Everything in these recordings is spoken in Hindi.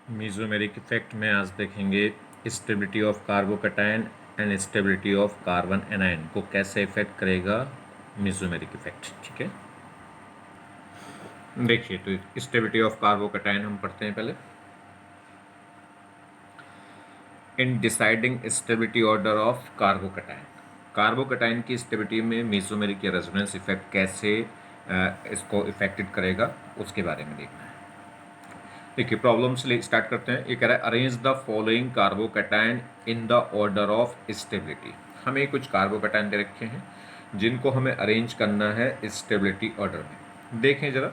मीज़ोमेरिक इफेक्ट में आज देखेंगे stability of carbocation and stability of carbon anion को कैसे इफेक्ट करेगा मीज़ोमेरिक इफेक्ट। ठीक है, देखिए तो स्टेबिलिटी ऑफ कार्बोकैटायन हम पढ़ते हैं पहले। In deciding stability order of carbocation, carbocation की स्टेबिलिटी में मीज़ोमेरिक या रेजोनेंस इफेक्ट कैसे इसको इफेक्टेड करेगा उसके बारे में देखना है। देखिए प्रॉब्लम से स्टार्ट करते हैं। ये कह रहा है arrange the following carbocation in the order of stability. हमें कुछ कार्बोकैटायन दे रखे हैं जिनको हमें अरेंज करना है स्टेबिलिटी ऑर्डर में। देखें जरा,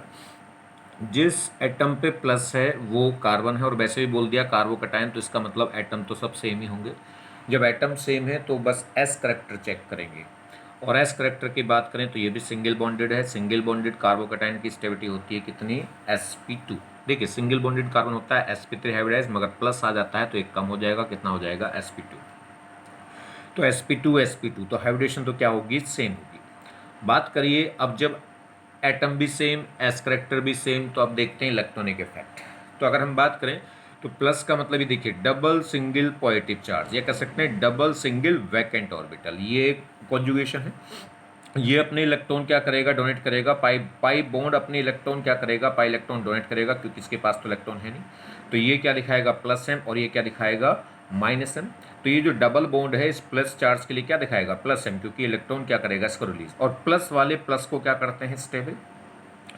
जिस एटम पे प्लस है वो कार्बन है, और वैसे भी बोल दिया कार्बोकैटायन तो इसका मतलब एटम तो सब सेम ही होंगे। जब एटम सेम है तो बस एस करेक्टर चेक करेंगे, और एस करेक्टर की बात करें तो ये भी सिंगल बॉन्डेड है। सिंगल बॉन्डेड कार्बोकैटायन की स्टेबिलिटी होती है कितनी, sp2। देखिए सिंगल बॉन्डेड कार्बन होता है sp3 हाइब्रिडाइज, मगर प्लस आ जाता है तो एक कम हो जाएगा, कितना हो जाएगा sp2। तो sp2 तो हाइब्रिडेशन तो क्या होगी, सेम होगी। बात करिए अब जब एटम भी सेम, एस करेक्टर भी सेम, तो अब देखते हैं इलेक्ट्रॉनिक इफेक्ट। तो अगर हम बात करें तो प्लस का मतलब ये देखिए डबल सिंगल पॉजिटिव चार्ज, ये कह सकते हैं डबल सिंगल वैकेंट ऑर्बिटल, ये कॉन्जुगेशन है। ये अपने इलेक्ट्रॉन क्या करेगा, डोनेट करेगा। पाई बॉन्ड अपने इलेक्ट्रॉन क्या करेगा, पाई इलेक्ट्रॉन डोनेट करेगा, क्योंकि इसके पास तो इलेक्ट्रॉन है नहीं। तो ये क्या दिखाएगा, प्लस एम, और ये क्या दिखाएगा, माइनस एम। तो ये जो डबल बॉन्ड है इस प्लस चार्ज के लिए क्या दिखाएगा, प्लस एम, क्योंकि इलेक्ट्रॉन क्या करेगा, इसको रिलीज, और प्लस वाले प्लस को क्या करते हैं, स्टेबल।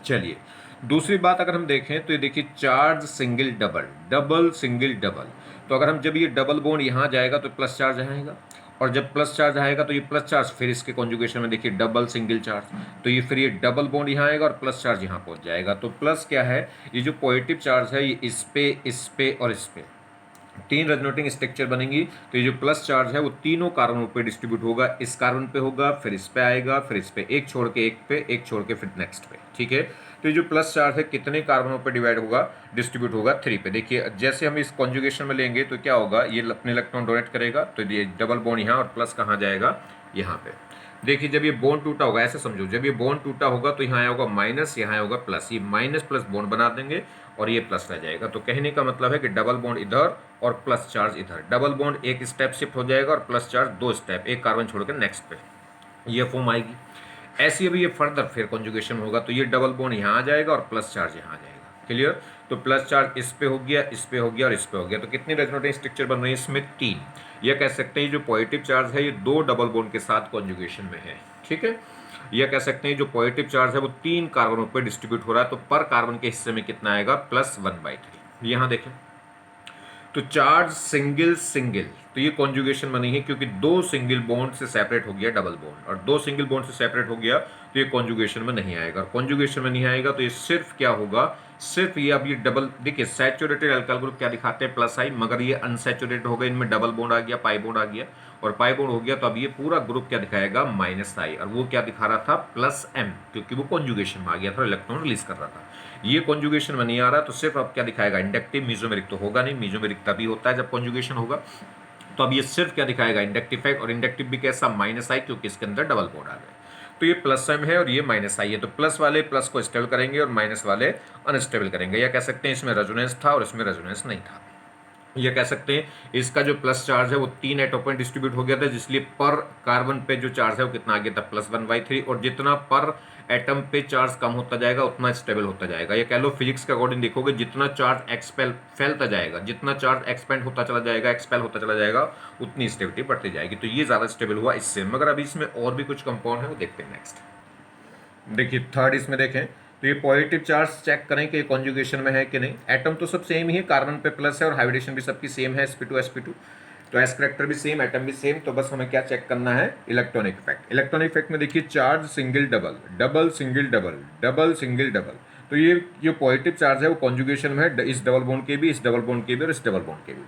चलिए दूसरी बात अगर हम देखें तो ये देखिए charge single double, double single double. तो अगर हम जब ये डबल बॉन्ड यहाँ जाएगा तो प्लस चार्ज आएगा, और जब प्लस चार्ज आएगा तो ये प्लस चार्ज फिर इसके कॉन्जुगेशन में देखिए डबल सिंगल चार्ज, तो ये फिर ये डबल बॉन्ड यहाँ आएगा और प्लस चार्ज यहाँ पहुँच जाएगा। तो प्लस क्या है, ये जो पॉजिटिव चार्ज है ये इस पे और इस पे तीन रेजोनेटिंग स्ट्रक्चर बनेंगी। तो ये जो प्लस चार्ज है वो तीनों कार्बनों पे डिस्ट्रीब्यूट होगा, इस कार्बन पे होगा, फिर इस पे आएगा, फिर इस पे, एक छोड़ के एक पे, एक छोड़ के फिर नेक्स्ट पे। ठीक है, तो ये जो प्लस चार्ज है कितने कार्बनों पे डिवाइड होगा, डिस्ट्रीब्यूट होगा 3 पे। देखिए जैसे हम इस कॉन्जुगेशन में लेंगे तो क्या होगा, ये अपने इलेक्ट्रॉन डोनेट करेगा, तो ये डबल बॉन्ड यहाँ और प्लस कहाँ जाएगा, यहाँ पे। देखिए जब ये बॉन्ड टूटा होगा, ऐसे समझो, जब ये बॉन्ड टूटा होगा तो यहाँ आया होगा माइनस, यहाँ होगा प्लस, ये माइनस प्लस बॉन्ड बना देंगे और ये प्लस रह जाएगा। तो कहने का मतलब है कि डबल बॉन्ड इधर और प्लस चार्ज इधर, डबल बॉन्ड एक स्टेप शिफ्ट हो जाएगा और प्लस चार्ज 2 स्टेप, एक कार्बन छोड़कर नेक्स्ट पे ये फॉर्म आएगी। ऐसी अभी ये फर्दर फिर कॉन्जुगेशन होगा तो ये डबल बॉन्ड यहाँ आ जाएगा और प्लस चार्ज यहाँ आ जाएगा। क्लियर, तो प्लस चार्ज इस पे हो गया, इस पे हो गया और इस पे हो गया। तो कितनी रेजोनेटिंग स्ट्रक्चर बन रही है इसमें, 3। यह कह सकते हैं जो पॉजिटिव चार्ज है ये 2 डबल बॉन्ड के साथ कॉन्जुगेशन में है। ठीक है, यह कह सकते हैं जो पॉजिटिव चार्ज है वो 3 कार्बनों पर डिस्ट्रीब्यूट हो रहा है, तो पर कार्बन के हिस्से में कितना आएगा, +1/3। यहाँ देखें तो चार्ज सिंगल सिंगल, तो ये कॉन्जुगेशन बनी है क्योंकि 2 सिंगल बॉन्ड से सेपरेट हो गया डबल बॉन्ड, और 2 सिंगल बॉन्ड से सेपरेट हो गया तो ये कॉन्जुगेशन में नहीं आएगा। कॉन्जुगेशन में नहीं आएगा तो ये सिर्फ क्या होगा, सिर्फ ये अब ये डबल, देखिए सैचुरेटेड अल्काइल ग्रुप क्या दिखाते हैं, +I, मगर ये अनसैचुरेटेड हो गए, इनमें डबल बॉन्ड आ गया, पाई बॉन्ड आ गया, और पाई बॉन्ड हो गया तो अब ये पूरा ग्रुप क्या दिखाएगा, -I, और वो क्या दिखा रहा था, +M, क्योंकि वो कॉन्जुगेशन में आ गया था, इलेक्ट्रॉन रिलीज कर रहा था। ये कॉन्जुगेशन में नहीं आ रहा तो सिर्फ अब क्या दिखाएगा, इंडक्टिव। मीजोमेरिक तो होगा नहीं, मीजोमेरिक तभी होता है जब कॉन्जुगेशन होगा। तो अब ये सिर्फ क्या दिखाएगा, इंडक्टिव इफेक्ट, और इंडक्टिव भी कैसा, -I, क्योंकि इसके अंदर डबल बॉन्ड आ गए। तो ये +M है और ये -I है, तो प्लस वाले प्लस को स्टेबल करेंगे और माइनस वाले अनस्टेबल करेंगे। या कह सकते हैं इसमें रेजोनेंस था और इसमें रेजोनेंस नहीं था। ये कह सकते हैं इसका जो प्लस चार्ज है वो 3 एटम पर डिस्ट्रीब्यूट हो गया था, जिसलिए पर कार्बन पे जो चार्ज है वो कितना आ गया था, +1/3, और जितना पर एटम पे चार्ज कम होता जाएगा उतना स्टेबल होता जाएगा। ये कह लो फिजिक्स के अकॉर्डिंग देखोगे, जितना चार्ज एक्सपेल फैलता जाएगा, जितना चार्ज एक्सपेंड होता चला जाएगा, एक्सपेल होता चला जाएगा, उतनी स्टेबिलिटी बढ़ती जाएगी। तो ये ज़्यादा स्टेबल हुआ इससे, मगर अभी इसमें और भी कुछ कंपाउंड है वो देखते हैं नेक्स्ट। देखिए थर्ड इसमें देखें तो ये पॉजिटिव चार्ज चेक करें कि कॉन्जुगेशन में है कि नहीं। एटम तो सब सेम ही है, कार्बन पे प्लस है और हाइब्रिडेशन भी सबकी सेम है, sp2 तो एस करेक्टर भी सेम, एटम भी सेम। तो बस हमें क्या चेक करना है, इलेक्ट्रॉनिक इफेक्ट। इलेक्ट्रॉनिक इफेक्ट में देखिए charge single double, double single double, double single double. तो ये जो पॉजिटिव चार्ज है वो कॉन्जुगेशन में है, इस डबल बॉन्ड के भी, इस डबल बॉन्ड के भी और इस डबल बॉन्ड के भी।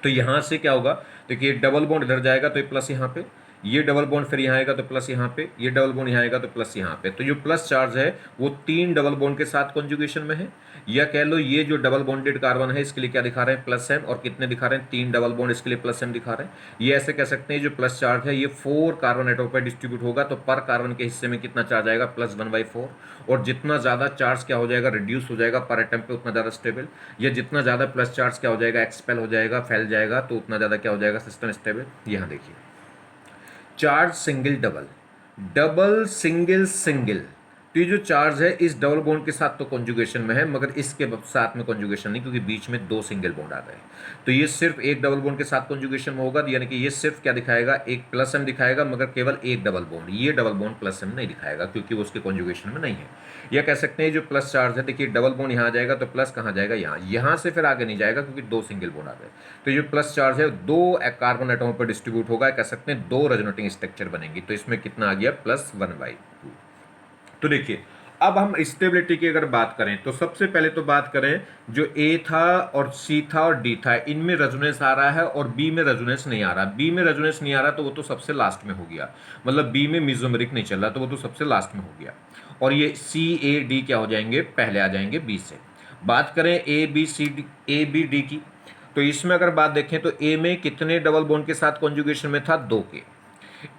तो यहाँ से क्या होगा, देखिए डबल बॉन्ड इधर जाएगा तो ये प्लस यहाँ पे, ये डबल बॉन्ड फिर यहाँ आएगा तो प्लस यहाँ पे, ये डबल बॉन्ड यहाँ आएगा तो प्लस यहाँ पे। तो जो प्लस चार्ज है वो 3 डबल बॉन्ड के साथ कॉन्जुगेशन में है, या कह लो ये जो डबल बॉन्डेड कार्बन है इसके लिए क्या दिखा रहे हैं, प्लस एम, और कितने दिखा रहे हैं, 3 डबल बॉन्ड, इसके लिए प्लस एम दिखा रहे हैं। ये ऐसे कह सकते हैं जो प्लस चार्ज है ये 4 कार्बन एटम पर डिस्ट्रीब्यूट होगा, तो पर कार्बन के हिस्से में कितना चार्ज आएगा, +1/4। और जितना ज़्यादा चार्ज क्या हो जाएगा, रिड्यूस हो जाएगा पर एटम पे, उतना ज़्यादा स्टेबल। या जितना ज़्यादा प्लस चार्ज क्या हो जाएगा, एक्सपेल हो जाएगा, फैल जाएगा, तो उतना ज़्यादा क्या हो जाएगा, सिस्टम स्टेबल। यहाँ देखिए charge single double, double single single, तो ये जो चार्ज है इस डबल बॉन्ड के साथ तो कॉन्जुगेशन में है, मगर इसके साथ में कॉन्जुगेशन नहीं, क्योंकि बीच में 2 सिंगल बॉन्ड आ गए। तो ये सिर्फ एक डबल बॉन्ड के साथ कॉन्जुगेशन में होगा, यानी कि ये सिर्फ क्या दिखाएगा, एक प्लस एम दिखाएगा, मगर केवल एक डबल बॉन्ड, ये डबल बॉन्ड प्लस एम नहीं दिखाएगा क्योंकि वो उसके कॉन्जुगेशन में नहीं है। या कह सकते हैं जो प्लस चार्ज है, देखिए डबल बॉन्ड यहाँ आ जाएगा तो प्लस कहाँ जाएगा, यहाँ, यहाँ से फिर आगे नहीं जाएगा क्योंकि 2 सिंगल बॉन्ड आ गए। तो ये प्लस चार्ज है 2 कार्बन एटमों पर डिस्ट्रीब्यूट होगा, कह सकते हैं 2 रेजोनेटिंग स्ट्रक्चर बनेंगी। तो इसमें कितना आ गया, +1/2। तो देखिए अब हम स्टेबिलिटी की अगर बात करें तो सबसे पहले तो बात करें जो ए था और सी था और डी था, इनमें रेजोनेंस आ रहा है और बी में रेजोनेंस नहीं आ रहा। बी में रेजोनेंस नहीं आ रहा तो वो तो सबसे लास्ट में हो गया, मतलब बी में मेसोमेरिक नहीं चल रहा तो वो तो सबसे लास्ट में हो गया। और ये सी ए डी क्या हो जाएंगे, पहले आ जाएंगे बी से। बात करें A B C D, A B D की, तो इसमें अगर बात देखें तो ए में कितने डबल बॉन्ड के साथ कॉन्जुगेशन में था, 2 के।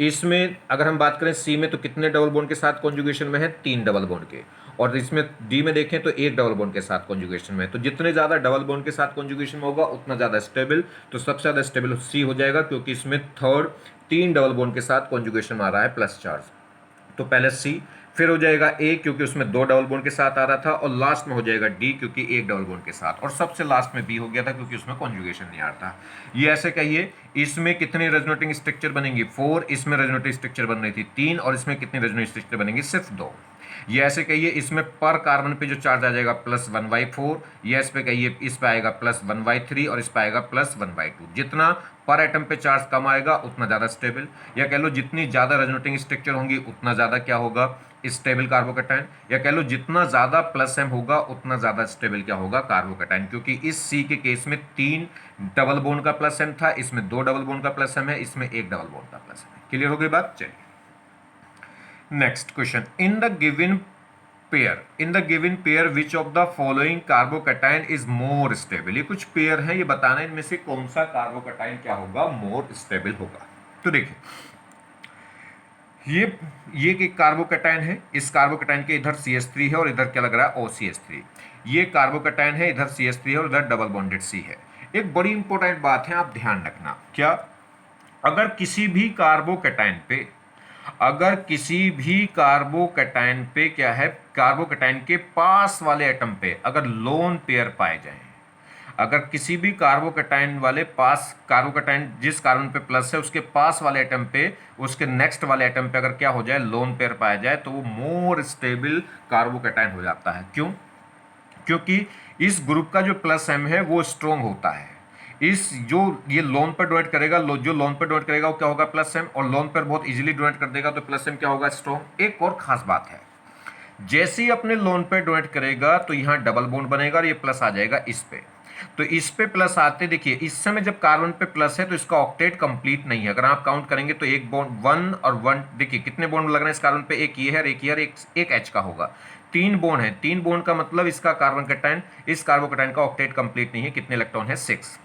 इसमें अगर हम बात करें सी में तो कितने डबल बॉन्ड के साथ कॉन्जुगेशन में है, 3 डबल बॉन्ड के। और इसमें डी में देखें तो 1 डबल बॉन्ड के साथ कॉन्जुगेशन में है। तो जितने ज़्यादा डबल बॉन्ड के साथ कॉन्जुगेशन में होगा उतना ज़्यादा स्टेबल, तो सबसे ज़्यादा स्टेबल सी हो जाएगा क्योंकि इसमें थर्ड 3 डबल बॉन्ड के साथ कॉन्जुगेशन में आ रहा है प्लस चार्ज। तो पहले सी, फिर हो जाएगा ए क्योंकि उसमें 2 डबल बॉन्ड के साथ आ रहा था, और लास्ट में हो जाएगा डी क्योंकि 1 डबल बॉन्ड के साथ, और सबसे लास्ट में बी हो गया था क्योंकि उसमें कॉन्जुगेशन नहीं आ रहा था। ये ऐसे कहिए इसमें कितने रेजोनेटिंग स्ट्रक्चर बनेंगी, 4, इसमें रेजोनेटिंग स्ट्रक्चर बन रही थी 3, और इसमें कितनी रेजोनेटिंग स्ट्रक्चर बनेंगी, सिर्फ 2। ये ऐसे कहिए इसमें पर कार्बन पे जो चार्ज आ जाएगा +1/4, ये इस पे कहिए इस पे आएगा +1/3, और इस पे आएगा +1/2। जितना पर एटम पे चार्ज कम आएगा उतना ज़्यादा स्टेबल, या कह लो जितनी ज़्यादा रेजोनेटिंग स्ट्रक्चर होंगी उतना ज़्यादा क्या होगा, स्टेबल कार्बोकैटायन। या कह लो जितना ज़्यादा प्लस एम होगा उतना ज़्यादा स्टेबल क्या होगा, कार्बोकैटायन। क्योंकि इस सी के केस में 3 डबल बॉन्ड का प्लस एम था, इसमें 2 डबल बॉन्ड का प्लस एम है, इसमें 1 डबल बॉन्ड का प्लस एम है। क्लियर हो गई बात, चलिए next question. In the given pair which of the following carbocation is more stable. ये कुछ पेयर है, ये बताना इनमें से कौन सा कार्बोकैटायन क्या होगा, मोर स्टेबल होगा। तो देखिए ये एक कार्बोकैटायन है, इस कार्बोकैटायन के इधर CH3 है और इधर क्या लग रहा है, OCH3। ये कार्बोकैटायन है, इधर CH3 है और इधर डबल बॉन्डेड C है। एक बड़ी इंपॉर्टेंट बात है, आप ध्यान रखना, क्या, अगर किसी भी कार्बोकैटायन पे, अगर किसी भी कार्बोकैटायन पे क्या है, कार्बोकैटायन के पास वाले एटम पे अगर लोन पेयर पाए जाएं, अगर किसी भी कार्बोकैटायन वाले पास, कार्बोकैटायन जिस कार्बन पे प्लस है उसके पास वाले एटम पे, उसके नेक्स्ट वाले एटम पे अगर क्या हो जाए, लोन पेयर पाया जाए, तो वो मोर स्टेबल कार्बोकैटायन हो जाता है। क्यों, क्योंकि इस ग्रुप का जो प्लस एम है वो स्ट्रॉन्ग होता है। इस जो ये लोन पर डोनेट करेगा, जो लोन पर डोनेट करेगा वो क्या होगा, प्लस एम, और लोन पर बहुत इजीली डोनेट कर देगा तो प्लस एम क्या होगा, स्ट्रॉन्ग। एक और खास बात है, जैसे ही अपने लोन पे डोनेट करेगा तो यहाँ डबल बॉन्ड बनेगा और ये प्लस आ जाएगा इस पे। तो इस पे प्लस आते, देखिए इस समय जब कार्बन पे प्लस है तो इसका ऑक्टेट कंप्लीट नहीं है। अगर आप काउंट करेंगे तो एक बॉन्ड 1 और 1, देखिए कितने बॉन्ड लग रहे हैं इस कार्बन पे, एक ये है और एक ये है, एक H का होगा। 3 बॉन्ड है, 3 बॉन्ड का मतलब इसका कार्बोकैटायन, इस कार्बोकैटायन का ऑक्टेट कंप्लीट नहीं है। कितने इलेक्ट्रॉन है, 6।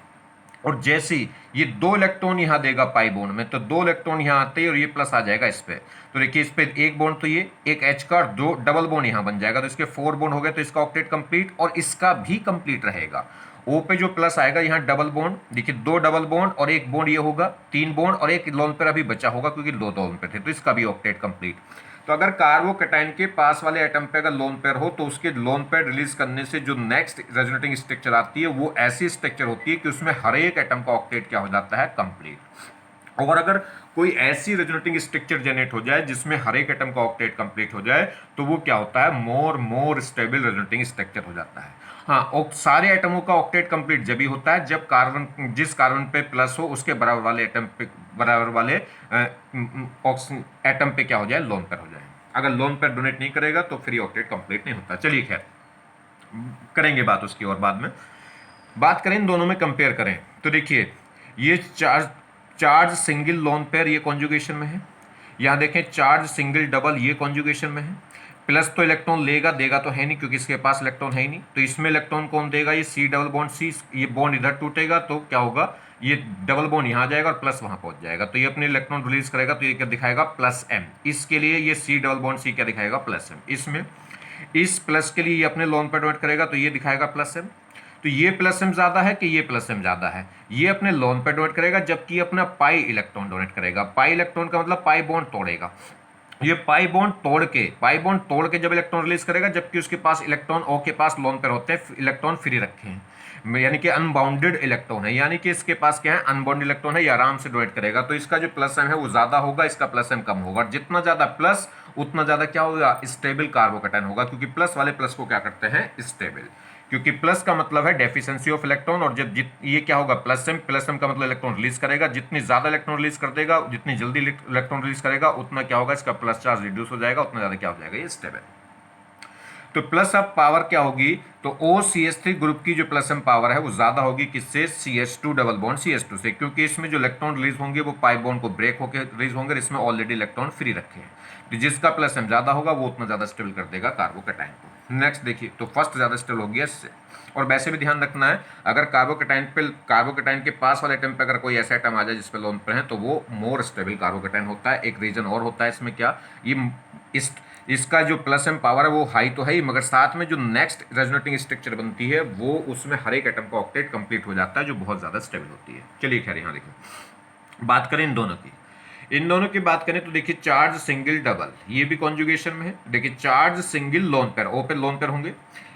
और जैसे ही ये 2 इलेक्ट्रॉन यहां देगा पाई बॉन्ड में, तो 2 इलेक्ट्रॉन यहां आते हैं और ये प्लस आ जाएगा इस पे। तो देखिए इस पे एक बॉन्ड, तो ये एक H का, 2 डबल बॉन्ड यहां बन जाएगा, तो इसके 4 बॉन्ड हो गए, तो इसका ऑक्टेट कंप्लीट, और इसका भी कंप्लीट रहेगा। O पे जो प्लस आएगा यहाँ डबल बॉन्ड, देखिए 2 डबल बॉन्ड और एक बॉन्ड ये होगा, 3 बॉन्ड, और एक लोन पेयर अभी बचा होगा क्योंकि 2 लोन पेयर थे, तो इसका भी ऑक्टेट कंप्लीट। तो अगर कार्बोकैटायन के पास वाले एटम पे अगर लोन पेयर हो तो उसके लोन पेयर रिलीज करने से जो नेक्स्ट रेजोनेटिंग स्ट्रक्चर आती है वो ऐसी स्ट्रक्चर होती है कि उसमें हर एक एटम का ऑक्टेट क्या हो जाता है, कंप्लीट। और अगर कोई ऐसी रेजोनेटिंग स्ट्रक्चर जनरेट हो जाए जिसमें हर एक एटम का ऑक्टेट कंप्लीट हो जाए तो वो क्या होता है, मोर स्टेबल रेजोनेटिंग स्ट्रक्चर हो जाता है। हाँ, और सारे एटमों का ऑक्टेट कंप्लीट जब भी होता है जब कार्बन, जिस कार्बन पे प्लस हो उसके बराबर वाले एटम पे, बराबर वाले एटम पे क्या हो जाए, लोन पेयर हो जाए। अगर लोन पेयर डोनेट नहीं करेगा तो फिर ऑक्टेट कंप्लीट नहीं होता। चलिए खैर करेंगे बात उसकी और बाद में। बात करें इन दोनों में कंपेयर करें तो देखिए ये चार्ज सिंगल लोन पेयर ये कॉन्जुगेशन में है। यहाँ देखें चार्ज सिंगल डबल ये कॉन्जुगेशन में है। प्लस तो इलेक्ट्रॉन लेगा, देगा तो है नहीं क्योंकि इसके पास इलेक्ट्रॉन है ही नहीं, तो इसमें इलेक्ट्रॉन कौन देगा, ये सी डबल बॉन्ड सी, ये बॉन्ड इधर टूटेगा तो क्या होगा, ये डबल बॉन्ड यहाँ जाएगा और प्लस वहाँ पहुँच जाएगा, तो ये अपने इलेक्ट्रॉन रिलीज करेगा, तो ये क्या दिखाएगा प्लस एम। इसके लिए ये सी डबल बॉन्ड सी क्या दिखाएगा प्लस एम। इसमें इस प्लस के लिए ये अपने लोन पर डोनेट करेगा तो ये दिखाएगा प्लस एम। तो ये प्लस एम ज्यादा है कि ये प्लस एम ज्यादा है, ये अपने लोन पे डोनेट करेगा जबकि अपना पाई इलेक्ट्रॉन डोनेट करेगा। पाई इलेक्ट्रॉन का मतलब पाई बॉन्ड तोड़ेगा, ये पाई बॉन्ड तोड़ के जब इलेक्ट्रॉन रिलीज करेगा, जबकि उसके पास इलेक्ट्रॉन ओ के पास लोन पर होते हैं, इलेक्ट्रॉन फ्री रखे हैं, यानी कि अनबाउंडेड इलेक्ट्रॉन है, यानी कि इसके पास क्या है अनबाउंडेड इलेक्ट्रॉन है, ये आराम से डोनेट करेगा। तो इसका जो प्लस एम है वो ज्यादा होगा, इसका प्लस एम कम होगा। जितना ज्यादा प्लस उतना ज्यादा क्या होगा स्टेबल कार्बोकैटायन होगा, क्योंकि प्लस वाले प्लस को क्या करते हैं स्टेबल, क्योंकि प्लस का मतलब है डेफिशिएंसी ऑफ इलेक्ट्रॉन, और जब ये क्या होगा प्लस एम का मतलब इलेक्ट्रॉन रिलीज करेगा, जितनी ज्यादा इलेक्ट्रॉन रिलीज कर देगा, जितनी जल्दी इलेक्ट्रॉन रिलीज करेगा उतना क्या होगा इसका प्लस चार्ज रिड्यूस हो जाएगा, उतना ज्यादा क्या हो जाएगा ये स्टेबल। तो प्लस अब पावर क्या होगी, तो OCH3 ग्रुप की जो प्लस एम पावर है वो ज्यादा होगी किससे, CH2 डबल बॉन्ड CH2 से, क्योंकि इसमें जो इलेक्ट्रॉन रिलीज होंगे वो पाई बॉन्ड को ब्रेक होकर रिलीज होंगे, इसमें ऑलरेडी इलेक्ट्रॉन फ्री रखे हैं, तो जिसका प्लस एम ज्यादा होगा वो उतना ज्यादा स्टेबल कर देगा कार्बोकैटायन को। नेक्स्ट देखिए, तो फर्स्ट ज्यादा स्टेबल हो गया इससे। और वैसे भी ध्यान रखना है, अगर कार्बोकैटायन के पास वाले एटम पे अगर कोई ऐसा एटम आ जाए जिसपे लोन पर है तो वो मोर स्टेबल कार्बोकैटायन होता है। एक रीजन और होता है इसमें क्या, ये इसका जो प्लस एम पावर है वो हाई तो है ही, मगर साथ में जो नेक्स्ट रेजोनेटिंग स्ट्रक्चर बनती है वो उसमें हर एक एटम का ऑक्टेट कंप्लीट हो जाता है, जो बहुत ज्यादा स्टेबल होती है। चलिए खैर यहाँ देखिए बात करें इन दोनों की, बात करें तो देखिए चार्ज सिंगल डबल ये भी कॉन्जुगेशन में है। देखिए चार्ज सिंगल लोन पेयर, ओ पे लोन पेयर होंगे,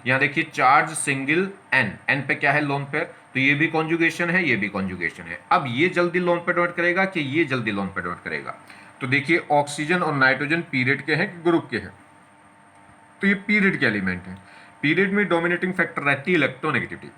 यहाँ देखिए चार्ज सिंगल एन पे क्या है लोन पेयर, तो ये भी कॉन्जुगेशन है, ये भी कॉन्जुगेशन है। अब ये जल्दी लोन पे डोनेट करेगा कि ये जल्दी लोन पे डोनेट करेगा, तो देखिए ऑक्सीजन और नाइट्रोजन पीरियड के हैं कि ग्रुप के हैं, तो ये पीरियड के एलिमेंट है। पीरियड में डोमिनेटिंग फैक्टर रहती है इलेक्ट्रोनेगेटिविटी,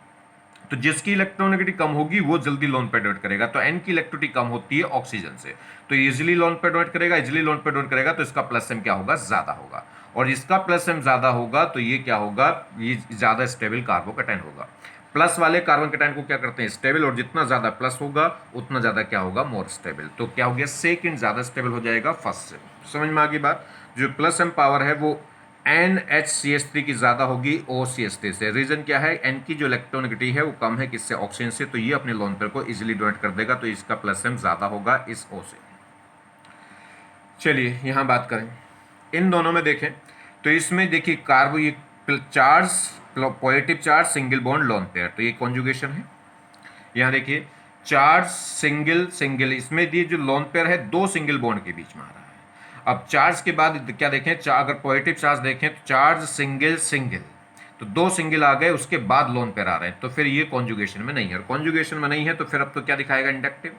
तो जिसकी इलेक्ट्रोनेगेटिविटी कम होगी वो जल्दी लोन पे डोनेट करेगा, तो एन की इलेक्ट्रिसिटी कम होती है ऑक्सीजन से, तो इजिली लोन पे डोनेट करेगा, इजिली लोन पे डोनेट करेगा, तो इसका प्लस एम क्या होगा ज्यादा होगा, और इसका प्लस एम ज्यादा होगा तो ये क्या होगा, ये ज्यादा स्टेबल कार्बोकैटायन होगा। प्लस वाले कार्बन कैटायन को क्या करते हैं स्टेबल, और जितना ज्यादा प्लस होगा उतना ज्यादा क्या होगा मोर स्टेबल, तो क्या हो गया सेकंड ज्यादा स्टेबल हो जाएगा फर्स्ट से। समझ में आ गई बात, जो प्लस एम पावर है वो NHCH3 की ज्यादा होगी OCH3 से। रीजन क्या है, N की जो इलेक्ट्रोनेगेटिविटी है वो कम है किससे, ऑक्सीजन से, तो ये अपने लोन पेयर को इजिली डोनेट कर देगा, तो इसका प्लस एम ज्यादा होगा इस O से। चलिए यहां बात करें इन दोनों में देखें, तो इसमें देखिए कार्बो ये charge positive charge single bond lone pair, तो ये कॉन्जुगेशन है। यहां देखिए चार्ज सिंगल इसमें ये जो लोन पेयर है दो सिंगल बॉन्ड के बीच में आ रहा है। अब चार्ज के बाद क्या देखें, अगर पॉजिटिव चार्ज देखें तो चार्ज सिंगल, तो दो सिंगल आ गए उसके बाद लोन पेयर आ रहे हैं, तो फिर ये कॉन्जुगेशन में नहीं है, और कॉन्जुगेशन में नहीं है तो फिर अब तो क्या दिखाएगा इंडक्टिव।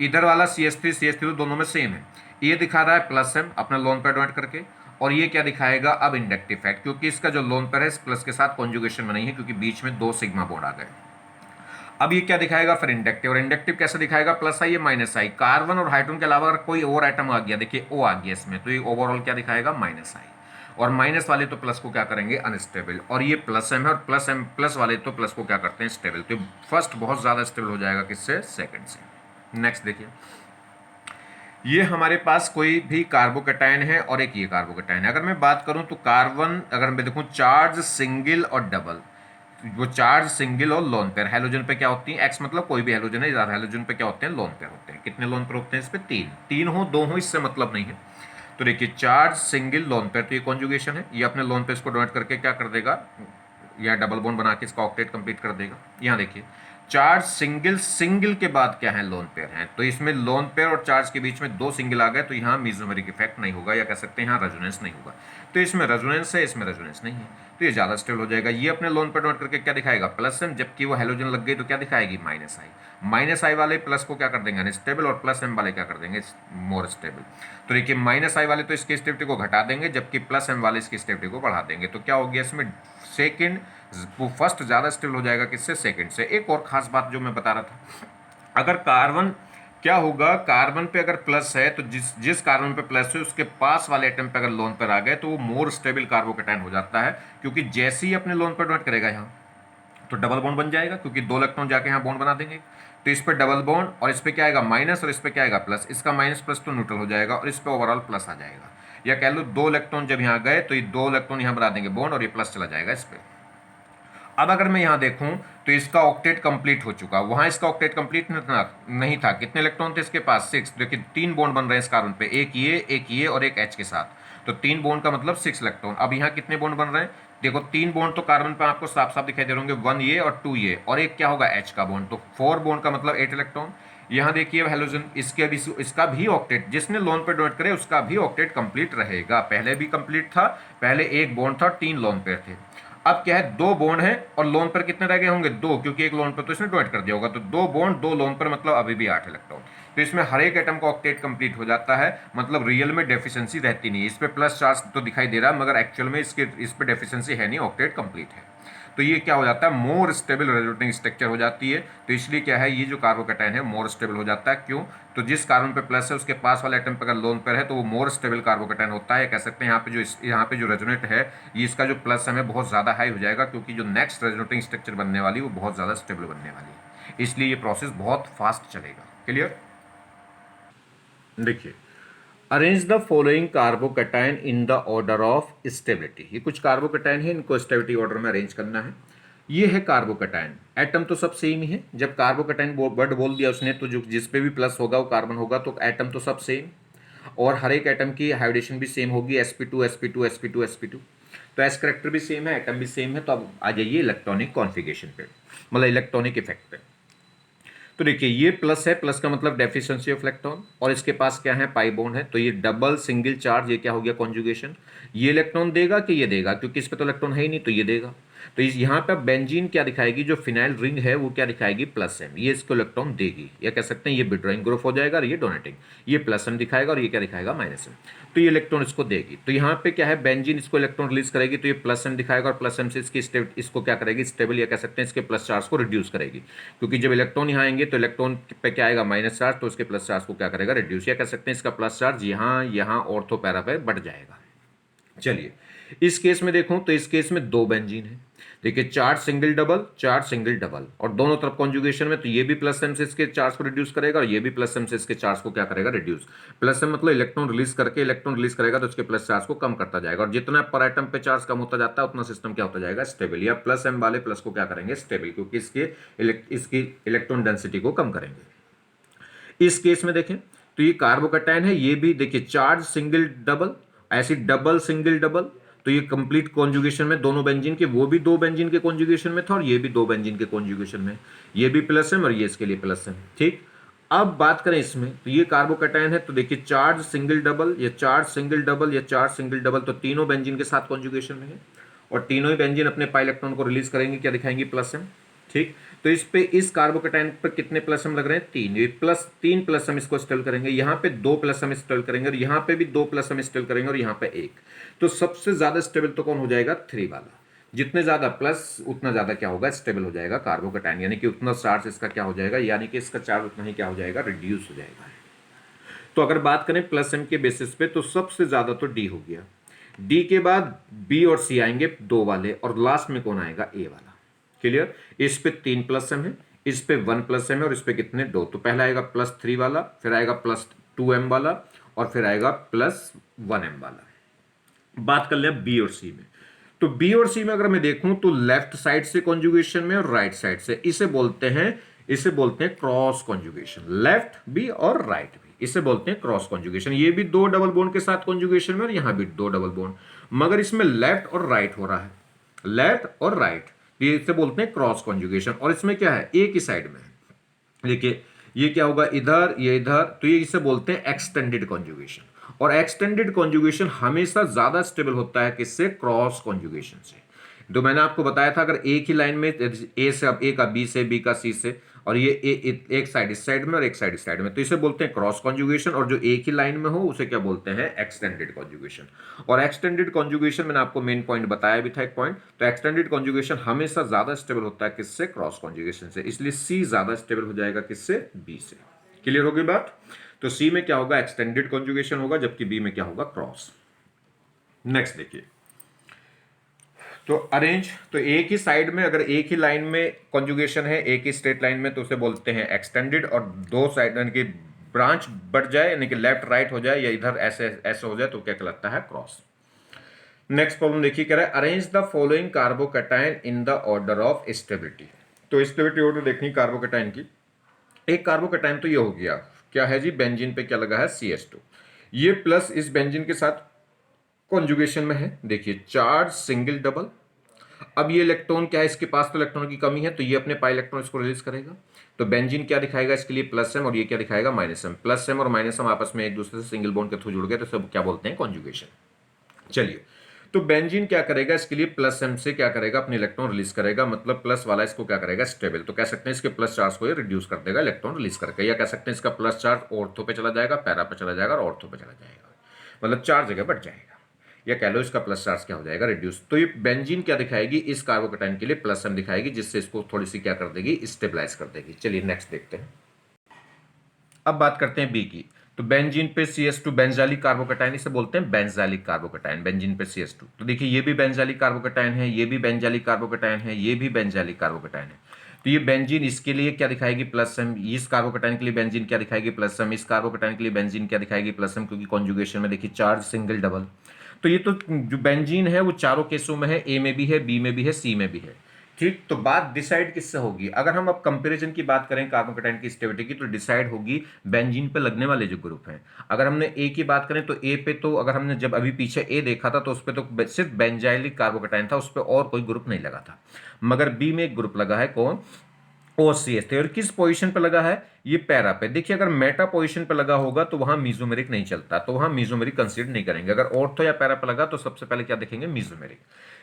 इधर वाला CH3 दोनों में सेम है, ये दिखा रहा है प्लस एम अपना लोन पेयर डोनेट करके, और ये क्या दिखाएगा अब इंडक्टिव फैक्ट, क्योंकि इसका जो लोन पेयर है इस प्लस के साथ कॉन्जुगेशन में नहीं है, क्योंकि बीच में दो सिग्मा बॉन्ड आ गए। अब ये क्या दिखाएगा फिर इंडक्टिव, और इंडक्टिव कैसे दिखाएगा प्लस आई या माइनस आई, कार्बन और हाइड्रोजन के अलावा अगर कोई और आइटम आ गया, देखिए ओ आ गया इसमें, तो ये ओवरऑल क्या दिखाएगा माइनस आई, और माइनस वाले तो प्लस को क्या करेंगे अनस्टेबल, और ये प्लस एम है, और प्लस वाले तो प्लस को क्या करते हैं स्टेबल, तो फर्स्ट बहुत ज्यादा स्टेबल हो जाएगा किससे सेकंड से। नेक्स्ट देखिए, ये हमारे पास कोई भी कार्बोकैटायन है और एक ये कार्बोकैटायन है। अगर मैं बात करूं तो कार्बन, अगर मैं देखूं चार्ज सिंगल और डबल, वो चार्ज सिंगल और लोन पेयर, हेलोजन पे क्या होती है एक्स मतलब कोई भी हेलोजन है, हेलोजन पे क्या होते हैं लोन पेयर होते हैं। कितने लोन पेयर होते हैं इस पे, तीन हो दो हो इससे मतलब नहीं है। तो देखिए चार्ज सिंगल लोन पेयर, तो ये कॉन्जुगेशन है, ये अपने लोन पेयर को डोनेट करके क्या कर देगा, या डबल बॉन्ड बना के इसका ऑक्टेट कंप्लीट कर देगा। यहाँ देखिए चार्ज सिंगल के बाद क्या है लोन पेयर है, तो इसमें लोन पेयर और चार्ज के बीच में दो सिंगल आ गए, तो यहाँ मेसोमेरिक इफेक्ट नहीं होगा, या कह सकते हैं यहाँ रेजोनेंस नहीं होगा, तो इसमें रेजोनेंस है इसमें रेजोनेंस नहीं है, तो ये ज्यादा स्टेबल हो जाएगा। ये अपने लोन पेयर डोनेट करके क्या दिखाएगा प्लस एम, जबकि वो हेलोजन लग गई तो क्या दिखाएगी माइनस आई वाले प्लस को क्या कर देंगे अनस्टेबल, और प्लस एम वाले क्या कर देंगे मोर स्टेबल। तो देखिए माइनस आई वाले तो इसकी स्टेबिलिटी को घटा देंगे, जबकि प्लस एम वाले इसकी स्टेबिलिटी को बढ़ा देंगे, तो क्या हो गया इसमें सेकंड, वो फर्स्ट ज्यादा स्टेबल हो जाएगा किससे सेकंड से। एक और खास बात जो मैं बता रहा था, अगर कार्बन क्या होगा, कार्बन पे अगर प्लस है तो जिस कार्बन पे प्लस है उसके पास वाले एटम पे अगर लोन पर आ गए तो वो मोर स्टेबल कार्बोकैटायन हो जाता है, क्योंकि जैसे ही अपने लोन पर डोनेट करेगा यहाँ तो डबल बॉन्ड बन जाएगा क्योंकि 2 इलेक्ट्रॉन जाके यहाँ बॉन्ड बना देंगे। तो इस पे डबल बॉन्ड और इस पे क्या आएगा माइनस और इस पे क्या आएगा प्लस, इसका माइनस प्लस तो न्यूट्रल हो जाएगा और इस पे ओवरऑल प्लस आ जाएगा। या कह लो 2 इलेक्ट्रॉन जब यहाँ गए तो ये 2 इलेक्ट्रॉन यहाँ बना देंगे बॉन्ड और ये प्लस चला जाएगा इस पे। अब अगर मैं यहाँ देखूं तो इसका ऑक्टेट कंप्लीट हो चुका, वहां इसका ऑक्टेट कंप्लीट नहीं था। कितने इलेक्ट्रॉन थे इसके पास? 6। देखिए 3 बॉन्ड बन रहे हैं इस कार्बन पे, एक ये और एक H के साथ, तो 3 बॉन्ड का मतलब 6 इलेक्ट्रॉन। अब यहाँ कितने बॉन्ड बन रहे हैं? देखो 3 बॉन्ड तो कार्बन पे आपको साफ साफ दिखाई दे रहे होंगे, 1 ये और 2 ये, और एक क्या होगा H का बॉन्ड, तो 4 बॉन्ड का मतलब 8 इलेक्ट्रॉन। यहाँ देखिए हेलोजन, इसका भी ऑक्टेट, जिसने लोन पे डोनेट करे उसका भी ऑक्टेट कंप्लीट रहेगा। पहले भी कंप्लीट था, पहले एक बॉन्ड था, 3 लोन पेयर थे। अब क्या है, 2 बॉन्ड है और लोन पर कितने रह गए होंगे? 2, क्योंकि एक लोन पर तो इसने डोनेट कर दिया होगा, तो 2 बॉन्ड 2 लोन पर मतलब अभी भी 8 इलेक्ट्रॉन। तो इसमें हर एक एटम का ऑक्टेट कंप्लीट हो जाता है, मतलब रियल में डेफिशिएंसी रहती नहीं है। इस पे प्लस चार्ज तो दिखाई दे रहा है मगर एक्चुअल में इस पे डेफिशिएंसी है नहीं, ऑक्टेट कंप्लीट है। तो ये क्या हो जाता है, मोर स्टेबल रेजोनेटिंग स्ट्रक्चर हो जाती है। तो इसलिए क्या है, ये जो कार्बोकैटायन है मोर स्टेबल हो जाता है। क्यों? तो जिस कार्बन पे प्लस है उसके पास वाले एटम पे अगर लोन पेयर है तो वो मोर स्टेबल कार्बोकैटायन होता है। कह सकते हैं यहाँ पे जो रेजोनेट है, ये इसका जो प्लस है बहुत ज़्यादा हाई हो जाएगा, क्योंकि जो नेक्स्ट रेजोनेटिंग स्ट्रक्चर बनने वाली वो बहुत ज़्यादा स्टेबल बनने वाली है। इसलिए ये प्रोसेस बहुत फास्ट चलेगा। क्लियर? देखिए, arrange the following carbocation in the order of stability. ये कुछ कार्बोकैटायन है, इनको स्टेबिलिटी ऑर्डर में अरेंज करना है। ये है कार्बोकैटायन, एटम तो सब सेम ही है। जब कार्बोकैटायन वर्ड बोल दिया उसने तो जो जिस पे भी प्लस होगा वो कार्बन होगा, तो एटम तो सब सेम, और हर एक एटम की हाइब्रिडेशन भी सेम होगी, sp2 sp2 sp2 sp2। तो एस करेक्टर भी सेम है, एटम भी सेम है। तो अब आ जाइए इलेक्ट्रॉनिक कॉन्फ़िगरेशन पे, मतलब इलेक्ट्रॉनिक इफेक्ट पे। तो देखिए ये प्लस है, प्लस का मतलब डेफिशिएंसी ऑफ इलेक्ट्रॉन, और इसके पास क्या है, पाई बॉन्ड है। तो ये डबल सिंगल चार्ज, ये क्या हो गया, कॉन्जुगेशन। ये इलेक्ट्रॉन देगा कि ये देगा, क्योंकि इस पे तो इलेक्ट्रॉन है ही नहीं, तो ये देगा। तो इस यहाँ पे बेंजीन क्या दिखाएगी, जो फिनाइल रिंग है वो क्या दिखाएगी, प्लस एम, ये इसको इलेक्ट्रॉन देगी। या कह सकते हैं ये विड्रॉइंग ग्रुप हो जाएगा और ये डोनेटिंग, ये प्लस एम दिखाएगा और ये क्या दिखाएगा, माइनस एम। तो ये इलेक्ट्रॉन इसको देगी। तो यहाँ पे क्या है, बेंजीन इसको इलेक्ट्रॉन रिलीज करेगी, तो ये प्लस एम दिखाएगा, और प्लस एम से इसको क्या करेगी, स्टेबल, या कह सकते हैं इसके प्लस चार्ज को रिड्यूस करेगी। क्योंकि जब इलेक्ट्रॉन यहाँ आएंगे तो इलेक्ट्रॉन पे क्या आएगा, माइनस चार्ज, तो उसके प्लस चार्ज को क्या करेगा, रिड्यूस, या कह सकते हैं इसका प्लस चार्ज यहाँ ऑर्थो पैरा पे बढ़ जाएगा। चलिए इस केस में देखूं तो इस केस में 2 बेंजीन है। देखिए charge single double, charge single double, और दोनों तरफ कॉन्जुगेशन में, तो ये भी प्लस एम से इसके चार्ज को रिड्यूस करेगा और ये भी प्लस एम से इसके चार्ज को क्या करेगा, रिड्यूस। प्लस एम मतलब इलेक्ट्रॉन रिलीज करके, इलेक्ट्रॉन रिलीज करेगा तो इसके प्लस चार्ज को कम करता जाएगा, और जितना पर एटम पे चार्ज कम होता जाता है उतना सिस्टम क्या होता जाएगा, स्टेबल, या प्लस एम वाले प्लस को क्या करेंगे, स्टेबल, क्योंकि इसकी इलेक्ट्रॉन डेंसिटी को कम करेंगे। इस केस में देखें तो ये कार्बोकैटायन है, ये भी देखिए चार्ज सिंगल डबल, ऐसी डबल सिंगल डबल, तो ये कंप्लीट कॉन्जुगेशन में दोनों बेंजीन के, वो भी 2 बेंजीन के कॉन्जुगेशन में था और ये भी 2 बेंजीन के कॉन्जुगेशन में, ये भी प्लस है और ये इसके लिए प्लस है। ठीक, अब बात करें इसमें, तो ये कार्बोकैटायन है, तो देखिए चार्ज सिंगल डबल, ये चार्ज सिंगल डबल, ये चार्ज सिंगल डबल, तो तीनों बेंजीन के साथ कॉन्जुगेशन में है, और तीनों ही बेंजीन अपने पाई इलेक्ट्रॉन को रिलीज करेंगे, क्या दिखाएंगे, प्लस एम। ठीक, तो इस पे इस कार्बोकैटायन पर कितने प्लस एम लग रहे हैं, 3, ये तीन प्लस एम इसको स्टेल करेंगे, यहाँ पे 2 प्लस एम स्टेल करेंगे, और यहाँ पे भी 2 प्लस एम स्टेल करेंगे, और यहाँ पे 1। तो सबसे ज्यादा स्टेबल तो कौन हो जाएगा, 3 वाला। जितने ज्यादा प्लस उतना ज्यादा क्या होगा, स्टेबल हो जाएगा कार्बोकैटायन, यानी कि उतना चार्ज इसका क्या हो जाएगा, यानी कि इसका चार्ज उतना ही क्या हो जाएगा, रिड्यूस हो जाएगा। तो अगर बात करें प्लस एम के बेसिस पे, तो सबसे ज्यादा तो डी हो गया, डी के बाद बी और सी आएंगे 2 वाले, और लास्ट में कौन आएगा, ए वाला। क्लियर? इस पे 3 प्लस एम है, इस पे 1 प्लस एम है, और इस पे कितने, 2। तो पहला आएगा +3 वाला, फिर आएगा +2m वाला, और फिर आएगा +1m वाला। बात कर ले बी और सी में, तो बी और सी में अगर मैं देखूं तो लेफ्ट साइड से कॉन्जुगेशन में और राइट साइड से, इसे बोलते हैं क्रॉस कॉन्जुगेशन, लेफ्ट भी और राइट भी, इसे बोलते हैं क्रॉस कॉन्जुगेशन। ये भी 2 डबल बॉन्ड के साथ कॉन्जुगेशन में, और यहां भी 2 डबल बॉन्ड, मगर इसमें लेफ्ट और राइट हो रहा है, लेफ्ट और राइट, ये इसे बोलते हैं क्रॉस कॉन्जुगेशन। और इसमें क्या है, एक ही साइड में है। देखिए ये क्या होगा, इधर ये इधर, तो ये इसे बोलते हैं एक्सटेंडेड कॉन्जुगेशन। और एक्सटेंडेड कॉन्जुगेशन हमेशा ज्यादा स्टेबल होता है किससे, क्रॉस कॉन्जुगेशन से। तो मैंने आपको बताया था, अगर एक ही लाइन में ए से, अब ए का बी से, बी का सी से, और ये एक साइड इस साइड में और एक साइड इस साइड में, तो इसे बोलते हैं क्रॉस कॉन्जुगेशन। और जो एक ही लाइन में हो उसे क्या बोलते हैं, एक्सटेंडेड कॉन्जुगेशन। और एक्सटेंडेड कॉन्जुगेशन मैंने आपको मेन पॉइंट बताया भी था एक पॉइंट, तो एक्सटेंडेड कॉन्जुगेशन हमेशा ज्यादा स्टेबल होता है किससे, क्रॉस कॉन्जुगेशन से, इसलिए सी ज्यादा स्टेबल हो जाएगा किससे, बी से। क्लियर होगी बात? तो सी में क्या होगा, एक्सटेंडेड कॉन्जुगेशन होगा, जबकि बी में क्या होगा, क्रॉस। नेक्स्ट देखिए, तो अरेंज, तो एक ही साइड में अगर एक ही लाइन में कॉन्जुगेशन है, एक ही स्ट्रेट लाइन में, तो उसे बोलते हैं एक्सटेंडेड। और दो साइड यानी कि ब्रांच बढ़ जाए यानी कि लेफ्ट राइट हो जाए या इधर ऐसे ऐसे हो जाए तो क्या कहलाता है? क्रॉस। नेक्स्ट प्रॉब्लम देखिए, कह रहा है arrange the following carbocation in the order of stability. तो स्टेबिलिटी ऑर्डर देखनी कार्बोकैटायन की। एक कार्बोकैटायन तो ये हो गया, क्या है जी? बेंजीन पे क्या लगा है? CH2। ये प्लस इस बेंजीन के साथ कॉन्जुगेशन में है, देखिए चार्ज सिंगल डबल। अब ये इलेक्ट्रॉन क्या है? इसके पास तो इलेक्ट्रॉन की कमी है, तो ये अपने पाई इलेक्ट्रॉन इसको रिलीज करेगा। तो बेंजीन क्या दिखाएगा इसके लिए? प्लस एम, और ये क्या दिखाएगा? Minus M. प्लस एम और माइनस एम आपस में एक दूसरे से सिंगल बॉन्ड के थ्रू जुड़ गए, तो सब क्या बोलते हैं? कॉन्जुगेशन। चलिए, तो बेंजीन क्या करेगा? इसके लिए प्लस एम से क्या करेगा? अपने इलेक्ट्रॉन रिलीज करेगा, मतलब प्लस वाला इसको क्या करेगा? स्टेबल। तो कह सकते हैं इसके प्लस चार्ज को ये रिड्यूस कर देगा इलेक्ट्रॉन रिलीज करके, या कह सकते हैं इसका प्लस चार्ज ऑर्थो पे चला जाएगा, पैरा पे चला जाएगा और ऑर्थो पे चला जाएगा, मतलब चार जगह बढ़ जाएगा। या कह लो इसका प्लस चार्ज क्या हो जाएगा? रिड्यूस। तो ये बेंजीन क्या दिखाएगी? इस कार्बोकैटायन के लिए प्लस एम दिखाएगी, जिससे इसको थोड़ी सी क्या कर देगी? स्टेबलाइज कर देगी। चलिए नेक्स्ट देखते हैं। अब बात करते हैं बी की। तो बेंजीन पे CH2 बेंजालिक कार्बोकैटायन, इसे बोलते हैं बेंजालिक कार्बोकैटायन। बेंजीन पे CH2, तो देखिए ये भी बेंजालिक कार्बोकैटायन है, ये भी बेंजालिक कार्बोकैटायन है, ये भी बेंजालिक कार्बोकैटायन है। तो ये बेंजीन इसके लिए क्या दिखाएगी? Plus M. इस कार्बोकैटायन के लिए बेंजीन क्या दिखाएगी? Plus M. इस कार्बोकैटायन के लिए बेंजीन क्या दिखाएगी? प्लस एम, क्योंकि कॉन्जुगेशन में देखिए चार्ज सिंगल डबल। तो ये तो जो बेंजीन है वो चारों केसों में है, ए में भी है, बी में भी है, सी में भी है। ठीक, तो बात डिसाइड किससे होगी? अगर हम अब कंपैरिजन की बात करें कार्बोकैटायन की स्टेबिलिटी की, तो डिसाइड होगी बेंजीन पे लगने वाले जो ग्रुप हैं। अगर हमने ए की बात करें तो ए पे, तो अगर हमने जब अभी पीछे ए देखा था तो उस पे तो सिर्फ बेंजाइलिक कार्बोकैटायन था, उस पे और कोई ग्रुप नहीं लगा था। मगर बी में एक ग्रुप लगा है, कौन? OCH। और किस पोजीशन पे लगा है? ये पैरा पे। देखिए अगर मेटा पोजीशन पे लगा होगा तो वहां मीजोमेरिक नहीं चलता, तो वहां मीजोमेरिक कंसीडर नहीं करेंगे। अगर ऑर्थो या पैरा पे लगा तो सबसे पहले क्या देखेंगे? मीजोमेरिक।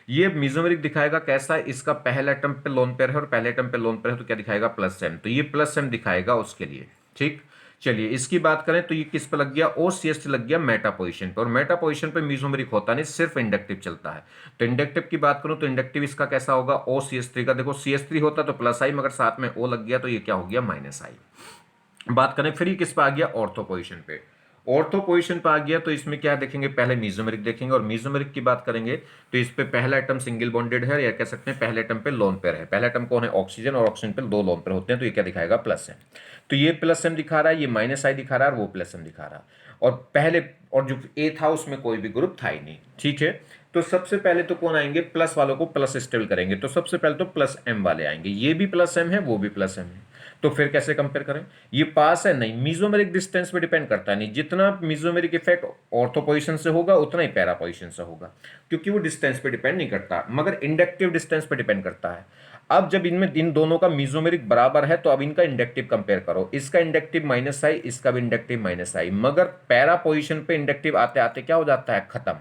ये मीजोमेरिक दिखाएगा कैसा? इसका पहला एटम पे लोन पेयर है और पहले एटम पे लोन पेयर है, तो क्या दिखाएगा? Plus M. तो ये प्लस एम दिखाएगा उसके लिए। ठीक, चलिए इसकी बात करें तो ये किस पे लग गया? OCH लग गया मेटा पोजीशन पे। और मेटा पोजीशन पे मीजोमेरिक होता नहीं, सिर्फ इंडक्टिव चलता है। तो इंडक्टिव की बात करूं तो इंडक्टिव इसका कैसा होगा? OCH3 का। देखो CH3 होता तो प्लस आई, मगर साथ में O लग गया तो ये क्या हो गया? माइनस आई। बात करें फिर ये किस पे आ गया? ऑर्थो पोजीशन पे। ऑर्थो पोजीशन पे आ गया तो इसमें क्या देखेंगे? पहले मीजोमेरिक देखेंगे, और मीजोमेरिक की बात करेंगे तो इस पे पहला एटम सिंगल बॉन्डेड है, या कह सकते हैं पहले एटम पे लोन पेयर है। पहला एटम कौन है? ऑक्सीजन, और ऑक्सीजन पे दो लोन पेयर होते हैं, तो ये क्या दिखाएगा? Plus M. तो ये प्लस एम दिखा रहा है, ये माइनस आई दिखा रहा है, और वो प्लस एम दिखा रहा है। और पहले, और जो ए था उसमें कोई भी ग्रुप था ही नहीं। ठीक है, तो सबसे पहले तो कौन आएंगे? प्लस वालों को प्लस स्टेबल करेंगे, तो सबसे पहले तो प्लस एम वाले आएंगे। ये भी प्लस एम है, वो भी प्लस एम है, तो फिर कैसे कंपेयर करें? ये पास है? नहीं, मीजोमेरिक डिस्टेंस पे डिपेंड करता है। नहीं, जितना मीजोमेरिक इफेक्ट ऑर्थो पोजीशन से होगा उतना ही पैरा पोजीशन से होगा, क्योंकि वो डिस्टेंस पे डिपेंड नहीं करता, मगर इंडक्टिव डिस्टेंस पे डिपेंड करता है। अब जब इनमें इन दोनों का मीजोमेरिक बराबर है तो अब इनका इंडक्टिव कंपेयर करो। इसका इंडक्टिव माइनस आई, इसका भी इंडक्टिव माइनस आई, मगर पैरा पोजीशन पे इंडक्टिव आते आते क्या हो जाता है? खत्म।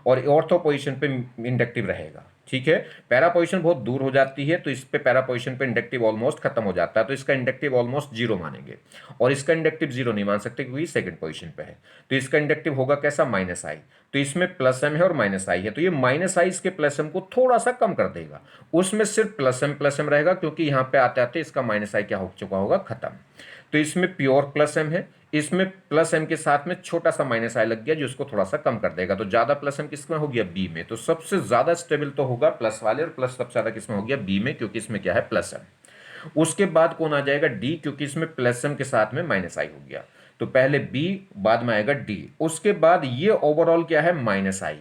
और ऑर्थो पोजीशन पे इंडक्टिव रहेगा। ठीक है, पैरा पोजीशन बहुत दूर हो जाती है, तो इस पे पैरा पोजीशन पे इंडक्टिव ऑलमोस्ट खत्म हो जाता है, तो इसका इंडक्टिव ऑलमोस्ट जीरो मानेंगे। और इसका इंडक्टिव जीरो नहीं मान सकते क्योंकि सेकंड पोजीशन पे है, तो इसका इंडक्टिव होगा कैसा? माइनस आई। तो इसमें प्लस एम है और माइनस आई है, तो ये माइनस आई इसके प्लस एम को थोड़ा सा कम कर देगा। उसमें सिर्फ प्लस एम रहेगा, क्योंकि यहाँ पे आते आते इसका माइनस आई क्या हो चुका होगा? खत्म। तो इसमें प्योर प्लस एम है, इसमें प्लस एम के साथ में छोटा सा माइनस आई लग गया जो इसको थोड़ा सा कम कर देगा। तो ज्यादा प्लस एम किसमें हो गया? बी में। तो सबसे ज्यादा स्टेबल तो होगा प्लस वाले, और प्लस सबसे ज्यादा किसमें हो गया? बी में, क्योंकि इसमें क्या है? Plus M. उसके बाद कौन आ जाएगा? डी, क्योंकि इसमें प्लस एम के साथ में माइनस आई हो गया। तो पहले बी, बाद में आएगा डी। उसके बाद ये ओवरऑल क्या है? माइनस आई।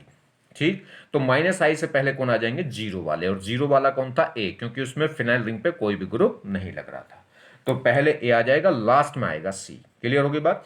ठीक, तो माइनस आई से पहले कौन आ जाएंगे? जीरो वाले, और जीरो वाला कौन था? ए, क्योंकि उसमें फिनाइल रिंग पे कोई भी ग्रुप नहीं लग रहा था। तो पहले ए आ जाएगा, लास्ट में आएगा सी। क्लियर होगी बात?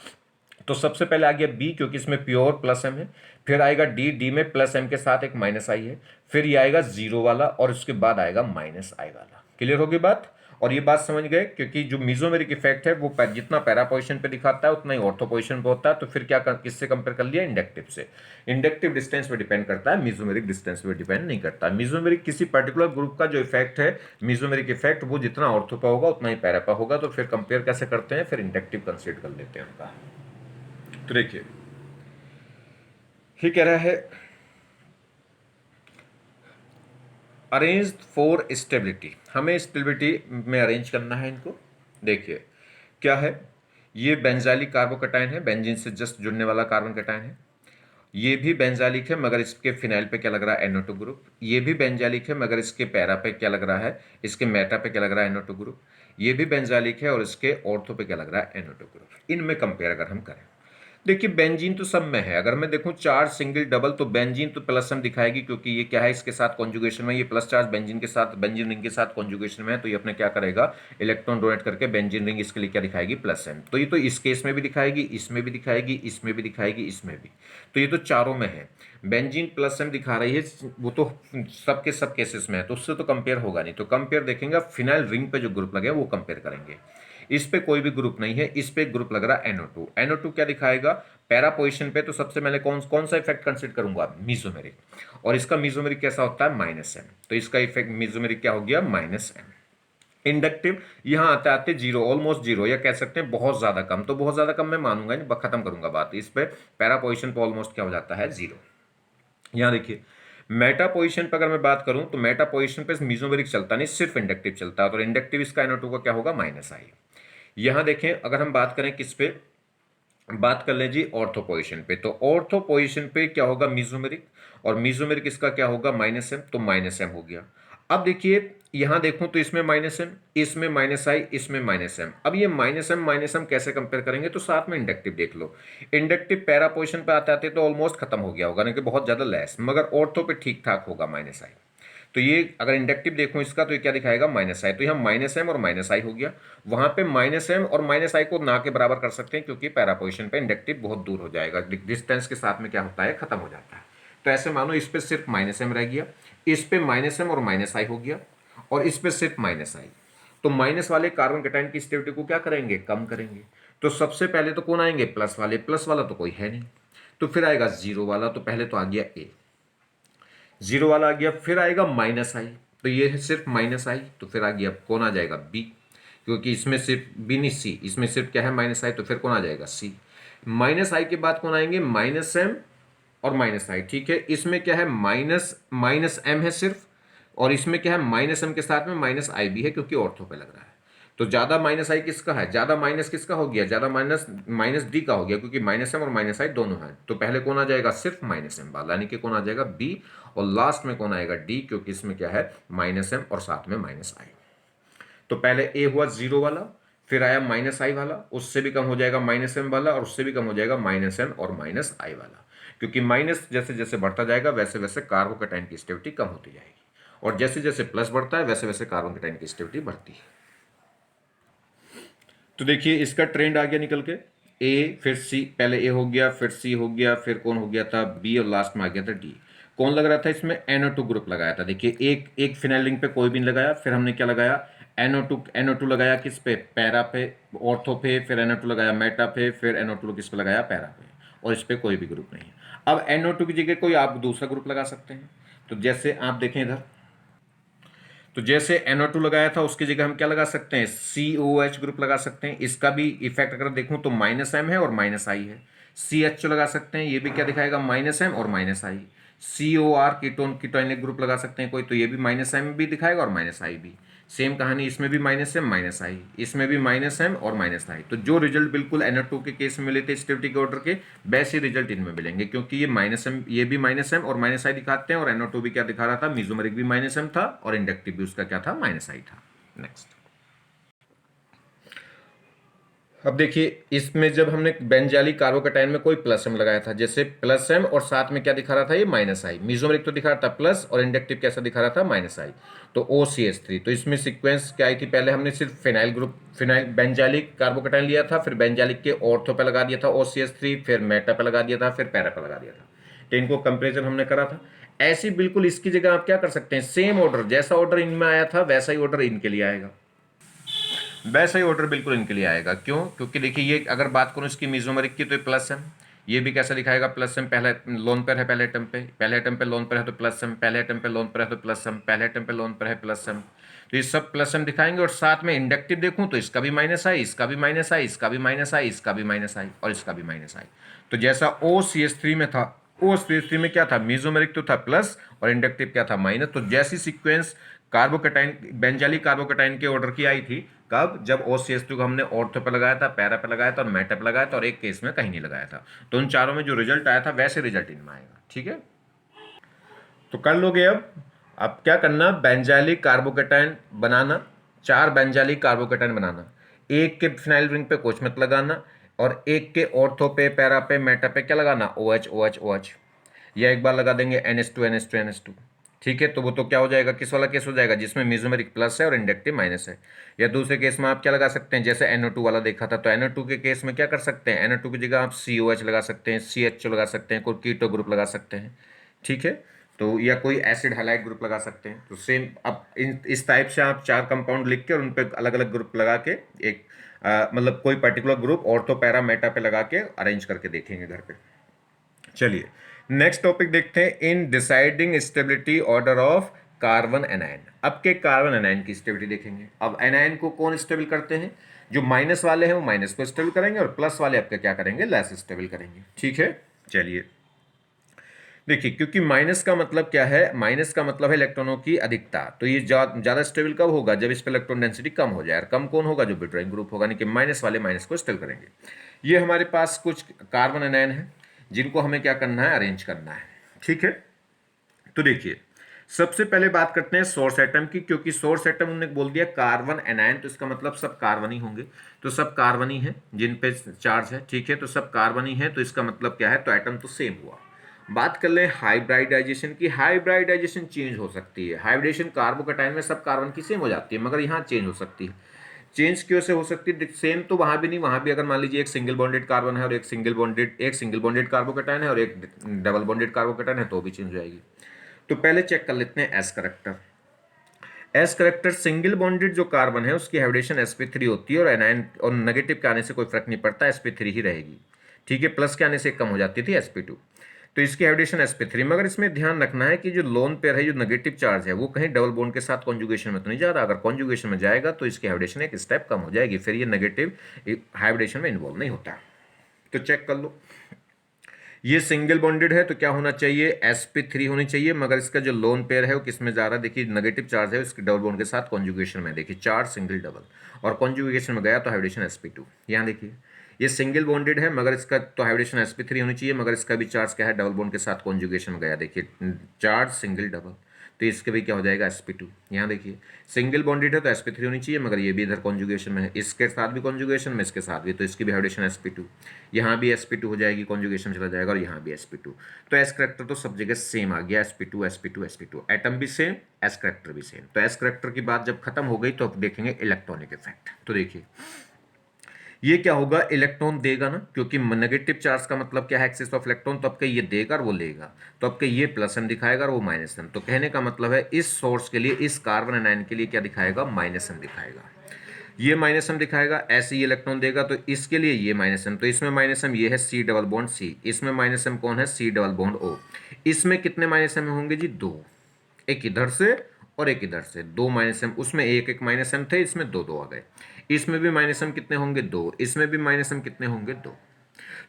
तो सबसे पहले आ गया बी, क्योंकि इसमें प्योर प्लस एम है। फिर आएगा डी, डी में प्लस एम के साथ एक माइनस आई है। फिर ये आएगा जीरो वाला, और उसके बाद आएगा माइनस आई वाला। क्लियर होगी बात? और ये बात समझ गए, क्योंकि जो मीजोमेरिक इफेक्ट है वो जितना पैरा पोजीशन पे दिखाता है उतना ही ऑर्थो पोजीशन पे होता है। तो फिर क्या किससे कंपेयर कर लिया? इंडक्टिव से। इंडक्टिव डिस्टेंस पे डिपेंड करता है, मीजोमेरिक डिस्टेंस पे डिपेंड नहीं करता। मीजोमेरिक किसी पर्टिकुलर ग्रुप का जो इफेक्ट है, मीजोमेरिक इफेक्ट, वो जितना ऑर्थो पे होगा उतना ही पैरा पे होगा। तो फिर कंपेयर कैसे करते हैं? फिर इंडक्टिव कंसीडर कर लेते हैं उनका। तो देखिए ये कह रहा है अरेंज फॉर स्टेबिलिटी, हमें स्टेबिलिटी में अरेंज करना है इनको। देखिए क्या है, ये बेंजाइलिक कार्बोकैटायन है, बेंजीन से जस्ट जुड़ने वाला कार्बन कैटायन है। ये भी बेंजालिक है मगर इसके फिनाइल पे क्या लग रहा है, NO2 ग्रुप। ये भी बेंजालिक है मगर इसके पैरा पे क्या लग रहा है, इसके मेटा पे क्या लग रहा है, NO2 ग्रुप। ये भी बेंजालिक है और इसके ऑर्थो पे क्या लग रहा है, NO2 ग्रुप। इनमें कंपेयर अगर हम करें, देखिए बेंजीन तो सब में है। अगर मैं देखूं चार्ज सिंगल डबल तो बेंजीन तो प्लस एम दिखाएगी, क्योंकि ये क्या है, इसके साथ कॉन्जुगेशन में, ये प्लस चार्ज बेंजीन के साथ, बेंजीन रिंग के साथ कॉन्जुगेशन में है, तो ये अपने क्या करेगा, इलेक्ट्रॉन डोनेट करके बेंजीन रिंग इसके लिए क्या दिखाएगी, प्लस एम। तो ये तो इस केस में भी दिखाएगी, इसमें भी दिखाएगी, इसमें भी दिखाएगी, इसमें भी। तो ये तो चारों में है। बेंजीन प्लस एम दिखा रही है, वो तो सबके सब केसेस में है, तो उससे तो कंपेयर होगा नहीं। तो कंपेयर देखेंगे, फिनाइल रिंग पे जो ग्रुप लगे वो कंपेयर करेंगे। इस पे कोई भी ग्रुप नहीं है, इस पे ग्रुप लग रहा है NO2। NO2 क्या दिखाएगा, पैरा पोजीशन पे, तो सबसे पहले कौन कौन सा इफेक्ट कंसिडर करूंगा, मीजोमेरिक। और इसका मीजोमेरिक कैसा होता है, -m। तो इसका इफेक्ट मीजोमेरिक क्या हो गया, -m। इंडक्टिव यहां आते आते जीरो, ऑलमोस्ट जीरो, या कह सकते हैं बहुत ज्यादा कम। तो बहुत ज्यादा कम मैं मानूंगा नहीं, खत्म करूंगा बात। इस पे पैरा पोजीशन पे ऑलमोस्ट क्या हो जाता है, जीरो। यहां देखिए मेटा पोजीशन पर अगर मैं बात करूं तो मेटा पोजीशन पे मीजोमेरिक चलता नहीं, सिर्फ इंडक्टिव चलता है। तो इंडक्टिव इसका NO2 का क्या होगा, -i। यहां देखें अगर हम बात करें किस पे, बात कर लें जी ऑर्थो पोजीशन पे, तो ऑर्थो पोजीशन पे क्या होगा, मीजोमेरिक। और मीजोमेरिक इसका क्या होगा, -m। तो -m हो गया। अब देखिए यहां देखूं तो इसमें -m, इसमें -i, इसमें -m। अब ये -m कैसे कंपेयर करेंगे, तो साथ में इंडक्टिव देख लो। इंडक्टिव पैरा पोजीशन पे आते आते तो ऑलमोस्ट खत्म हो गया होगा, नहीं कि बहुत ज्यादा लेस, मगर ऑर्थो पे ठीक ठाक होगा, -i। तो ये अगर इंडक्टिव देखूं इसका, तो ये क्या दिखाएगा, -i। तो यहाँ -m और -i हो गया। वहां पे -m और -i को ना के बराबर कर सकते हैं, क्योंकि पैरा पोजीशन पे इंडक्टिव बहुत दूर हो जाएगा, डिस्टेंस के साथ में क्या होता है, खत्म हो जाता है। तो ऐसे मानो इस पे सिर्फ -m रह गया, इस पे -m और -i हो गया, और इस पे सिर्फ -i। तो माइनस वाले कार्बन कैटायन की स्टेबिलिटी को क्या करेंगे, कम करेंगे। तो सबसे पहले तो कौन आएंगे, प्लस वाले। प्लस वाला तो कोई है नहीं, तो फिर आएगा जीरो वाला। तो पहले तो आ गया ए, जीरो वाला आ गया। फिर आएगा -i, तो ये है सिर्फ -i। तो फिर आ गया कौन आ जाएगा, बी, क्योंकि इसमें सिर्फ बी नहीं सी, इसमें सिर्फ क्या है, -i। तो फिर कौन आ जाएगा, सी। -i के बाद कौन आएंगे, -m और -i। ठीक है, इसमें क्या है, -m है सिर्फ, और इसमें क्या है, -m के साथ में -i भी है, क्योंकि ऑर्थो पे लग रहा है। तो ज्यादा -i किसका है, ज्यादा माइनस किसका हो गया, ज्यादा माइनस डी का हो गया, क्योंकि -m और -i दोनों हैं। तो पहले कौन आ जाएगा, सिर्फ -m वाला, यानी कि कौन आ जाएगा, बी। और लास्ट में कौन आएगा, डी, क्योंकि इसमें क्या है, -m और साथ में -i। तो पहले ए हुआ जीरो वाला, फिर आया -i वाला, उससे भी कम हो जाएगा -m वाला, और उससे भी कम हो जाएगा -m और -i वाला। क्योंकि माइनस जैसे जैसे बढ़ता जाएगा वैसे वैसे कार्बोकैटायन की स्टेबिलिटी कम होती जाएगी, और जैसे जैसे प्लस बढ़ता है वैसे वैसे कार्बोकैटायन की स्टेबिलिटी बढ़ती है। तो देखिए इसका ट्रेंड आ गया निकल के, ए फिर सी, पहले ए हो गया, फिर सी हो गया, फिर कौन हो गया था, बी, और लास्ट में आ गया था डी। कौन लग रहा था इसमें, NO2 ग्रुप लगाया था। देखिए एक एक फिनाइल रिंग पे कोई भी नहीं लगाया, फिर हमने क्या लगाया, NO2 लगाया किस पे, पैरा पे, ऑर्थो पे, फिर NO2 लगाया मेटा पे, फिर NO2 किस पे लगाया, पैरा पे, और इस पे कोई भी ग्रुप नहीं है। अब NO2 की जगह कोई आप दूसरा ग्रुप लगा सकते हैं। तो जैसे आप देखें इधर, तो जैसे NO2 लगाया था उसकी जगह हम क्या लगा सकते हैं, COH ग्रुप लगा सकते हैं। इसका भी इफेक्ट अगर देखूं तो -m है और -i है। CH लगा सकते हैं, ये भी क्या दिखाएगा, -m और -i। COR कीटोनिक ग्रुप लगा सकते हैं कोई, तो ये भी -m भी दिखाएगा और -i भी। सेम कहानी, इसमें भी -m -i, इसमें भी -m और -i। तो जो रिजल्ट बिल्कुल NO2 के केस में मिले थे स्टेबिलिटी के ऑर्डर के, वैसे रिजल्ट इनमें मिलेंगे, क्योंकि ये -m, ये भी -m और -i दिखाते हैं, और NO2 भी क्या दिखा रहा था, मीजोमेरिक भी -m था, और इंडक्टिव भी उसका क्या था, -i था। नेक्स्ट, अब देखिए इसमें जब हमने बेंजाइलिक कार्बोकैटायन में कोई +m लगाया था, जैसे +m और साथ में क्या दिखा रहा था, ये -i। मीजोमेरिक तो दिखा रहा था प्लस, और इंडक्टिव कैसा दिखा रहा था, -i। तो OCH3, तो इसमें सीक्वेंस क्या आई थी, पहले हमने सिर्फ phenyl group, phenyl benzylic carbocation लिया था, फिर बेंजाइलिक के ऑर्थो पे लगा दिया था OCH3, फिर मेटा पे लगा दिया था, फिर पैरा पे लगा दिया था। तो इनको कंपेरिजन हमने करा था। ऐसी बिल्कुल इसकी जगह आप क्या कर सकते हैं, सेम ऑर्डर, जैसा ऑर्डर इनमें आया था वैसा ही ऑर्डर इनके लिए आएगा, वैसा ही ऑर्डर बिल्कुल इनके लिए आएगा। क्यों, क्योंकि देखिए ये अगर बात करूं इसकी मीजोमेरिक की, तो +m, ये भी कैसा दिखाएगा, +m। पहले लोन पर है, पहले एटम पे, पहले एटम पे लोन पर है तो +m, पहले एटम पे लोन पर है तो +m, पहले एटम पे लोन पर है +m। तो ये सब +m दिखाएंगे, और साथ में इंडक्टिव देखूं तो इसका भी -i, इसका भी -i, इसका भी -i, इसका भी -i, और इसका भी -i। तो जैसा OCH3 में था, OCH3 में क्या था, मीजोमेरिक तो था प्लस, और इंडक्टिव क्या था, माइनस। तो जैसी सीक्वेंस कार्बोकेटाइन, बेंजाइलिक कार्बोकेटाइन के ऑर्डर की आई थी कब? जब OCH2 को हमने ऑर्थो पे लगाया था, पैरा पे लगाया था और मेटा पे लगाया था, और एक केस में कहीं नहीं लगाया था। तो उन चारों में जो रिजल्ट आया था वैसे रिजल्ट इनमें आएगा। ठीक है, तो कर लोगे। अब क्या करना? बेंजाइलिक कार्बोकेटाइन बनाना, 4 बेंजाइलिक कार्बोकेटाइन बनाना, एक के फिनाइल रिंग पे कोच मत लगाना, और एक के ऑर्थो पे, पैरा पे, मेटा पे क्या लगाना? OH OH OH, या एक बार लगा देंगे NH2 NH2 NH2। ठीक है, तो वो तो क्या हो जाएगा? किस वाला केस हो जाएगा? जिसमें मेसोमेरिक प्लस है और इंडक्टिव माइनस है। या दूसरे केस में आप क्या लगा सकते हैं? जैसे NO2 वाला देखा था, तो NO2 के केस में क्या कर सकते हैं? NO2 की जगह आप COH लगा सकते हैं, CHO लगा सकते हैं, कोई कीटो ग्रुप लगा सकते हैं। ठीक है, तो या कोई एसिड हैलाइड ग्रुप लगा सकते हैं। तो सेम अब इस टाइप से आप 4 कंपाउंड लिख के और उन पे अलग अलग ग्रुप लगा के एक मतलब कोई particular group ortho, para, Meta पे लगा के अरेंज करके देखेंगे घर पे। चलिए नेक्स्ट टॉपिक देखते हैं, in deciding stability order of carbon anion. अब के कार्बन एनायन की स्टेबिलिटी देखेंगे। अब एनायन को कौन स्टेबल करते हैं? जो माइनस वाले हैं वो माइनस को स्टेबल करेंगे, और प्लस वाले आपके क्या करेंगे? लेस स्टेबल करेंगे। ठीक है, चलिए देखिए, क्योंकि माइनस का मतलब क्या है? माइनस का मतलब है इलेक्ट्रॉनों की अधिकता। तो ये ज्यादा स्टेबल कब होगा? जब इस पर इलेक्ट्रॉन डेंसिटी कम हो जाए। और कम कौन होगा? जो विड्रॉइंग ग्रुप होगा, यानी कि माइनस वाले माइनस को स्टेबल करेंगे। ये हमारे पास कुछ कार्बन एनायन है जिनको हमें क्या करना है? अरेंज करना है। ठीक है, तो देखिए सबसे पहले बात करते हैं सोर्स एटम की, क्योंकि सोर्स एटम उन्होंने बोल दिया कार्बन एनायन, तो इसका मतलब सब कार्बन ही होंगे। तो सब कार्बन ही है जिन पे चार्ज है। ठीक है, तो सब कार्बन ही है, तो इसका मतलब क्या है? तो एटम तो सेम हुआ। बात कर लें हाइब्रिडाइजेशन की। हाइब्रिडाइजेशन चेंज हो सकती है। हाइब्रिडेशन कार्बोकेटाइन में सब कार्बन की सेम हो जाती है, मगर यहाँ चेंज हो सकती है। चेंज क्यों से हो सकती है? सेम तो वहां भी नहीं, वहां भी अगर मान लीजिए एक सिंगल बॉन्डेड कार्बन है और एक सिंगल बॉन्डेड कार्बोकेटाइन है और एक डबल बॉन्डेड कार्बोकेटाइन है, तो भी चेंज हो जाएगी। तो पहले चेक कर लेते हैं S character. S character single bonded जो कार्बन है उसकी हाइब्रिडेशन sp3 होती है, और एनायन और नेगेटिव के आने से कोई फर्क नहीं पड़ता, sp3 ही रहेगी। ठीक है, प्लस के आने से कम हो जाती थी sp2। तो इसकी हाइब्रिडेशन sp3, मगर इसमें ध्यान रखना है कि जो लोन पेयर है, जो नेगेटिव चार्ज है, वो कहीं डबल बॉन्ड के साथ कॉन्जुगेशन में तो नहीं जा रहा। अगर कॉन्जुगेशन में जाएगा तो इसकी हाइब्रिडेशन एक स्टेप कम हो जाएगी, फिर ये नेगेटिव हाइब्रिडेशन में इन्वॉल्व नहीं होता। तो चेक कर लो, ये सिंगल बॉन्डेड है तो क्या होना चाहिए? sp3 होनी चाहिए, मगर इसका जो लोन पेयर है वो किस में जा रहा है? देखिए नेगेटिव चार्ज है, उसके डबल बॉन्ड के साथ कॉन्जुगेशन में। देखिए चार्ज सिंगल डबल, और कॉन्जुगेशन में गया तो हाइब्रिडेशन sp2। यहाँ देखिए ये सिंगल बॉन्डेड है, मगर इसका तो हाइब्रिडेशन sp3 होनी चाहिए, मगर इसका भी चार्ज क्या है? डबल बॉन्ड के साथ कॉन्जुगेशन में गया। देखिए चार्ज सिंगल डबल, तो इसके भी क्या हो जाएगा? sp2। यहाँ देखिए सिंगल बॉन्डेड है तो sp3 होनी चाहिए, मगर ये भी इधर कॉन्जुगेशन में है, इसके साथ भी कॉन्जुगेशन में, इसके साथ भी, तो इसकी भी हाइब्रिडेशन sp2। यहाँ भी sp2 हो जाएगी, कॉन्जुगेशन चला जाएगा, और यहाँ भी sp2। तो एस करेक्टर तो सब जगह सेम आ गया, sp2 sp2 sp2, एटम भी सेम, एस करेक्टर भी सेम। तो एस करेक्टर की बात जब खत्म हो गई तो अब देखेंगे इलेक्ट्रॉनिक इफेक्ट। तो देखिए ये क्या होगा? इलेक्ट्रॉन देगा ना, क्योंकि नेगेटिव चार्ज का मतलब क्या है? Axis of electron. तो आपके ये देगा और वो लेगा, तो आपके ये प्लस एम दिखाएगा और वो माइनस एम। तो कहने का मतलब है इस सोर्स के लिए, इस कार्बन एनायन के लिए क्या दिखाएगा? माइनस एम दिखाएगा। ये माइनस एम दिखाएगा, ऐसे ही इलेक्ट्रॉन देगा तो इसके लिए ये माइनस एम। तो इसमें माइनस एम ये है सी डबल बॉन्ड सी, इसमें माइनस एम कौन है? C double bond O. इसमें कितने माइनस एम होंगे जी? 2, एक इधर से और एक इधर से, 2 माइनस एम। उसमें एक एक माइनस एम थे, इसमें 2 2 आ गए। इसमें भी माइनस एम कितने होंगे? 2। इसमें भी माइनस एम कितने होंगे? 2।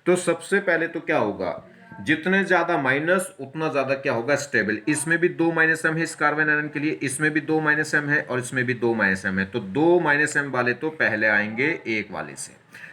तो सबसे पहले तो क्या होगा? जितने ज्यादा माइनस उतना ज्यादा क्या होगा? स्टेबल। इसमें भी 2 माइनस एम है इस कार्बन आयन के लिए, इसमें भी 2 माइनस एम है, और इसमें भी 2 माइनस एम है। तो 2 माइनस एम वाले तो पहले आएंगे एक वाले से,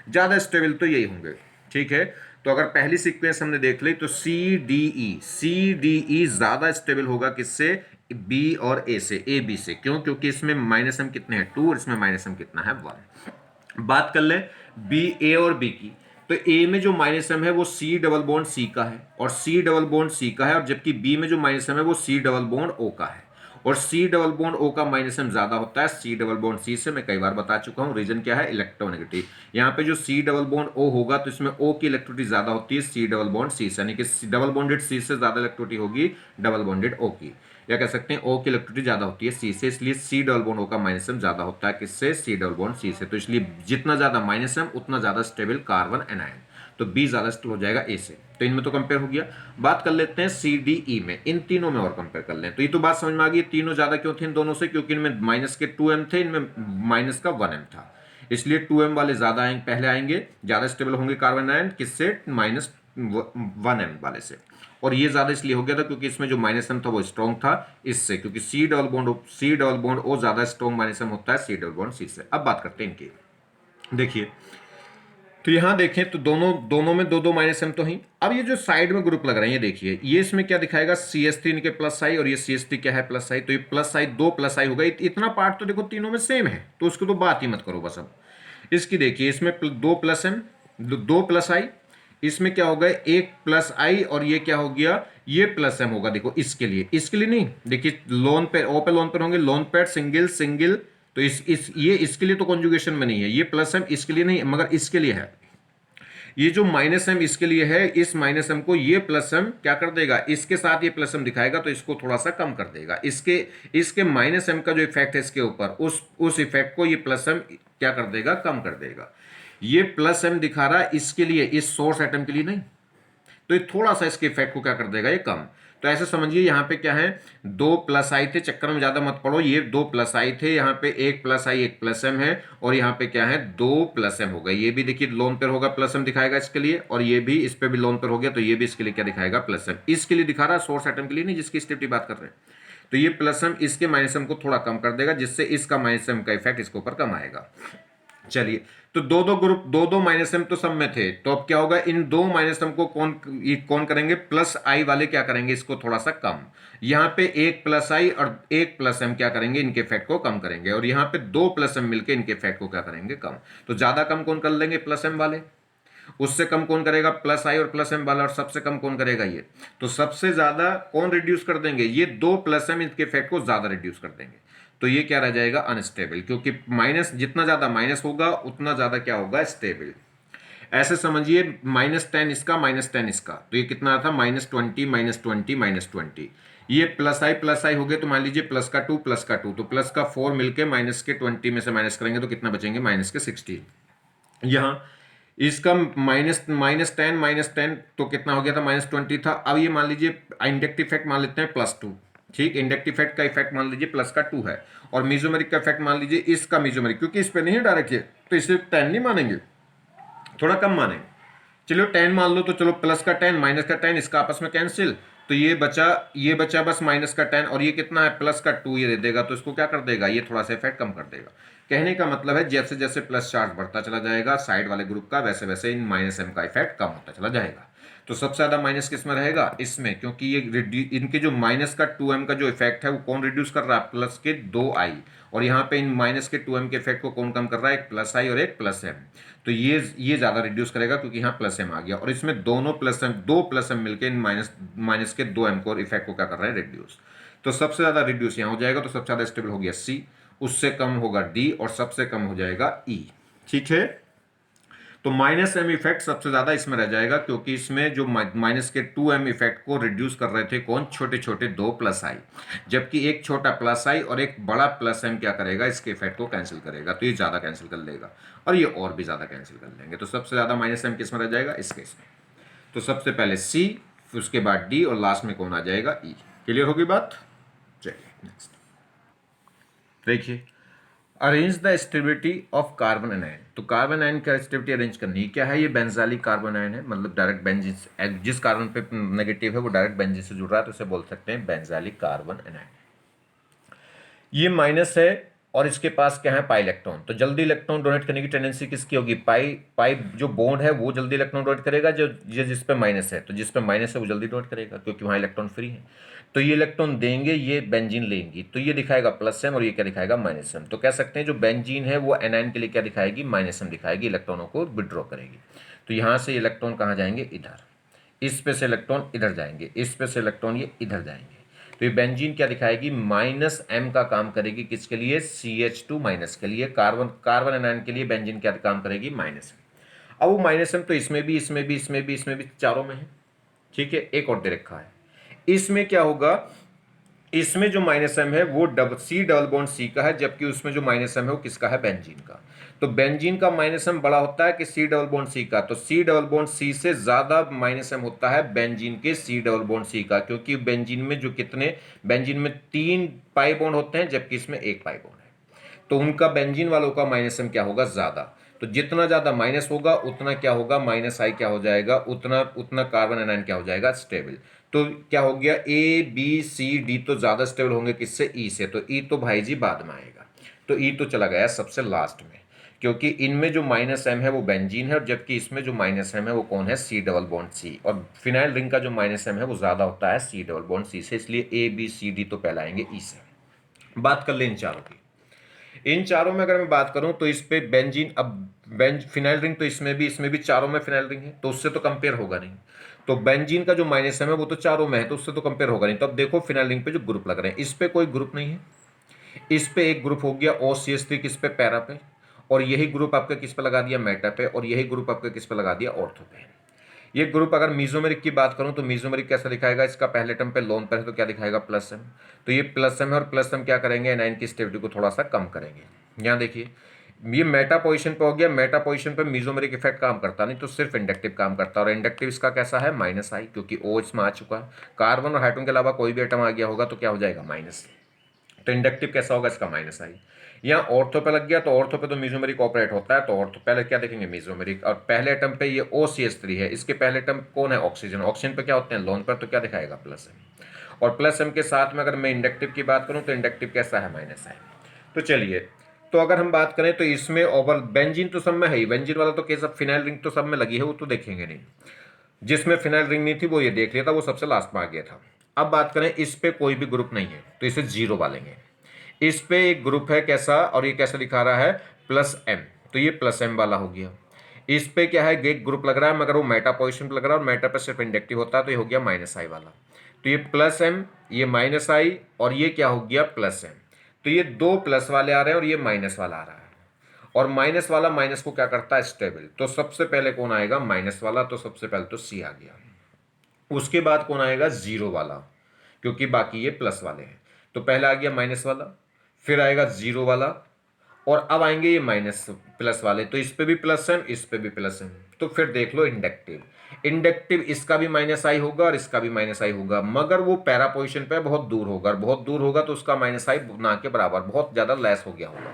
ज्यादा स्टेबल तो यही होंगे। ठीक है, तो अगर पहली सीक्वेंस हमने देख ली तो सी डी ई ज्यादा स्टेबल होगा किससे? बी और ए से, ए बी से। क्यों? क्योंकि इसमें माइनस एम कितने हैं? 2, और इसमें माइनस एम कितना है? 1। बात कर ले बी, ए और बी की, तो ए में जो माइनस एम है वो सी डबल बॉन्ड सी का है, और सी डबल बॉन्ड सी का है, और जबकि बी में जो माइनस एम है वो सी डबल बॉन्ड ओ का है, और सी डबल बॉन्ड ओ का माइनस एम ज्यादा होता है सी डबल बॉन्ड सी से। मैं कई बार बता चुका हूं, रीजन क्या है? इलेक्ट्रोनेगेटिव। यहाँ पे जो सी डबल बॉन्ड ओ होगा तो इसमें ओ की इलेक्ट्रिसिटी ज्यादा होती है सी डबल बॉन्ड सी से, यानी कि डबल बॉन्डेड सी से ज्यादा इलेक्ट्रिसिटी होगी डबल बॉन्डेड ओ की, या कह सकते हैं ओ की इलेक्ट्रिसिटी ज्यादा होती है सी से, इसलिए सी डबल बॉन्ड ओ का माइनस एम ज्यादा होता है किससे? सी डबल बॉन्ड सी से। तो इसलिए जितना ज्यादा माइनस एम उतना ज्यादा स्टेबल कार्बन एनायन, तो बी ज्यादा स्टेबल हो जाएगा ए से। तो इनमें तो कंपेयर हो गया। बात कर लेते हैं सी डी ई में, इन तीनों में और कंपेयर कर लें। तो ये तो बात समझ में आ गई, तीनों ज्यादा क्यों थे इन दोनों से? क्योंकि इनमें माइनस के 2m थे, इनमें माइनस का 1m था, इसलिए 2m वाले ज्यादा आएंगे, पहले आएंगे, ज्यादा स्टेबल होंगे कार्बन आयन किससे? माइनस 1m वाले से, और ये ज़्यादा इसलिए हो गया था क्योंकि इसमें जो माइनस एम था वो स्ट्रॉन्ग था इससे, क्योंकि सी डबल बॉन्ड ओ ज़्यादा स्ट्रॉन्ग माइनस एम होता है सी डबल बॉन्ड सी से। अब बात करते हैं इनकी। देखिए, तो यहां देखें तो दोनों दोनों में दो दो माइनस एम तो ही। अब ये जो साइड में ग्रुप लग रहे हैं, ये देखिए, ये इसमें क्या दिखाएगा, सी एस थ्री इनके प्लस आई, और ये सी एस थ्री क्या है, प्लस आई। तो ये प्लस आई, दो प्लस आई होगा। इतना पार्ट तो देखो तीनों में सेम है, तो उसकी तो बात ही मत करो बस। अब इसकी देखिए, इसमें दो प्लस एम, दो प्लस आई, इसमें क्या होगा, एक प्लस आई, और ये क्या हो गया, ये प्लस एम होगा। देखो इसके लिए नहीं, देखिए लोन पे, ओ पे लोन पे होंगे, लोन पेड सिंगल सिंगल, तो ये इसके लिए तो कॉन्जुगेशन में नहीं है, ये प्लस एम इसके लिए नहीं, मगर इसके लिए है। ये जो माइनस एम इसके लिए है, इस माइनस एम को ये प्लस एम क्या कर देगा, इसके साथ ये प्लस एम दिखाएगा, तो इसको थोड़ा सा कम कर देगा। इसके माइनस एम का जो इफेक्ट है इसके ऊपर, उस इफेक्ट को ये प्लस एम क्या कर देगा, कम कर देगा। ये प्लस एम दिखा रहा है इसके लिए, इस सोर्स एटम के लिए नहीं, तो ये थोड़ा सा इसके इफेक्ट को क्या कर देगा, ये कम। तो ऐसे समझिए, यहां पे क्या है, दो प्लस आई थे, चक्कर में ज्यादा मत पड़ो, ये दो प्लस आई थे, यहाँ पे एक प्लस आई एक प्लस एम है, और यहाँ पे क्या है, दो प्लस एम होगा। ये भी देखिए लोन पर होगा, प्लस एम दिखाएगा इसके लिए, और ये भी इस पे भी लोन पर हो गया, तो ये भी इसके लिए क्या दिखाएगा, प्लस एम। इसके लिए दिखा रहा है, सोर्स एटम के लिए नहीं, जिसकी स्टेबिलिटी बात कर रहे हैं। तो ये प्लस एम इसके माइनस एम को थोड़ा कम कर देगा, जिससे इसका माइनस एम का इफेक्ट इसके ऊपर कम आएगा। चलिए, तो दो दो ग्रुप, दो दो माइनस एम तो सब में थे, तो अब क्या होगा, इन दो माइनस एम को कौन करेंगे, प्लस आई वाले क्या करेंगे, इसको थोड़ा सा कम। यहां पे एक प्लस आई और एक प्लस एम क्या करेंगे, इनके इफेक्ट को कम करेंगे, और यहां पे दो प्लस एम मिलकर इनके इफेक्ट को क्या करेंगे, कम। तो ज्यादा कम कौन कर लेंगे, प्लस एम वाले। उससे कम कौन करेगा, प्लस आई और प्लस एम वाला, और सबसे कम कौन करेगा, ये। तो सबसे ज्यादा कौन रिड्यूस कर देंगे, ये दो प्लस एम इनके इफेक्ट को ज्यादा रिड्यूस कर देंगे। तो ये क्या रह जाएगा, अनस्टेबल, क्योंकि माइनस, जितना ज्यादा माइनस होगा उतना ज्यादा क्या होगा, स्टेबल। ऐसे समझिए, -10 इसका, -10 इसका, तो ये कितना था, -20 -20 -20। ये प्लस आई हो गए, तो मान लीजिए प्लस का 2 प्लस का 2, तो प्लस का 4 मिलके माइनस के 20 में से माइनस करेंगे तो कितना बचेंगे, माइनस के 16। यहां इसका -10 तो कितना हो गया था, -20 था। अब ये मान लीजिए इंडक्टिव इफेक्ट मान लेते हैं +2, ठीक। इंडक्टिव इफेक्ट का इफेक्ट मान लीजिए प्लस का 2 है, और मीजोमेरिक का इफेक्ट मान लीजिए इसका मीजोमेरिक, क्योंकि इस पे नहीं है डायरेक्ट, तो इसे 10 नहीं मानेंगे, थोड़ा कम मानेंगे। चलो 10 मान लो, तो चलो प्लस का 10 माइनस का 10 इसका आपस में कैंसिल, तो ये बचा बस माइनस का 10, और ये कितना है, प्लस का 2 ये दे देगा, तो इसको क्या कर देगा, ये थोड़ा सा इफेक्ट कम कर देगा। कहने का मतलब है, जैसे जैसे प्लस चार्ज बढ़ता चला जाएगा साइड वाले ग्रुप का, वैसे वैसे इन माइनस एम का इफेक्ट कम होता चला जाएगा। तो सबसे ज्यादा माइनस किस में रहेगा, इसमें, क्योंकि ये इनके जो माइनस का 2m का जो इफेक्ट है वो कौन रिड्यूस कर रहा है, प्लस के 2i, और यहाँ पे इन माइनस के 2m के इफेक्ट को कौन कम कर रहा है, एक प्लस आई और एक प्लस एम। तो ये ज्यादा रिड्यूस करेगा, क्योंकि यहाँ प्लस एम आ गया, और इसमें दोनों प्लस एम, दो प्लस एम मिलकर इन माइनस के 2m को इफेक्ट को क्या कर रहा है, रिड्यूस। तो सबसे ज्यादा रिड्यूस यहाँ हो जाएगा, तो सबसे ज्यादा स्टेबल हो गया सी, उससे कम होगा डी, और सबसे कम हो जाएगा ई, ठीक है। तो माइनस एम इफेक्ट सबसे ज्यादा इसमें रह जाएगा, क्योंकि इसमें जो माइनस के 2m इफेक्ट को रिड्यूस कर रहे थे कौन, छोटे छोटे दो प्लस आई, जबकि एक छोटा प्लस आई और एक बड़ा प्लस एम क्या करेगा, इसके इफेक्ट को कैंसिल करेगा, तो ये ज्यादा कैंसिल कर लेगा, और ये और भी ज्यादा कैंसिल कर लेंगे। तो सबसे ज्यादा माइनस एम किस में रह जाएगा, इस केस में। तो सबसे पहले सी, उसके बाद डी, और लास्ट में कौन आ जाएगा, ई। क्लियर होगी बात। चलिए नेक्स्ट देखिए, arrange the stability of carbon anion. तो कार्बन आयन का स्टेबिलिटी अरेंज करनी, क्या है, ये बेंजालिक कार्बन आयन है, मतलब डायरेक्ट बेंजीन, जिस कार्बन पे नेगेटिव है वो डायरेक्ट बेंजीन से जुड़ रहा है, तो इसे बोल सकते हैं बेंजालिक कार्बन एनायन। ये माइनस है, और इसके पास क्या है, पाई इलेक्ट्रॉन। तो जल्दी इलेक्ट्रॉन डोनेट करने की टेंडेंसी किसकी होगी, पाई जो बॉन्ड है वो जल्दी इलेक्ट्रॉन डोनेट करेगा, जो जिस पे माइनस है, तो जिस पे माइनस है वो जल्दी डोनेट करेगा, क्योंकि वहाँ इलेक्ट्रॉन फ्री है। तो ये इलेक्ट्रॉन देंगे, ये बेंजीन लेंगी, तो ये दिखाएगा प्लस एम, और ये क्या दिखाएगा, माइनस एम। तो कह सकते हैं जो बेंजीन है वो एनायन के लिए क्या दिखाएगी, माइनस एम दिखाएगी, इलेक्ट्रॉनों को विड्रॉ करेगी। तो यहाँ से इलेक्ट्रॉन कहाँ जाएंगे, इधर, इस पे से इलेक्ट्रॉन इधर जाएंगे, इस पे से इलेक्ट्रॉन ये इधर जाएंगे। तो ये बेंजीन क्या दिखाएगी, -m का काम करेगी, किसके लिए, CH2 माइनस के लिए, कार्बन एनायन के लिए बेंजीन क्या काम करेगी, -m। अब वो -m तो इसमें भी, इसमें भी, इसमें भी, इसमें भी, चारों में है, ठीक है। एक और दे रखा है, इसमें क्या होगा, इसमें जो -m है वो सी डबल बॉन्ड सी का है, जबकि उसमें जो -m है वो किसका है, बेंजीन का। तो बेंजीन का -m बड़ा होता है कि सी डबल बॉन्ड सी का, तो सी डबल बॉन्ड सी से ज्यादा -m होता है बेंजीन के सी डबल बॉन्ड सी का, क्योंकि बेंजीन में जो कितने, बेंजीन में 3 पाई बॉन्ड होते हैं, जबकि इसमें 1 पाई बॉन्ड है, तो उनका बेंजीन वालों का -m क्या होगा, ज्यादा। तो जितना ज़्यादा माइनस होगा उतना क्या होगा, माइनस आई क्या हो जाएगा, उतना उतना कार्बन एनायन क्या हो जाएगा, स्टेबल। तो क्या हो गया, ए बी सी डी तो ज़्यादा स्टेबल होंगे किससे, ई से। तो ई तो भाई जी बाद में आएगा, तो ई तो चला गया सबसे लास्ट में, क्योंकि इनमें जो माइनस एम है वो बेंजीन है, और जबकि इसमें जो माइनस एम है वो कौन है, सी डबल बॉन्ड सी। और फिनाइल रिंग का जो माइनस एम है वो ज़्यादा होता है सी डबल बॉन्ड सी से, इसलिए ए बी सी डी तो पहले आएंगे ई से। बात कर लें इन चारों की। इन चारों में अगर मैं बात करूं तो इस पे बेंजीन, अब फिनाइल रिंग तो इसमें भी चारों में फिनाइल रिंग है, तो उससे तो कंपेयर होगा नहीं। तो बेंजीन का जो माइनस है वो तो चारों में है, तो उससे तो कंपेयर होगा नहीं। तो अब देखो फिनाइल रिंग पे जो ग्रुप लग रहे हैं, इस पे कोई ग्रुप नहीं है। इस पे एक ग्रुप हो गया OCH3 किस पे, पैरा पे, और यही ग्रुप आपका किस पे लगा दिया, मेटा पे, और यही ग्रुप आपका किस पे लगा दिया, ऑर्थो पे। ये ग्रुप अगर मीजोमेरिक की बात करूं तो मीजोमेरिक कैसा दिखाएगा, इसका पहले टर्म पे लोन पर है तो क्या दिखाएगा, प्लस एम। तो ये प्लस एम है, और प्लस एम क्या करेंगे, एनाइन की स्टेबिलिटी को थोड़ा सा कम करेंगे। यहाँ देखिए ये मेटा पोजिशन पे हो गया, मेटा पोजिशन पे मीजोमेरिक इफेक्ट काम करता नहीं, तो सिर्फ इंडक्टिव काम करता है, और इंडक्टिव इसका कैसा है, माइनस आई, क्योंकि ओ इसमें आ चुका है। कार्बन और हाइड्रोजन के अलावा कोई भी एटम आ गया होगा तो क्या हो जाएगा, माइनस। तो इंडक्टिव कैसा होगा, इसका माइनस आई। यहाँ ऑर्थो पे लग गया, तो ऑर्थो पे तो मीजोमेरिक ऑपरेट होता है, तो ऑर्थो पहले क्या देखेंगे, मीजोमेरिक। और पहले एटम पे ये OCH3 है, इसके पहले एटम कौन है, ऑक्सीजन। ऑक्सीजन पे क्या होते हैं, लोन पर, तो क्या दिखाएगा, प्लस एम। और प्लस एम के साथ में अगर मैं इंडक्टिव की बात करूं तो इंडक्टिव कैसा है, माइनस आई। तो चलिए, तो अगर हम बात करें तो इसमें ओवर बेंजीन तो सब में है ही, बेंजीन वाला तो केस, अब फिनाइल रिंग तो सब में लगी है, वो तो देखेंगे नहीं। जिसमें फिनाइल रिंग नहीं थी वो ये देख लिया था, वो सबसे लास्ट में आ गया था। अब बात करें इस पे कोई भी ग्रुप नहीं है, तो इसे जीरो डालेंगे। इस पे एक ग्रुप है कैसा, और ये कैसा दिखा रहा है, प्लस एम, तो ये प्लस एम वाला हो गया। इस पे क्या है, एक ग्रुप लग रहा है मगर वो मेटा पोजिशन पे लग रहा है, और मेटा पे सिर्फ इंडक्टिव होता है, तो ये हो गया माइनस आई वाला। तो ये प्लस एम, ये माइनस आई, और ये क्या हो गया, प्लस एम। तो ये दो प्लस वाले आ रहे हैं और ये माइनस वाला आ रहा है, और माइनस वाला माइनस को क्या करता है, स्टेबल। तो सबसे पहले कौन आएगा, माइनस वाला, तो सबसे पहले तो सी आ गया। उसके बाद कौन आएगा, जीरो वाला, क्योंकि बाकी ये प्लस वाले हैं। तो पहला आ गया माइनस वाला, फिर आएगा जीरो वाला, और अब आएंगे ये माइनस प्लस वाले। तो इस पे भी प्लस एम, इस पे भी प्लस एम। तो फिर देख लो इंडक्टिव, इंडक्टिव इसका भी माइनस आई होगा और इसका भी माइनस आई होगा, मगर वो पैरा पोजिशन पे बहुत दूर होगा, और बहुत दूर होगा तो उसका माइनस आई ना के बराबर, बहुत ज्यादा लेस हो गया होगा।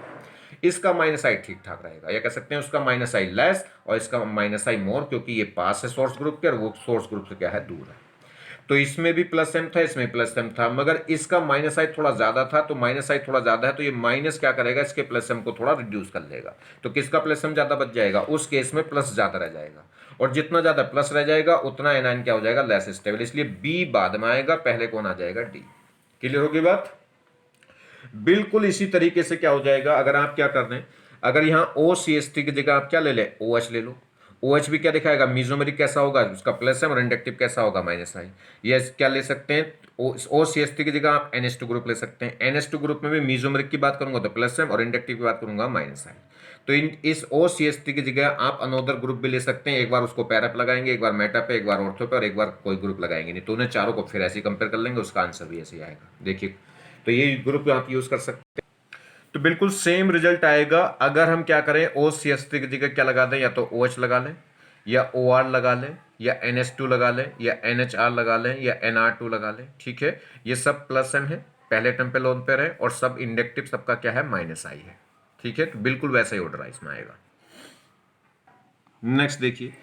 इसका माइनस आई ठीक ठाक रहेगा, या कह सकते हैं उसका माइनस आई लेस और इसका माइनस आई मोर, क्योंकि ये पास है सोर्स ग्रुप के और वो सोर्स ग्रुप से क्या है, दूर है। तो इसमें भी प्लस एम था, इसमें प्लस एम था, मगर इसका माइनस आई थोड़ा ज्यादा था, तो माइनस आई थोड़ा ज्यादा है, तो ये माइनस क्या करेगा, इसके प्लस एम को थोड़ा रिड्यूस कर लेगा। तो किसका प्लस एम ज्यादा बच जाएगा, उस केस में प्लस ज्यादा रह जाएगा, और जितना ज्यादा प्लस रह जाएगा उतना एनाइन क्या हो जाएगा, लेस स्टेबल। इसलिए बी बाद में आएगा, पहले कौन आ जाएगा, डी। क्लियर होगी बात। बिल्कुल इसी तरीके से क्या हो जाएगा, अगर आप क्या कर रहे हैं, अगर यहाँ OCH3 की जगह आप क्या ले ले, OH ले लो। OH भी क्या दिखाएगा, मीजोमेरिक कैसा होगा, उसका प्लस है, और इंडक्टिव कैसा होगा, माइनस आई। ये क्या ले सकते हैं, OCH3 की जगह आप NH2 ग्रुप ले सकते हैं। NH2 ग्रुप में भी मीजोमेरिक की बात करूंगा तो प्लस एम, और इंडक्टिव की बात करूंगा माइनस आई। तो इस OCH3 की जगह आप अनोदर ग्रुप भी ले सकते हैं, एक बार उसको पैरा पे लगाएंगे, एक बार मेटा पे, एक बार ऑर्थो पे, और एक बार कोई ग्रुप लगाएंगे नहीं, तो उन्हें चारों को फिर ऐसे कंपेयर कर लेंगे, उसका आंसर भी ऐसे ही आएगा। देखिए, तो ये ग्रुप आप यूज कर सकते हैं, तो बिल्कुल सेम रिजल्ट आएगा। अगर हम क्या करें, OCH3 की जगह क्या लगा दें, या तो OH लगा लें, या OR लगा लें, या NH2 लगा लें, या NHR लगा लें, या NR2 लगा लें। ठीक है, ये सब प्लस एम है, पहले टर्म पे लोन पे है, और सब इंडक्टिव सबका क्या है, माइनस आई है। ठीक है, तो बिल्कुल वैसा ही ऑर्डर इसमें आएगा। नेक्स्ट देखिए,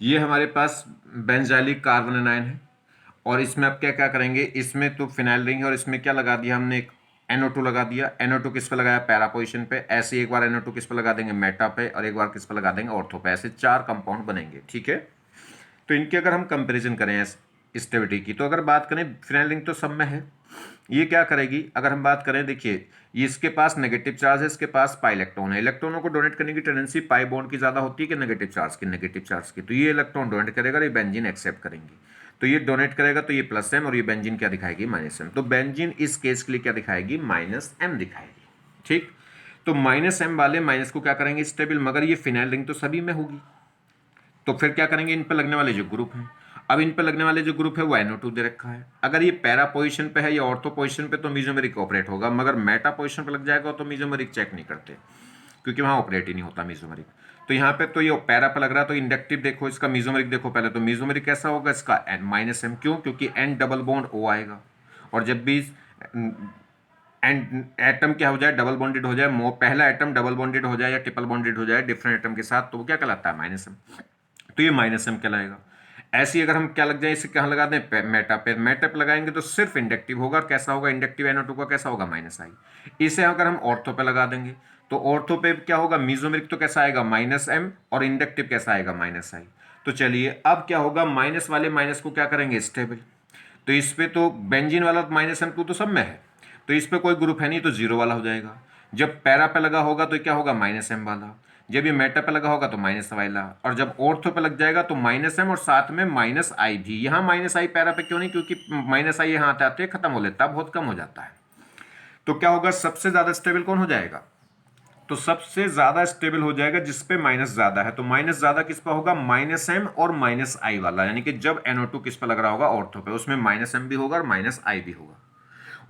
ये हमारे पास बेंजाइलिक कार्बन एनायन है, और इसमें अब क्या क्या करेंगे, इसमें तो फिनाइल रिंग है, और इसमें क्या लगा दिया हमने, एक NO2 लगा दिया। NO2 किस पे लगाया, पैरा पोजिशन पे। ऐसे एक बार NO2 किस पे लगा देंगे, मेटा पे, और एक बार किस पे लगा देंगे, ऑर्थो पे। ऐसे चार कंपाउंड बनेंगे। ठीक है, तो इनके अगर हम कंपेरिजन करें स्टेबिलिटी की, तो अगर बात करें फिनाइल रिंग तो सब में है, ये क्या करेगी, अगर हम बात करें, देखिए ये इसके पास नेगेटिव चार्ज है, इसके पास पाई इलेक्ट्रॉन है। इलेक्ट्रॉनों को डोनेट करने की टेंडेंसी पाई बॉन्ड की ज्यादा होती है कि नेगेटिव चार्ज की, नेगेटिव चार्ज की। तो ये इलेक्ट्रॉन डोनेट करेगा, ये बेंजीन एक्सेप्ट करेंगी, तो ये डोनेट करेगा, तो ये प्लस एम, और ये बेंजीन क्या दिखाएगी, माइनस एम। तो बेंजीन इस केस के लिए क्या दिखाएगी, माइनस एम दिखाएगी। ठीक, तो माइनस एम वाले माइनस को क्या करेंगे, स्टेबल, मगर ये फिनाइल रिंग तो सभी में होगी, तो फिर क्या करेंगे, इन पर लगने वाले जो ग्रुप हैं, अब इन पर लगने वाले जो ग्रुप है वो NO2 दे रखा है। अगर ये पैरा पोजीशन पे है या ऑर्थो पोजीशन पे तो मीजोमेरिक ऑपरेट होगा, मगर मेटा पोजीशन पे लग जाएगा तो मीजोमेरिक चेक नहीं करते, क्योंकि वहां ऑपरेट ही नहीं होता मीजोमेरिक। तो यहाँ पे तो ये पैरा पे लग रहा है, तो इंडक्टिव देखो, इसका मीजोमेरिक देखो पहले, तो मीजोमेरिक कैसा होगा, इसका माइनस एम। क्यों, क्योंकि N डबल बॉन्ड O आएगा, और जब भी एंड एटम क्या हो जाए, डबल बॉन्डेड हो जाए, पहला एटम डबल बॉन्डेड हो जाए या ट्रिपल बॉन्डेड हो जाए डिफरेंट एटम के साथ, तो वो क्या कहलाता है, माइनस एम। तो ये माइनस एम कहलाएगा। ऐसे ही अगर हम क्या लग जाए, इसे कहाँ लगा दें, मेटा पे, मेटा पे लगाएंगे तो सिर्फ इंडक्टिव होगा। और कैसा होगा, इंडक्टिव NO2 का कैसा होगा, माइनस आई। इसे अगर हम ऑर्थो पे लगा देंगे तो ऑर्थो पे क्या होगा, मीजोमेरिक तो कैसा आएगा, माइनस एम, और इंडक्टिव कैसा आएगा, माइनस आई। तो चलिए अब क्या होगा, माइनस वाले माइनस को क्या करेंगे, स्टेबल। तो इस पे तो बेंजीन वाला -M2 तो सब में है, तो इस पे कोई ग्रुप है नहीं, तो जीरो वाला हो जाएगा। जब पैरा पे लगा होगा तो क्या होगा, -M वाला। जब ये मेटा पे लगा होगा तो माइनस वाला, और जब ऑर्थो पे लग जाएगा तो -M और साथ में -I भी। यहाँ -I पैरा पे क्यों नहीं, क्योंकि -I यहाँ आते आते खत्म हो लेता है, बहुत कम हो जाता है। तो क्या होगा, सबसे ज्यादा स्टेबल कौन हो जाएगा, तो सबसे ज्यादा स्टेबल हो जाएगा जिस पे माइनस ज्यादा है। तो माइनस ज्यादा किस पे होगा, -M और -I वाला, यानी कि जब NO2 किस पे लग रहा होगा, ऑर्थो पे, उसमें -M भी होगा और -I भी होगा।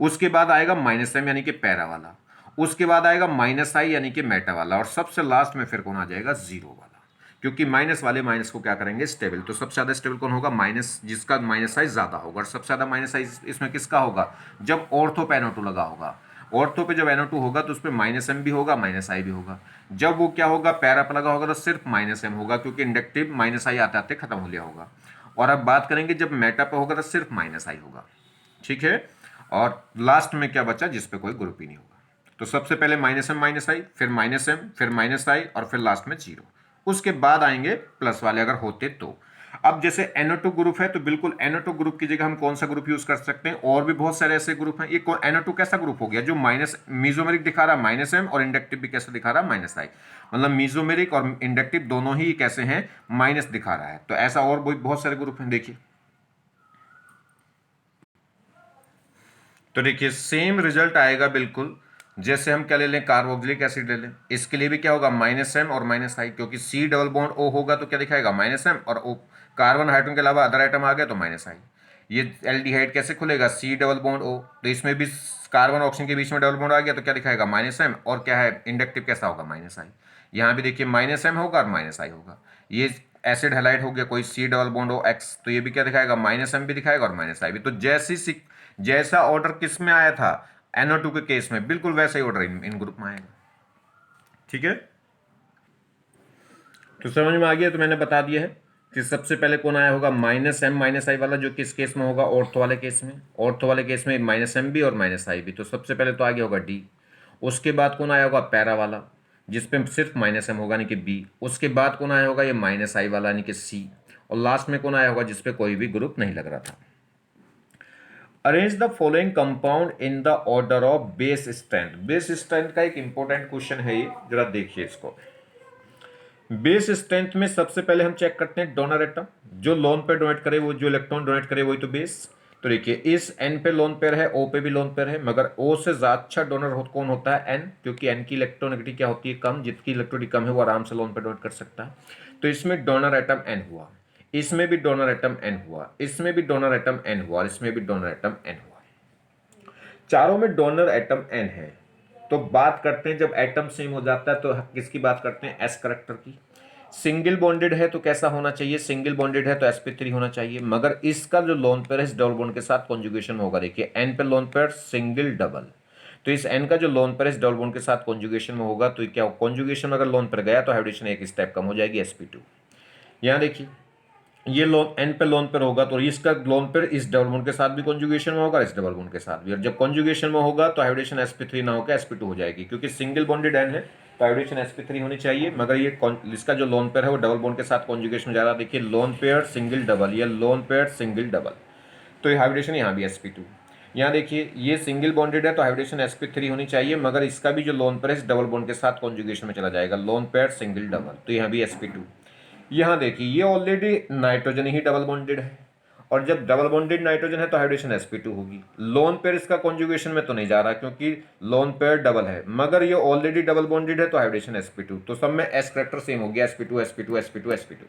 उसके बाद आएगा -M यानी कि पैरा वाला, उसके बाद आएगा -I यानी कि मेटा वाला, और सबसे लास्ट में फिर कौन आ जाएगा, जीरो वाला। क्योंकि माइनस वाले माइनस को क्या करेंगे, स्टेबल। तो सबसे ज्यादा स्टेबल कौन होगा, माइनस, जिसका -I ज्यादा होगा। और सबसे ज्यादा -I इसमें किसका होगा, जब ऑर्थो पे NO2 लगा होगा। ऑर्थो पे जब NO2 होगा तो उस पर -M भी होगा, -I भी होगा। जब वो क्या होगा, पैरा पे लगा होगा तो सिर्फ -M होगा, क्योंकि इंडक्टिव -I आते आते खत्म हो लिया होगा। और अब बात करेंगे जब मेटा पे होगा तो सिर्फ -I होगा, ठीक है। और लास्ट में क्या बचा, जिस पे कोई ग्रुप ही नहीं होगा। तो सबसे पहले -M -I, फिर -M, फिर -I, और फिर लास्ट में जीरो। उसके बाद आएंगे प्लस वाले अगर होते तो। अब जैसे NO2 ग्रुप है तो बिल्कुल NO2 ग्रुप की जगह हम कौन सा ग्रुप यूज कर सकते हैं, और भी बहुत सारे ऐसे ग्रुप हैं। ये NO2 कैसा ग्रुप हो गया, जो माइनस मीजोमेरिक दिखा रहा है -M, और इंडक्टिव भी कैसे दिखा रहा है, -I। मतलब मीजोमेरिक और इंडक्टिव दोनों ही कैसे हैं, माइनस दिखा रहा है। तो ऐसा और बहुत सारे ग्रुप हैं, देखिए। तो देखिए सेम रिजल्ट आएगा बिल्कुल, जैसे हम क्या ले लें, कार्बोक्सिलिक एसिड ले लें। इसके लिए भी क्या होगा, -M और -I, क्योंकि C डबल बॉन्ड O होगा तो क्या दिखाएगा, -M, और O कार्बन हाइड्रोजन के अलावा अदर आइटम आ गया तो -I। ये एल्डिहाइड कैसे खुलेगा, C डबल बॉन्ड O, तो इसमें भी कार्बन ऑक्सीजन के बीच में डबल बॉन्ड आ गया तो क्या दिखाएगा, -M, और क्या है, इंडक्टिव कैसा होगा, -I। यहाँ भी देखिए -M होगा और -I होगा। ये एसिड हैलाइड हो गया, कोई C double bond O X, तो ये भी क्या दिखाएगा, -M भी दिखाएगा और -I भी। तो जैसा ऑर्डर किस में आया था, NO2 के केस में, बिल्कुल वैसा ही ऑर्डर इन ग्रुप में आएगा, ठीक है। तो समझ में आ गया। तो मैंने बता दिया है कि सबसे पहले कौन आया होगा, -M -I वाला, जो किस केस में होगा, ऑर्थो वाले केस में। ऑर्थो वाले केस में -M भी और -I भी। तो सबसे पहले तो आ गया होगा D। उसके बाद कौन आया होगा, पैरा वाला, जिसपे सिर्फ -M होगा, यानी कि B। उसके बाद कौन आया होगा, ये -I वाला, यानी कि C। और लास्ट में कौन आया होगा, जिसपे कोई भी ग्रुप नहीं लग रहा था। Arrange the following compound in the order of base strength. Base strength का एक इंपॉर्टेंट क्वेश्चन है ये, जरा देखिए इसको। बेस स्ट्रेंथ में सबसे पहले हम चेक करते हैं डोनर एटम, जो लोन पेयर डोनेट करे, वो जो इलेक्ट्रॉन डोनेट करे वही तो बेस। तो देखिए इस N पे लोन पेयर है, O पे भी लोन पेयर है, मगर O से ज्यादा अच्छा डोनर कौन होता है, N, क्योंकि N की इलेक्ट्रोनेगेटिविटी क्या होती है, कम। जितकी इलेक्ट्रोनिटी कम है वो आराम से लोन पेयर डोनेट कर सकता है। तो इसमें डोनर एटम N हुआ, इसमें भी डोनर एटम N हुआ, इसमें भी डोनर एटम N हुआ, और इसमें भी डोनर एटम N हुआ। चारों में डोनर एटम N है। तो बात करते हैं, जब एटम सेम हो जाता है तो किसकी बात करते हैं, S करेक्टर की। सिंगल बॉन्डेड है तो कैसा होना चाहिए, सिंगल बॉन्डेड है तो sp3 होना चाहिए, मगर इसका जो लोन पेयर है इस डबल बॉन्ड के साथ कॉन्जुगेशन में होगा। देखिए N पे लोन पेयर सिंगल डबल, तो इस N का जो लोन पेयर है इस डबल बॉन्ड के साथ कॉन्जुगेशन में होगा, तो क्या कॉन्जुगेशन अगर लोन पेयर गया तो हाइब्रिडेशन एक स्टेप कम हो जाएगी, sp2। यहाँ देखिए ये लोन N पे लोन पेयर होगा तो इसका लोन पेयर इस डबल बॉन्ड के साथ भी कॉन्जुगेशन में होगा, इस डबल बॉन्ड के साथ भी। और जब कॉन्जुगेशन में होगा तो हाइब्रिडेशन sp3 ना होकर sp2 हो जाएगी, क्योंकि सिंगल बॉन्डेड N है तो हाइब्रिडेशन sp3 होनी चाहिए। मगर ये इसका जो लोन पेयर है वो डबल बॉन्ड के साथ कॉन्जुगेशन में जा रहा है। देखिए लोन पेयर सिंगल डबल, ये लोन पेयर सिंगल डबल, तो ये हाइब्रिडेशन यहाँ भी sp2। यहाँ देखिए ये सिंगल बॉन्डेड है तो हाइब्रिडेशन sp3 होनी चाहिए, मगर इसका भी जो लोन पेयर है इस डबल बॉन्ड के साथ कॉन्जुगेशन में चला जाएगा, लोन पेयर सिंगल डबल, तो यहाँ भी sp2। यहाँ देखिए ये ऑलरेडी नाइट्रोजन ही डबल बॉन्डेड है, और जब डबल बॉन्डेड नाइट्रोजन है तो हाइड्रेशन sp2 होगी। लोन पेयर इसका कॉन्जुगेशन में तो नहीं जा रहा क्योंकि लोन पेयर डबल है, मगर ये ऑलरेडी डबल बॉन्डेड है तो हाइड्रेशन sp2। तो सब में s करेक्टर सेम हो गया, sp2 sp2 sp2 sp2।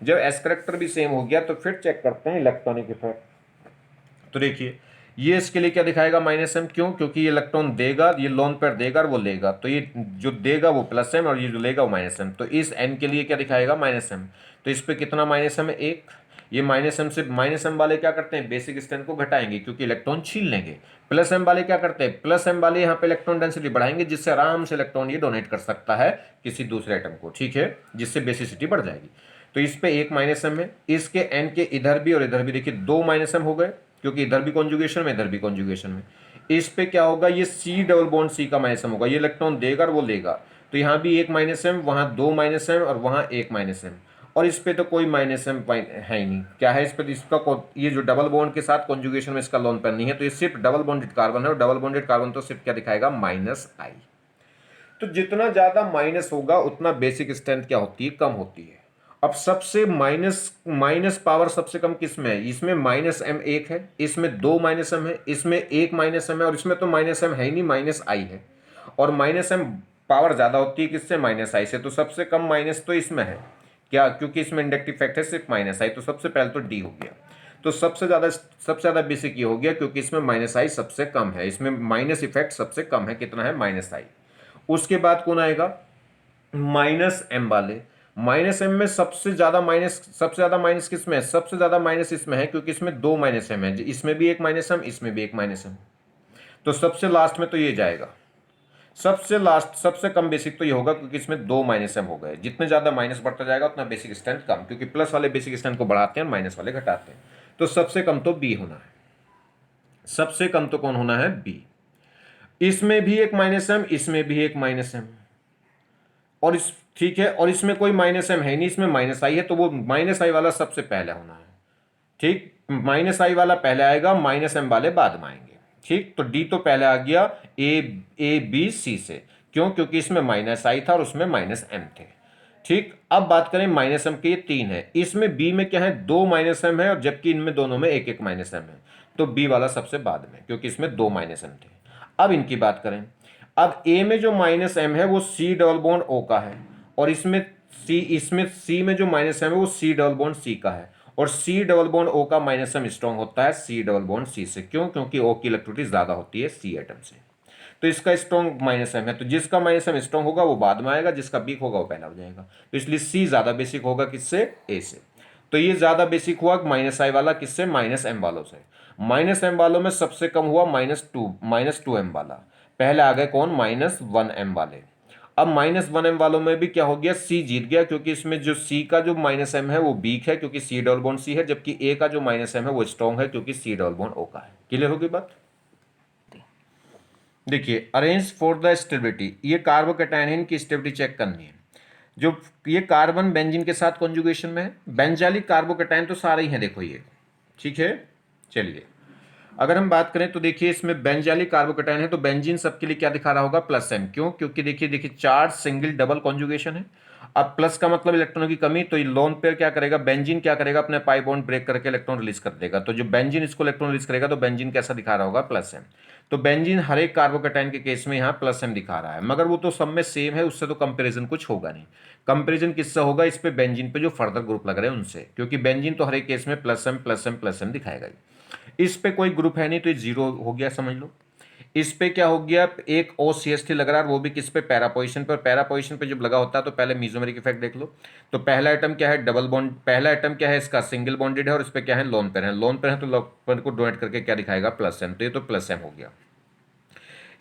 जब s करेक्टर भी सेम हो गया तो फिर चेक करते हैं इलेक्ट्रॉनिक इफेक्ट। तो देखिए ये इसके लिए क्या दिखाएगा, -M, क्यों, क्योंकि ये इलेक्ट्रॉन देगा, ये लोन पेयर देगा और वो लेगा, तो ये जो देगा वो +M और ये जो लेगा वो -M। तो इस N के लिए क्या दिखाएगा, -M। तो इस पे कितना -M है, 1। ये माइनस एम से माइनस एम वाले क्या करते हैं, बेसिक स्ट्रेंथ को घटाएंगे क्योंकि इलेक्ट्रॉन छीन लेंगे। प्लस एम वाले क्या करते हैं, प्लस एम वाले यहाँ पे इलेक्ट्रॉन डेंसिटी बढ़ाएंगे जिससे आराम से इलेक्ट्रॉन ये डोनेट कर सकता है किसी दूसरे एटम को, ठीक है, जिससे बेसिसिटी बढ़ जाएगी। तो इस पे एक माइनस एम है, इसके एन के इधर भी और इधर भी देखिए दो माइनस एम हो गए क्योंकि इधर भी कॉन्जुगेशन में इधर भी कॉन्जुगेशन में। इस पे क्या होगा, ये सी डबल बॉन्ड सी का माइनस एम होगा, ये इलेक्ट्रॉन देगा और वो लेगा, तो यहाँ भी एक माइनस एम, वहाँ दो माइनस एम और वहाँ एक माइनस एम। और इस पे तो कोई माइनस एम है ही नहीं, क्या है इस पे, इसका ये जो डबल बॉन्ड के साथ कॉन्जुगेशन में इसका लोन पेयर नहीं है, तो ये सिर्फ डबल बॉन्डेड कार्बन है और डबल बॉन्डेड कार्बन तो सिर्फ क्या दिखाएगा, माइनस आई। तो जितना ज्यादा माइनस होगा उतना बेसिक स्ट्रेंथ क्या होती है, कम होती है। अब सबसे माइनस माइनस पावर सबसे कम किस में है, इसमें माइनस एम एक है, इसमें दो माइनस एम है, इसमें एक माइनस एम है और इसमें तो माइनस एम है ही नहीं, माइनस आई है। और माइनस एम पावर ज्यादा होती है किससे, माइनस आई से, तो सबसे कम माइनस तो इसमें है क्या, क्योंकि इसमें इंडक्टिव फैक्टर सिर्फ माइनस आई, तो सबसे पहले तो डी हो गया। तो सबसे ज्यादा बेसिक ये हो गया क्योंकि इसमें माइनस आई सबसे कम है, इसमें माइनस इफेक्ट सबसे कम है, कितना है, माइनस आई। उसके बाद कौन आएगा, माइनस एम वाले। माइनस एम में सबसे ज्यादा माइनस किस में है, सबसे ज्यादा माइनस इसमें है क्योंकि इसमें दो माइनस एम है, इसमें भी एक माइनस एम, इसमें भी एक माइनस एम। तो सबसे लास्ट में तो ये जाएगा, सबसे लास्ट सबसे कम बेसिक तो ये होगा क्योंकि इसमें दो माइनस एम हो गए, जितने ज्यादा माइनस बढ़ता जाएगा उतना बेसिक स्ट्रेंथ कम, क्योंकि प्लस वाले बेसिक स्ट्रेंथ को बढ़ाते हैं, माइनस वाले घटाते हैं। तो सबसे कम तो बी होना है, सबसे कम तो कौन होना है, बी। इसमें भी एक माइनस एम, इसमें भी एक माइनस एम, और इस ठीक है, और इसमें कोई माइनस एम है नहीं, इसमें माइनस आई है, तो वो माइनस आई वाला सबसे पहले होना है, ठीक, माइनस आई वाला पहले आएगा, माइनस एम वाले बाद में आएंगे, ठीक। तो डी तो पहले आ गया ए बी सी से, क्यों, क्योंकि इसमें माइनस आई था और उसमें माइनस एम थे, ठीक। अब बात करें माइनस एम के, ये तीन है, इसमें बी में क्या है, दो माइनस एम है और जबकि इनमें दोनों में एक एक माइनस एम है, तो बी वाला सबसे बाद में क्योंकि इसमें दो माइनस एम थे। अब इनकी बात करें, अब ए में जो माइनस एम है वो सी डबल बॉन्ड ओ का है, और इसमें सी में जो माइनस एम है वो सी डबल बॉन्ड सी का है, और सी डबल बॉन्ड ओ का माइनस एम स्ट्रॉन्ग होता है सी डबल बॉन्ड सी से, क्यों, क्योंकि ओ की इलेक्ट्रिसिटी ज्यादा होती है सी एटम से। तो इसका स्ट्रॉन्ग माइनस एम है, तो जिसका माइनस एम स्ट्रॉन्ग होगा वो बाद में आएगा, जिसका वीक होगा वो पहला हो जाएगा, तो इसलिए सी ज्यादा बेसिक होगा किससे, ए से। तो ये ज्यादा बेसिक हुआ माइनस आई वाला किससे, माइनस एम वालों से। माइनस एम वालों में सबसे कम हुआ माइनस टू एम वाला, पहले आ गए कौन, माइनस वन एम वाले। अब माइनस वन एम वालों में भी क्या हो गया, सी जीत गया क्योंकि इसमें जो सी का जो माइनस एम है वो वीक है क्योंकि सी डबल बॉन्ड सी है, जबकि ए का जो माइनस एम है वो स्ट्रॉन्ग है क्योंकि सी डबल बॉन्ड ओ का है। क्लियर होगी बात। देखिए अरेंज फॉर द स्टेबिलिटी, ये कार्बोकैटायन है, इनकी स्टेबिलिटी चेक करनी है। जो ये कार्बन बेंजीन के साथ कॉन्जुगेशन में है, बेंजालिक कार्बोकैटायन तो सारे ही हैं, देखो ये, ठीक है। चलिए अगर हम बात करें तो देखिए इसमें बेंजालिक कार्बोकैटायन है, तो बेंजीन सबके लिए क्या दिखा रहा होगा, प्लस एम, क्यों, क्योंकि देखिए चार्ज सिंगल डबल कॉन्जुगेशन है। अब प्लस का मतलब इलेक्ट्रॉनों की कमी, तो ये लोन पेयर क्या करेगा, बेंजीन क्या करेगा, अपने पाई बॉन्ड ब्रेक करके इलेक्ट्रॉन रिलीज कर देगा, तो जो बेंजीन इसको इलेक्ट्रॉन रिलीज करेगा तो बेंजीन कैसा दिखा रहा होगा, प्लस एम। तो बेंजीन हर एक कार्बोकैटायन के केस में यहाँ प्लस एम दिखा रहा है, मगर वो तो सब में सेम है, उससे तो कंपेरिजन कुछ होगा नहीं। कंपेरिजन किससे होगा, इस पे बेंजीन पे जो फर्दर ग्रुप लग रहे हैं उनसे, क्योंकि बेंजीन तो हर एक केस में plus M plus M plus M दिखाएगा ही। इस पे कोई ग्रुप है नहीं तो ये जीरो हो गया, समझ लो। इस पे क्या हो गया, एक OCH3 लग रहा है, वो भी किस पे, पैरा पोजीशन पर। पैरा पोजीशन पे जब लगा होता है तो पहले मीजोमेरिक इफेक्ट देख लो। तो पहला आइटम क्या है, डबल बॉन्ड, पहला आइटम क्या है इसका, सिंगल बॉन्डेड है, और इस पे क्या है, लोन पेयर है। लोन पेयर है तो लोन पेयर को डोनेट करके क्या दिखाएगा, प्लस एम, तो ये तो प्लस एम हो गया।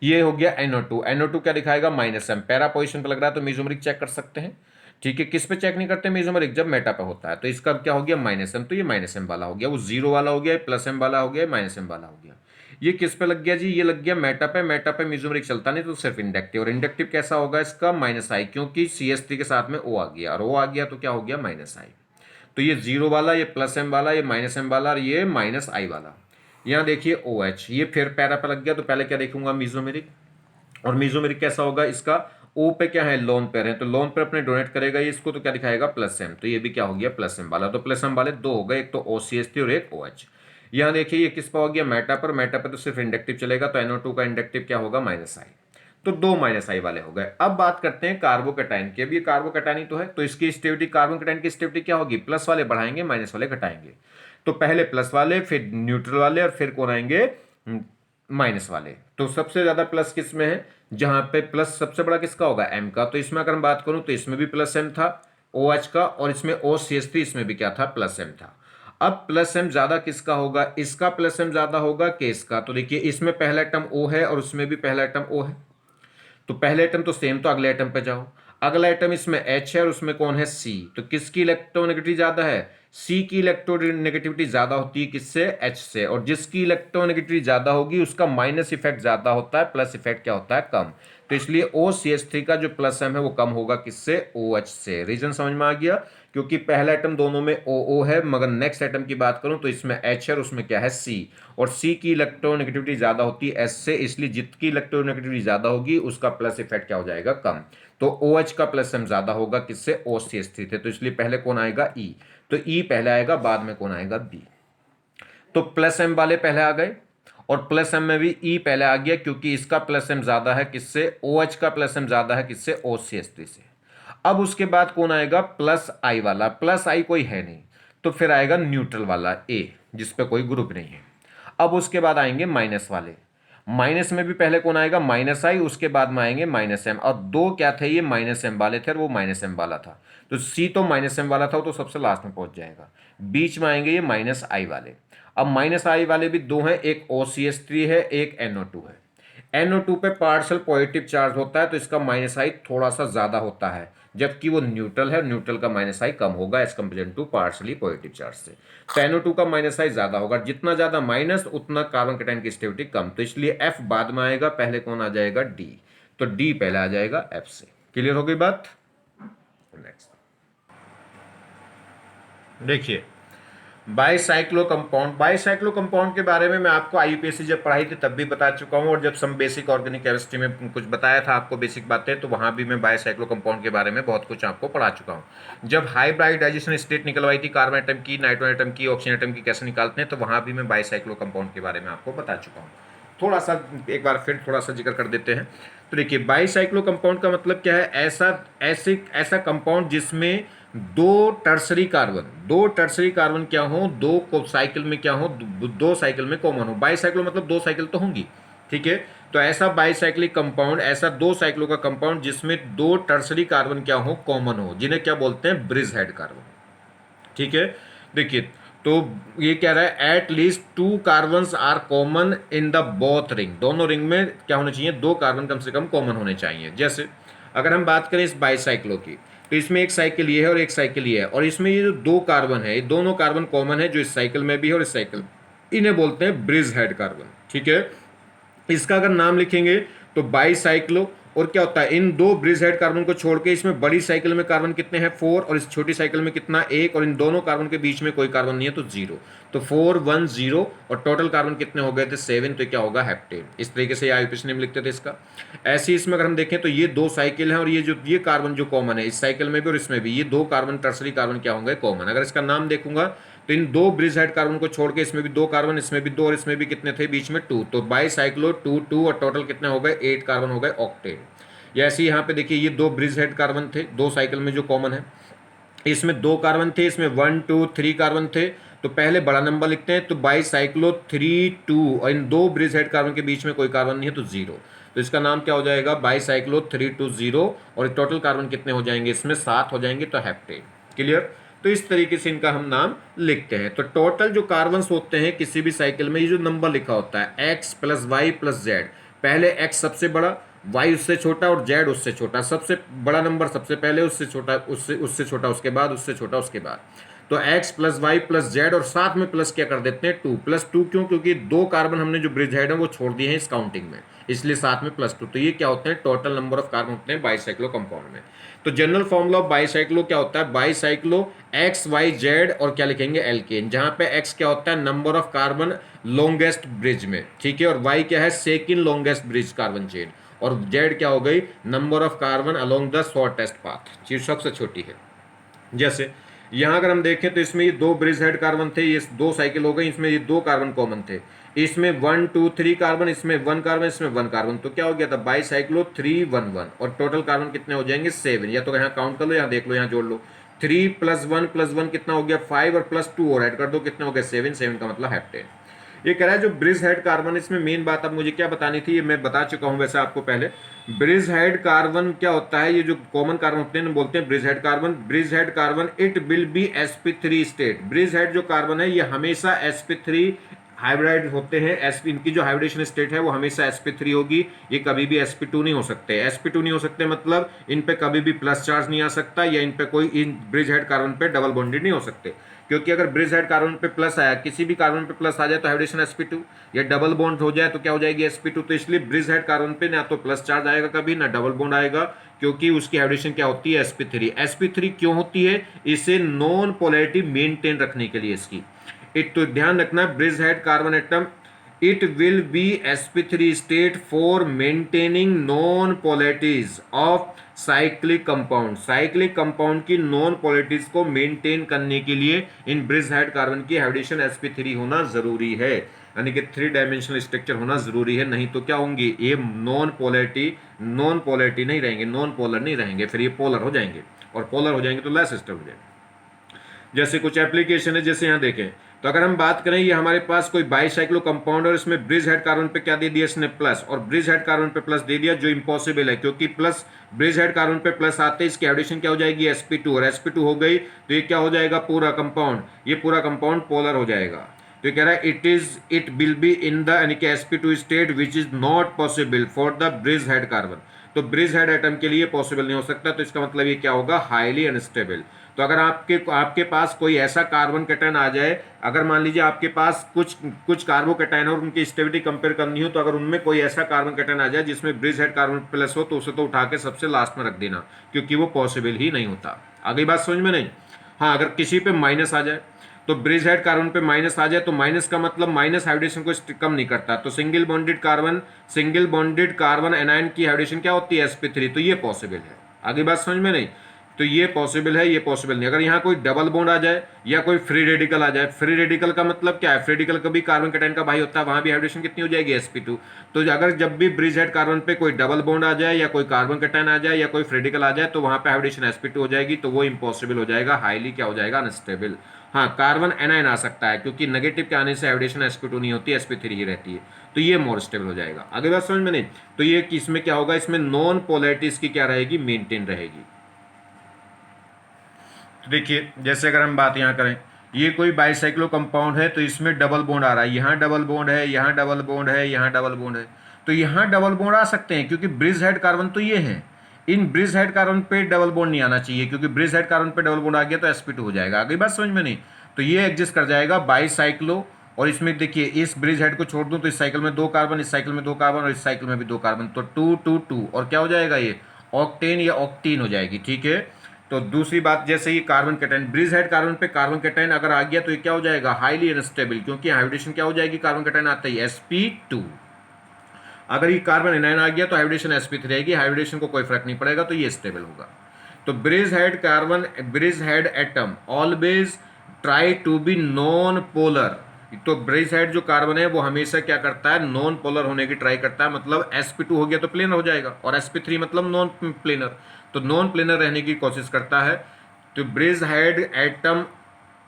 ये हो गया NO2, NO2 क्या दिखाएगा, माइनस एम। पैरा पोजीशन पे लग रहा है तो मीजोमेरिक चेक कर सकते हैं, ठीक है। किस पे चेक नहीं करते मीजोमेरिक, जब मेटा पे होता है, तो इसका क्या हो गया, माइनस एम, तो ये माइनस एम वाला हो गया, वो जीरो वाला हो गया, प्लस एम वाला हो गया, माइनस एम वाला हो गया। ये किस पे लग गया जी, ये लग गया मेटा पे। मेटा पे मीजोमेरिक चलता नहीं तो सिर्फ इंडक्टिव, और इंडक्टिव कैसा होगा इसका, माइनस आई, क्योंकि CH3 के साथ में O आ गया, और O आ गया तो क्या हो गया, माइनस आई। तो ये जीरो वाला, ये प्लस एम वाला, ये माइनस एम वाला, और ये माइनस आई वाला। यहाँ देखिए OH, ये फिर पैरा पे लग गया, तो पहले क्या देखूंगा, मीजोमेरिक। और मीजोमेरिक कैसा होगा इसका, ओ पे क्या है, लोन पेयर है, तो लोन पेयर अपने डोनेट करेगा ये इसको, तो क्या दिखाएगा, प्लस एम, तो ये भी क्या हो गया, प्लस एम वाला। तो प्लस एम वाले दो हो गए, एक तो OCH3 और एक OH। यहाँ देखिए ये किस पर हो गया, मेटा पर। मेटा पर तो सिर्फ इंडक्टिव चलेगा, तो NO2 का इंडक्टिव क्या होगा, माइनस आई। तो दो माइनस आई वाले हो गए। अब बात करते हैं कार्बोकैटायन की। अब ये कार्बोकैटायन ही तो है, तो इसकी स्टेबिलिटी, कार्बोकैटायन की स्टेबिलिटी क्या होगी, प्लस वाले बढ़ाएंगे माइनस वाले घटाएंगे। तो पहले प्लस वाले, फिर न्यूट्रल वाले, और फिर कौन आएंगे, माइनस वाले। तो सबसे ज्यादा प्लस किस में है, जहां पे प्लस सबसे बड़ा किसका होगा, एम का। तो इसमें अगर हम बात करूं तो इसमें भी प्लस एम था OH का, और इसमें OCH3 इसमें भी क्या था, प्लस एम था। अब प्लस एम ज्यादा किसका होगा, इसका प्लस एम ज्यादा होगा कि इसका। तो देखिए इसमें पहला एटम ओ है और उसमें भी पहला एटम ओ है, तो पहले एटम तो सेम, तो अगले एटम पे जाओ। अगला एटम इसमें एच है और उसमें कौन है, सी। तो किसकी इलेक्ट्रोनेगेटिविटी ज्यादा है, सी की इलेक्ट्रोनेगेटिविटी ज्यादा होती है किससे, एच से। और जिसकी इलेक्ट्रोनेगेटिविटी ज्यादा होगी उसका माइनस इफेक्ट ज्यादा होता है, प्लस इफेक्ट क्या होता है, कम। तो इसलिए ओ सी एच थ्री का जो प्लस एम है वो कम होगा किससे, ओ एच से। रीजन समझ में आ गया, क्योंकि पहला एटम दोनों में ओ है, मगर नेक्स्ट एटम की बात करूं तो इसमें एच है और उसमें क्या है, सी। और सी की इलेक्ट्रोनेगेटिविटी ज्यादा होती है एस से, इसलिए जितकी इलेक्ट्रोनेगेटिविटी ज्यादा होगी उसका प्लस इफेक्ट क्या हो जाएगा, कम। तो ओ एच का प्लस एम ज्यादा होगा किससे, ओ सी एच थ्री थे। तो इसलिए पहले कौन आएगा, ई। तो ई पहले आएगा, बाद में कौन आएगा, बी। तो प्लस एम वाले पहले आ गए, और प्लस एम में भी ई पहले आ गया, क्योंकि इसका प्लस एम ज्यादा है किससे, ओ एच का प्लस एम ज्यादा है किससे, ओ सी एच थ्री से। अब उसके बाद कौन आएगा, प्लस आई वाला। प्लस आई कोई है नहीं, तो फिर आएगा न्यूट्रल वाला ए, जिसपे कोई ग्रुप नहीं है। अब उसके बाद आएंगे माइनस वाले। माइनस में भी पहले कौन आएगा, माइनस आई, उसके बाद में आएंगे माइनस एम। और दो क्या थे, ये माइनस एम वाले थे और वो माइनस एम वाला था। तो सी तो माइनस एम वाला था, वो तो सबसे लास्ट में पहुंच जाएगा। बीच में आएंगे ये माइनस आई वाले। अब माइनस आई वाले भी दो हैं, एक ओ सी एस थ्री है, एक एनओ टू है। NO2 पे पार्शियल पॉजिटिव चार्ज होता है, तो इसका माइनस आई थोड़ा सा ज्यादा होता है, जबकि वो न्यूट्रल है, न्यूट्रल का माइनस आई कम होगा as compare to partially positive charge से। तो NO2 का माइनस आई ज्यादा होगा, जितना ज्यादा माइनस उतना कार्बन कैटायन की स्टेबिलिटी कम। तो इसलिए F बाद में आएगा, पहले कौन आ जाएगा, D। तो D पहले आ जाएगा F से। क्लियर हो गई बात। नेक्स्ट देखिए बाईसाइक्लो कंपाउंड। बाईसाइक्लो कंपाउंड के बारे में मैं आपको आईयूपीएससी जब पढ़ाई थी तब भी बता चुका हूं, और जब सम बेसिक ऑर्गेनिक केमिस्ट्री में कुछ बताया था आपको बेसिक बातें, तो वहां भी मैं बाईसाइक्लो कंपाउंड के बारे में बहुत कुछ आपको पढ़ा चुका हूं। जब हाइब्रिडाइजेशन स्टेट निकलवाई थी कार्बन एटम की, नाइट्रोजन एटम की, ऑक्सीजन एटम की कैसे निकालते हैं, तो वहां भी मैं बाईसाइक्लो कंपाउंड के बारे में आपको बता चुका हूँ। थोड़ा सा एक बार फिर थोड़ा सा जिक्र कर देते हैं। तो देखिए बाईसाइक्लो कंपाउंड का मतलब क्या है, ऐसा कंपाउंड जिसमें दो टर्सरी कार्बन क्या हो, दो साइकिल में क्या हो, दो साइकिल में कॉमन हो। बाईसाइक्लो मतलब दो साइकिल तो होंगी, ठीक है। तो ऐसा बाईसाइक्लिक कंपाउंड, ऐसा दो साइक्लो का कंपाउंड जिसमें दो टर्सरी कार्बन क्या हो, कॉमन हो, जिन्हें क्या बोलते हैं, ब्रिज हेड कार्बन, ठीक है। देखिए तो ये कह रहा है at least two carbons are common in the both ring. दोनों रिंग में क्या होने चाहिए, दो कार्बन कम से कम कॉमन होने चाहिए। जैसे अगर हम बात करें इस बाईसाइक्लो की, तो इसमें एक साइकिल ये है और एक साइकिल ये है, और इसमें ये जो दो कार्बन है, ये दोनों कार्बन कॉमन है, जो इस साइकिल में भी है और इस साइकिल, इन्हें बोलते हैं ब्रिज हेड कार्बन, ठीक है। इसका अगर नाम लिखेंगे तो बाईसाइक्लो। और क्या होता है, इन दो ब्रिज हेड कार्बन को छोड़ के इसमें बड़ी साइकिल में कार्बन कितने हैं, 4, और इस छोटी साइकिल में कितना, 1, और इन दोनों कार्बन के बीच में कोई कार्बन नहीं है तो 0। तो 4 1 0, और टोटल कार्बन कितने हो गए थे, 7। तो क्या होगा, हेप्टेन। इस तरीके से आईयूपीएसी नेम लिखते थे इसका। ऐसे इसमें अगर हम देखें तो ये दो साइकिल हैं, और ये कार्बन जो कॉमन है इस साइकिल में भी और इसमें भी, ये दो कार्बन टर्सरी कार्बन क्या होंगे, कॉमन। अगर इसका नाम देखूंगा तो इन दो ब्रिज हेड कार्बन को छोड़ के इसमें भी दो कार्बन, इसमें भी दो, और इसमें भी कितने थे, बीच में 2। तो बाईसाइक्लो 2 2, और टोटल कितने हो गए, 8 कार्बन हो गए, ऑक्टेन। या ऐसे यहाँ पे देखिए ये दो ब्रिज हेड कार्बन थे, दो साइकिल में जो कॉमन है, इसमें दो कार्बन थे, इसमें 1 2 3 कार्बन थे। तो पहले बड़ा नंबर लिखते हैं, तो बाईसाइक्लो 3 2, और इन दो ब्रिज हेड कार्बन के बीच में कोई कार्बन नहीं है तो 0। तो इसका नाम क्या हो जाएगा, बाईसाइक्लो 3 2 0, और टोटल कार्बन कितने हो जाएंगे, इसमें 7 हो जाएंगे, तो हेप्टेन। क्लियर। तो इस तरीके से इनका हम नाम लिखते हैं। तो टोटल जो कार्बन्स होते हैं किसी भी साइकिल में, ये जो नंबर लिखा होता है x plus y plus z, पहले x सबसे बड़ा, y उससे छोटा और z उससे छोटा। सबसे बड़ा नंबर सबसे पहले, उससे छोटा उससे छोटा उसके बाद, उससे छोटा उसके बाद। तो x plus y plus z, और साथ में प्लस क्या कर देते हैं, 2 प्लस 2। क्यों, क्योंकि दो कार्बन हमने जो ब्रिज हेड है वो छोड़ दिए हैं इस काउंटिंग में, इसलिए साथ में प्लस 2। तो ये क्या होते हैं, टोटल नंबर ऑफ कार्बन होते हैं बाईसाइक्लो कंपाउंड में। तो जनरल फॉर्मूला ऑफ बाईसाइक्लो क्या होता है, बाईसाइक्लो एक्स वाई जेड, और क्या लिखेंगे, एल्केन, जहां पे एक्स क्या होता है, number of carbon longest bridge में, ठीक है, और वाई क्या है, second longest bridge carbon chain, और जेड क्या हो गई, number of carbon along the shortest path, चीज सबसे छोटी है। जैसे यहां अगर हम देखें तो इसमें ये दो ब्रिज हेड कार्बन थे, ये दो साइकिल हो गई, इसमें ये दो कार्बन कॉमन थे, इसमें 1 2 3 कार्बन, इसमें 1 कार्बन, इसमें 1 कार्बन। तो क्या हो गया था, बाईसाइक्लो 3 1 1, और टोटल कार्बन कितने हो जाएंगे, 7। या तो यहाँ काउंट कर लो, यहाँ देख लो, यहाँ जोड़ लो, 3 प्लस 1 कितना हो गया, 5, और प्लस 2 और ऐड कर दो, कितने हो गए, 7। 7 का मतलब हेप्टेन। ये कह रहा है जो ब्रिज हेड कार्बन, इसमें मेन बात अब मुझे क्या बतानी थी, ये मैं बता चुका हूं वैसे आपको पहले। ब्रिज हेड कार्बन क्या होता है, ये जो कॉमन कार्बन होते हैं बोलते हैं bridge head carbon. Bridge head carbon it will be sp3 state. Bridge head जो कार्बन है ये हमेशा sp3 हाइब्रिड होते हैं। sp इनकी जो हाइब्रिडेशन स्टेट है वो हमेशा sp3 होगी, ये कभी भी sp2 नहीं हो सकते। sp2 नहीं हो सकते मतलब इन पे कभी भी प्लस चार्ज नहीं आ सकता, या इन पे कोई इन ब्रिज हेड कार्बन पे डबल बॉन्डेड नहीं हो सकते, क्योंकि अगर ब्रिज हेड कार्बन पे प्लस आया, किसी भी कार्बन पे प्लस आ जाए तो हाइब्रिडेशन sp2, या डबल बॉन्ड हो जाए तो क्या हो जाएगी sp2। तो इसलिए ब्रिज हेड कार्बन पे ना तो प्लस चार्ज आएगा कभी, ना डबल बॉन्ड आएगा, क्योंकि उसकी हाइब्रिडेशन क्या होती है sp3। sp3 क्यों होती है, इसे नॉन पोलैरिटी मेंटेन रखने के लिए इसकी। इट तो ध्यान रखना, bridge head carbon atom it will be sp3 state for maintaining non polarities of cyclic compound. Cyclic compound की नॉन पोलैरिटीज को मेंटेन करने के लिए इन ब्रिज हेड कार्बन की हाइब्रिडेशन sp3 होना जरूरी है, यानी कि 3 डायमेंशनल स्ट्रक्चर होना जरूरी है, नहीं तो क्या होंगे ये नॉन पोलैरिटी नहीं रहेंगे, नॉन पोलर नहीं रहेंगे, फिर ये पोलर हो जाएंगे, और पोलर हो जाएंगे तो लेस स्टेबल हो जाएंगे। जैसे कुछ एप्लीकेशन है, जैसे यहाँ देखें तो अगर हम बात करें, ये हमारे पास कोई बाईसाइक्लो कंपाउंड और इसमें ब्रिज हेड कार्बन पे क्या दे दिया इसने प्लस, और ब्रिज हेड कार्बन पे प्लस दे दिया, जो इम्पॉसिबल है, क्योंकि प्लस ब्रिज हेड कार्बन पे प्लस आते ही इसकी हाइब्रिडेशन क्या हो जाएगी sp2, और sp2 हो गई तो ये क्या हो जाएगा पूरा कंपाउंड, ये पूरा कंपाउंड पोलर हो जाएगा। तो कह रहा है it will be in the यानी कि sp2 state which is not possible for the bridge head carbon. तो ब्रिज हेड एटम के लिए पॉसिबल नहीं हो सकता, तो इसका मतलब ये क्या होगा हाईली अनस्टेबल। तो अगर आपके पास कोई ऐसा कार्बन कैटायन आ जाए, अगर मान लीजिए आपके पास कुछ कार्बोकैटायन और उनकी स्टेबिलिटी कंपेयर करनी हो, तो अगर उनमें कोई ऐसा कार्बन कैटायन आ जाए जिसमें ब्रिज हेड कार्बन प्लस हो, तो उसे तो उठा के सबसे लास्ट में रख देना, क्योंकि वो पॉसिबल ही नहीं होता। आगे बात समझ में नहीं। हाँ, अगर किसी पे माइनस आ जाए, तो ब्रिज हेड कार्बन पे माइनस आ जाए, तो माइनस का मतलब माइनस हाइब्रिडेशन को कम नहीं करता, तो सिंगल बॉन्डेड कार्बन एनायन की हाइब्रिडेशन क्या होती है sp3, तो ये पॉसिबल है। आगे बात समझ में नहीं। तो ये पॉसिबल है, ये पॉसिबल नहीं। अगर यहाँ कोई डबल बॉन्ड आ जाए या कोई फ्री रेडिकल आ जाए, फ्री रेडिकल का मतलब क्या है, फ्री रेडिकल कभी कार्बन कैटायन का भाई होता है, वहां भी हाइब्रिडेशन कितनी हो जाएगी sp2। तो अगर जब भी ब्रिज हेड कार्बन पे कोई डबल बॉन्ड आ जाए या कोई कार्बन कैटायन आ जाए या कोई फ्री रेडिकल आ जाए, तो वहां पे हाइब्रिडेशन sp2 हो जाएगी, तो वो इम्पॉसिबल हो जाएगा, हाईली क्या हो जाएगा अनस्टेबल। हाँ, कार्बन एनायन आ सकता है, क्योंकि नेगेटिव के आने से हाइब्रिडेशन sp2 नहीं होती, sp3 ही रहती है, तो ये मोर स्टेबल हो जाएगा। अगली बात समझ में नहीं। तो ये इसमें क्या होगा, इसमें नॉन पोलैरिटीज की क्या रहेगी, मेंटेन रहेगी। तो देखिए, जैसे अगर हम बात यहाँ करें, ये कोई बाईसाइक्लो कंपाउंड है, तो इसमें डबल बॉन्ड आ रहा है, यहाँ डबल बॉन्ड है, यहाँ डबल बॉन्ड है, यहाँ डबल बॉन्ड है, तो यहाँ डबल बॉन्ड आ सकते हैं, क्योंकि ब्रिज हेड कार्बन तो ये है। इन ब्रिज हेड कार्बन पे डबल बॉन्ड नहीं आना चाहिए, क्योंकि ब्रिज हेड कार्बन पे डबल बॉन्ड आ गया तो sp2 हो जाएगा। आगे बात समझ में नहीं। तो ये एग्जिस्ट कर जाएगा बाईसाइक्लो, और इसमें देखिए इस ब्रिज हेड को छोड़ दूं तो इस साइकिल में 2 कार्बन, इस साइकिल में 2 कार्बन, और इस साइकिल में भी 2 कार्बन, तो 2 2 2, और क्या हो जाएगा ये ऑक्टेन या ऑक्टीन हो जाएगी। ठीक है। तो दूसरी बात, जैसे ये carbon cation, bridge head carbon पे कार्बन कैटायन अगर आ गया तो ये क्या हो जाएगा हाईली अनस्टेबल, क्योंकि हाइब्रिडेशन क्या हो जाएगी कार्बन कैटायन आता ही sp2। अगर ये कार्बन एनायन आ गया तो हाइब्रिडेशन sp3 रहेगी, हाइब्रिडेशन को कोई फर्क नहीं पड़ेगा, तो ये स्टेबल होगा। तो bridge head atom always try to be non polar. तो ब्रिज हेड जो कार्बन है वो हमेशा क्या करता है, नॉन पोलर होने की ट्राई करता है, मतलब sp2 हो गया तो प्लेनर हो जाएगा, और sp3 मतलब नॉन प्लेनर, तो नॉन प्लेनर रहने की कोशिश करता है। तो bridge head atom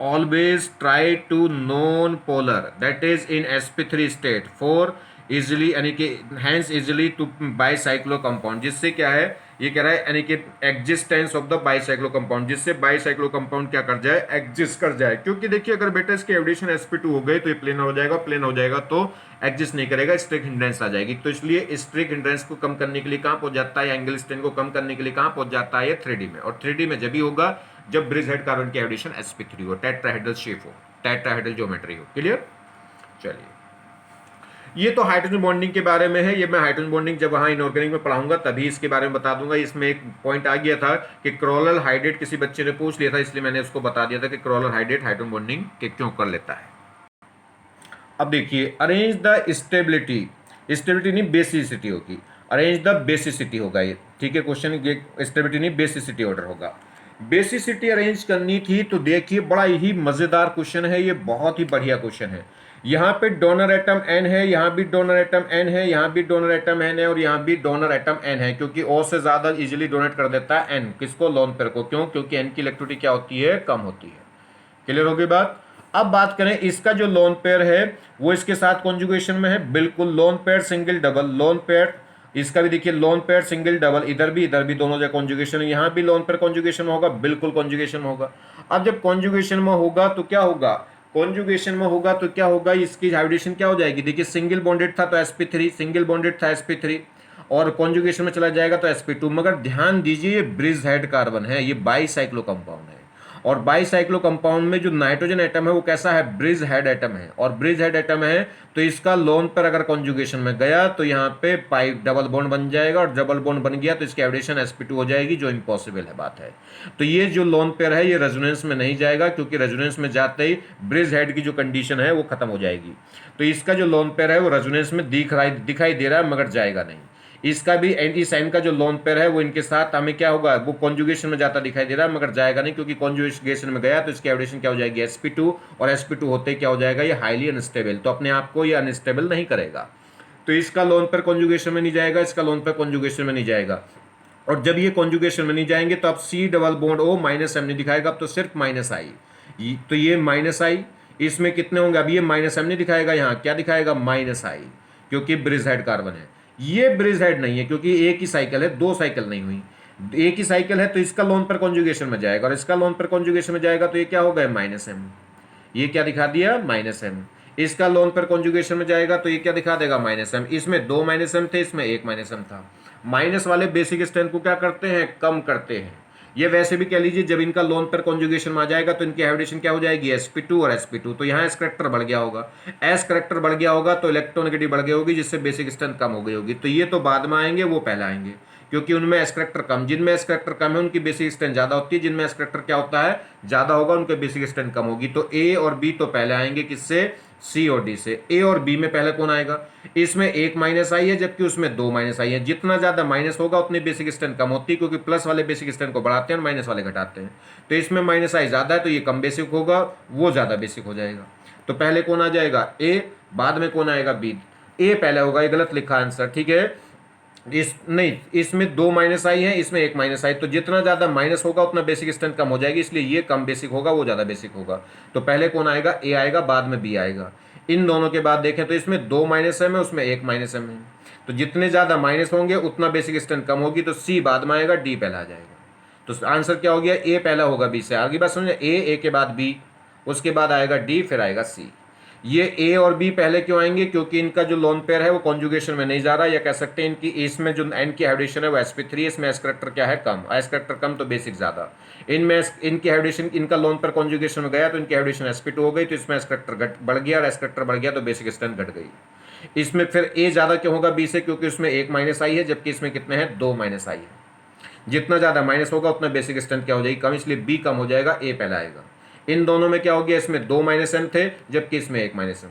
always try to non polar, that is in sp3 state for easily यानी कि hence easily to bicyclo compound, जिससे क्या है ये कह रहा है यानी कि existence of the bicyclo compound, जिससे बाईसाइक्लो कंपाउंड क्या कर जाए, एग्जिस्ट कर जाए। क्योंकि देखिए अगर बेटा इसकी एवोल्यूशन sp2 हो गई तो ये प्लेन हो जाएगा, प्लेन हो जाएगा तो एग्जिस्ट नहीं करेगा, स्ट्रिक हिंड्रेंस आ जाएगी। तो इसलिए स्ट्रिक हिंड्रेंस को कम करने के लिए कहाँ पहुंच जाता है, एंगल स्ट्रेन को कम करने के लिए कहाँ पहुंच जाता है, ये 3D में। और 3D में जब भी होगा जब ब्रिज हेड कार्बन की एवोल्यूशन sp3 हो, टेट्राहेड्रल शेप हो, टेट्राहेड्रल ज्योमेट्री हो। क्लियर। चलिए, ये तो हाइड्रोजन बॉन्डिंग के बारे में है, ये मैं हाइड्रोजन बॉन्डिंग जब वहाँ इनऑर्गेनिक में पढ़ाऊंगा तभी इसके बारे में बता दूंगा। इसमें एक पॉइंट आ गया था कि क्रोलर हाइड्रेट किसी बच्चे ने पूछ लिया था, इसलिए मैंने उसको बता दिया था कि क्रोलर हाइड्रेट हाइड्रोजन बॉन्डिंग के क्यों कर लेता है। अब देखिए, अरेंज द स्टेबिलिटी, स्टेबिलिटी नहीं बेसिसिटी होगी, अरेंज द बेसिसिटी होगा ये। ठीक है, क्वेश्चन स्टेबिलिटी नहीं बेसिसिटी ऑर्डर होगा। बेसिसिटी अरेंज करनी थी, तो देखिए बड़ा ही मजेदार क्वेश्चन है ये, बहुत ही बढ़िया क्वेश्चन है। यहाँ पे डोनर एटम एन है, यहाँ भी डोनर एटम एन है, यहाँ भी डोनर एटम एन है, और यहाँ भी डोनर एटम एन है, क्योंकि ओ से ज्यादा इजीली डोनेट कर देता है एन, किसको, लोन पेयर को। क्यों? क्योंकि एन की इलेक्ट्रिसिटी क्या होती है, कम होती है। क्लियर होगी बात। अब बात करें इसका जो लोन पेयर है वो इसके साथ कॉन्जुगेशन में है, बिल्कुल lone pair single double, lone pair इसका भी देखिए लोन पेयर सिंगल डबल, इधर भी दोनों जगह कॉन्जुगेशन, यहाँ भी लोन पेयर कॉन्जुगेशन होगा, बिल्कुल कॉन्जुगेशन होगा। अब जब कॉन्जुगेशन में होगा तो क्या होगा, कॉन्जुगेशन में होगा तो क्या होगा, इसकी हाइब्रिडेशन क्या हो जाएगी, देखिए सिंगल बॉन्डेड था तो sp3, सिंगल बॉन्डेड था sp3, और कॉन्जुगेशन में चला जाएगा तो sp2। मगर ध्यान दीजिए ये ब्रिज हेड कार्बन है, ये बाईसाइक्लो कंपाउंड है, और बाईसाइक्लो कंपाउंड में जो नाइट्रोजन एटम है वो कैसा है, ब्रिज हेड एटम है, और ब्रिज हेड एटम है तो इसका लोन पर अगर कॉन्जुगेशन में गया तो यहाँ पे पाई डबल बॉन्ड बन जाएगा, और डबल बॉन्ड बन गया तो इसकी हाइब्रिडेशन sp2 हो जाएगी, जो इम्पॉसिबल है बात है। तो ये जो लोन पेयर है ये रेजोनेंस में नहीं जाएगा, क्योंकि रेजोनेंस में जाते ही ब्रिज हेड की जो कंडीशन है वो खत्म हो जाएगी। तो इसका जो लोन पेयर है वो रेजोनेंस में दिखाई दे रहा है मगर जाएगा नहीं। इसका भी इस एन का जो लोन पेयर है वो इनके साथ हमें क्या होगा, वो कॉन्जुगेशन में जाता दिखाई दे रहा है मगर जाएगा नहीं, क्योंकि कॉन्जुगेशन में गया तो इसकी हाइब्रिडेशन क्या हो जाएगी, sp2, और sp2 होते क्या हो जाएगा, ये हाईली अनस्टेबल, तो अपने आप को ये अनस्टेबल नहीं करेगा। तो इसका लोन पेयर कॉन्जुगेशन में नहीं जाएगा, इसका लोन पेयर कॉन्जुगेशन में नहीं जाएगा, और जब ये कॉन्जुगेशन में नहीं जाएंगे तो अब C double bond O minus M नहीं दिखाएगा, अब तो सिर्फ माइनस आई, तो ये माइनस आई, इसमें कितने होंगे, अब ये माइनस एम नहीं दिखाएगा, यहाँ क्या दिखाएगा, माइनस आई, क्योंकि ब्रिज हेड कार्बन है। ये ब्रिज हेड नहीं है क्योंकि एक ही साइकिल है, दो साइकिल नहीं हुई, एक ही साइकिल है, तो इसका लोन पर कॉन्जुगेशन में जाएगा, और इसका लोन पर कॉन्जुगेशन में जाएगा तो ये क्या होगा, माइनस एम, ये क्या दिखा दिया, माइनस एम। इसका लोन पर कॉन्जुगेशन में जाएगा तो ये क्या दिखा देगा, माइनस एम। इसमें दो माइनस एम थे, इसमें एक माइनस एम था। माइनस वाले बेसिक स्ट्रेंथ को क्या करते हैं, कम करते हैं। ये वैसे भी कह लीजिए जब इनका लोन पर कॉन्जुगेशन में आ जाएगा तो इनकी हाइब्रिडेशन क्या हो जाएगी, sp2 और sp2, तो यहाँ एस करेक्टर बढ़ गया होगा, एस करेक्टर बढ़ गया होगा तो इलेक्ट्रोनेगेटिव बढ़ गई होगी, जिससे बेसिक स्ट्रेंथ कम हो गई होगी। तो ये तो बाद में आएंगे, वो पहले आएंगे, क्योंकि उनमें एस करेक्टर कम, जिनमें एस करेक्टर कम है उनकी बेसिक स्ट्रेंथ ज्यादा होती है, जिनमें एस करेक्टर क्या होता है, ज्यादा होगा, उनके बेसिक स्ट्रेंथ कम होगी। तो ए और बी तो पहले आएंगे, किससे, सी और डी से। ए और बी में पहले कौन आएगा, इसमें एक माइनस आई है जबकि उसमें दो माइनस आई है, जितना ज्यादा माइनस होगा उतनी बेसिक स्ट्रेंथ कम होती है, क्योंकि प्लस वाले बेसिक स्ट्रेंथ को बढ़ाते हैं और माइनस वाले घटाते हैं। तो इसमें माइनस आई ज्यादा है तो ये कम बेसिक होगा, वो ज्यादा बेसिक हो जाएगा। तो पहले कौन आ जाएगा, ए, बाद में कौन आएगा, बी। ए पहले होगा, ये गलत लिखा आंसर, ठीक है, इस नहीं, इसमें दो माइनस आई है, इसमें एक माइनस आई, तो जितना ज्यादा माइनस होगा उतना बेसिक स्ट्रेंथ कम हो जाएगी, इसलिए ये कम बेसिक होगा, वो ज्यादा बेसिक होगा। तो पहले कौन आएगा, ए आएगा, बाद में बी आएगा। इन दोनों के बाद देखें तो इसमें दो माइनस एम है, उसमें एक माइनस एम है, तो जितने ज्यादा माइनस होंगे उतना बेसिक स्ट्रेंथ कम होगी, तो सी बाद में आएगा, डी पहला आ जाएगा। तो आंसर क्या हो गया, ए पहला होगा बी से, आगे बात समझे, ए के बाद बी, उसके बाद आएगा डी, फिर आएगा सी। ये ए और बी पहले क्यों आएंगे, क्योंकि इनका जो लोन पेयर है वो कॉन्जुगेशन में नहीं जा रहा, या कह सकते हैं इनकी इसमें जो एन की हाइब्रिडेशन है वो sp3, इसमें एस करेक्टर क्या है, कम, एस करेक्टर कम तो बेसिक ज्यादा। इनमें इनकी हाइब्रिडेशन, इनका लोन पर कॉन्जुगेशन में गया तो इनकी हाइब्रिडेशन sp2 हो गई, तो इसमें एस करेक्टर बढ़ गया, और एस करेक्टर बढ़ गया तो बेसिक स्ट्रेंथ घट गई। इसमें फिर ए ज्यादा क्यों होगा बी से, क्योंकि उसमें एक माइनस आई है जबकि इसमें कितने हैं, दो माइनस आई है, जितना ज्यादा माइनस होगा उतना बेसिक स्ट्रेंथ क्या हो जाएगी, कम, इसलिए बी कम हो जाएगा, ए पहला आएगा। इन दोनों में क्या हो गया, इसमें दो माइनस एम थे जबकि इसमें एक माइनस एम।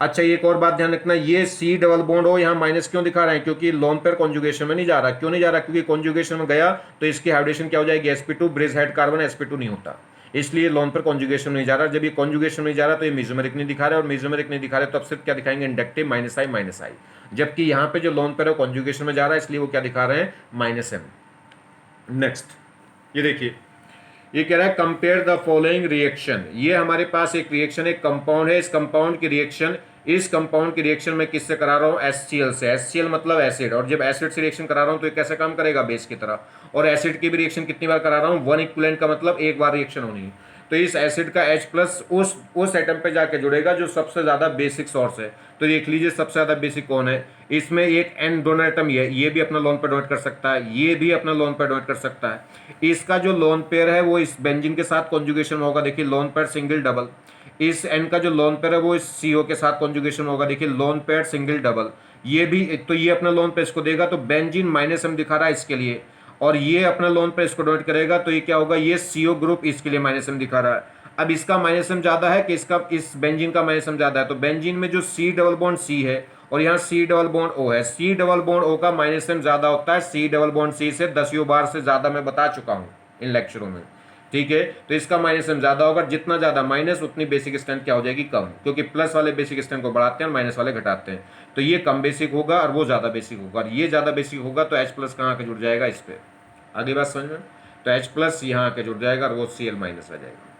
अच्छा एक और बात ध्यान रखना, ये सी डबल बॉन्ड हो यहाँ माइनस क्यों दिखा रहे हैं, क्योंकि लोन पेयर कॉन्जुगेशन में नहीं जा रहा, क्यों नहीं जा रहा, क्योंकि कॉन्जुगेशन में गया तो इसकी हाइब्रिडेशन क्या हो जाएगी, sp2, bridge head carbon sp2 नहीं होता, इसलिए लोन पर कॉन्जुगेशन नहीं जा रहा। जब ये कॉन्जुगेशन नहीं जा रहा तो ये मेसोमेरिक नहीं दिखा रहा, और मेसोमेरिक नहीं दिखा रहे तो अब सिर्फ क्या दिखाएंगे, इंडक्टिव, माइनस आई, जबकि यहाँ पे जो लोन पेयर है कॉन्जुगेशन में जा रहा है, इसलिए वो क्या दिखा रहे हैं, माइनस एम। नेक्स्ट ये देखिए, ये कह रहा है कंपेयर द फॉलोइंग रिएक्शन। ये हमारे पास एक रिएक्शन, एक कंपाउंड है, इस कंपाउंड की रिएक्शन, इस कंपाउंड की रिएक्शन मैं किससे करा रहा हूँ, HCl से। HCl मतलब एसिड, और जब एसिड से रिएक्शन करा रहा हूँ तो ये कैसे काम करेगा, बेस की तरह। और एसिड की भी रिएक्शन कितनी बार करा रहा हूँ, वन इक्विवेलेंट का मतलब एक बार रिएक्शन होनी है। तो इस एसिड का H प्लस उस एटम पे जाके जुड़ेगा जो सबसे ज्यादा बेसिक सोर्स है। तो देख लीजिए सबसे ज्यादा बेसिक कौन है, इसमें एक N डोनर एटम ये भी अपना लोन पेयर डोनेट कर सकता है, ये भी अपना लोन पेयर डोनेट कर सकता है। इसका जो लोन पेयर है वो इस बेंजीन के साथ कॉन्जुगेशन होगा, देखिए लोन पेयर सिंगल डबल। इस N का जो लोन पेयर है वो इस CO के साथ कॉन्जुगेशन होगा, देखिए लोन पेयर सिंगल डबल। ये भी तो ये अपना लोन पेयर इसको देगा, तो बेंजीन माइनस एम दिखा रहा है इसके लिए, और ये अपना लोन पे इसको डोनेट करेगा, तो ये क्या होगा, ये CO ग्रुप इसके लिए माइनस एम दिखा रहा है। अब इसका माइनस एम ज्यादा है कि इसका, इस बेंजीन का माइनस एम ज्यादा है, तो बेंजीन में जो C डबल बॉन्ड C है और यहाँ C डबल बॉन्ड O है, C डबल बॉन्ड O का माइनस एम ज्यादा होता है C डबल बॉन्ड C से 10 बार से ज्यादा, मैं बता चुका हूँ इन लेक्चरों में, ठीक है। तो इसका माइनस एम ज्यादा होगा, जितना ज्यादा माइनस उतनी बेसिक स्ट्रेंथ क्या हो जाएगी, कम, क्योंकि प्लस वाले बेसिक स्ट्रेंथ को बढ़ाते हैं और माइनस वाले घटाते हैं। तो ये कम बेसिक होगा और वो ज्यादा बेसिक होगा, और ये ज्यादा बेसिक होगा तो H प्लस कहाँ आके जुड़ जाएगा, इस पे। आगे बात समझ में, तो H प्लस यहाँ आके जुड़ जाएगा और वो Cl माइनस आ जाएगा।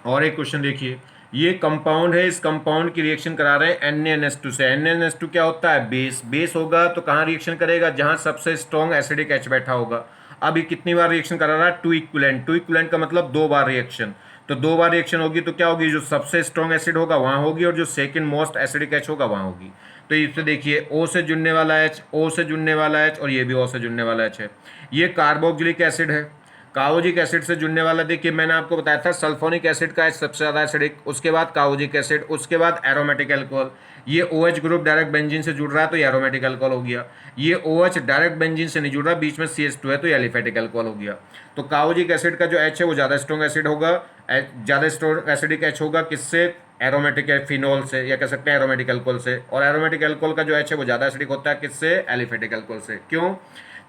और एक क्वेश्चन देखिए, ये कंपाउंड है, इस कंपाउंड की रिएक्शन करा रहे हैं NaNH2 से। NaNH2 क्या होता है? बेस। बेस होगा तो कहाँ रिएक्शन करेगा? जहाँ सबसे स्ट्रॉन्ग एसिडिक H बैठा होगा। अब ये कितनी बार रिएक्शन करा रहा है? To equivalent. टू इक्विवेलेंट का मतलब 2 बार रिएक्शन। तो 2 बार रिएक्शन होगी तो क्या होगी? जो सबसे स्ट्रॉन्ग एसिड होगा वहाँ होगी और जो सेकंड मोस्ट एसिडिक H होगा वहाँ होगी। तो इससे देखिए O से जुड़ने वाला H, O से जुड़ने वाला H और ये भी O से जुड़ने वाला H है। ये कार्बोक्सिलिक एसिड है। काओजिक एसिड से जुड़ने वाला देखिए मैंने आपको बताया था सल्फोनिक एसिड का सबसे ज़्यादा एसिडिक, उसके बाद काओजिक एसिड, उसके बाद एरोमेटिक अल्कोहल। ये OH ग्रुप डायरेक्ट बेंजीन से जुड़ रहा है तो ये एरोमेटिक अल्कोहल हो गया। ये OH डायरेक्ट बेंजीन से नहीं जुड़ रहा, बीच में CH2 है तो ये एलिफेटिक अल्कोहल हो गया। तो काओजिक एसिड का जो H है वो ज़्यादा स्ट्रॉन्ग एसिड होगा, ज़्यादा स्ट्रॉन्ग एसिडिक H होगा किससे? एरोमेटिक फिनोल से, या कह सकते हैं एरोमेटिक अल्कोहल से। और एरोमेटिक अल्कोहल का जो H है वो ज़्यादा एसिडिक होता है किससे? एलिफेटिक अल्कोहल से। क्यों?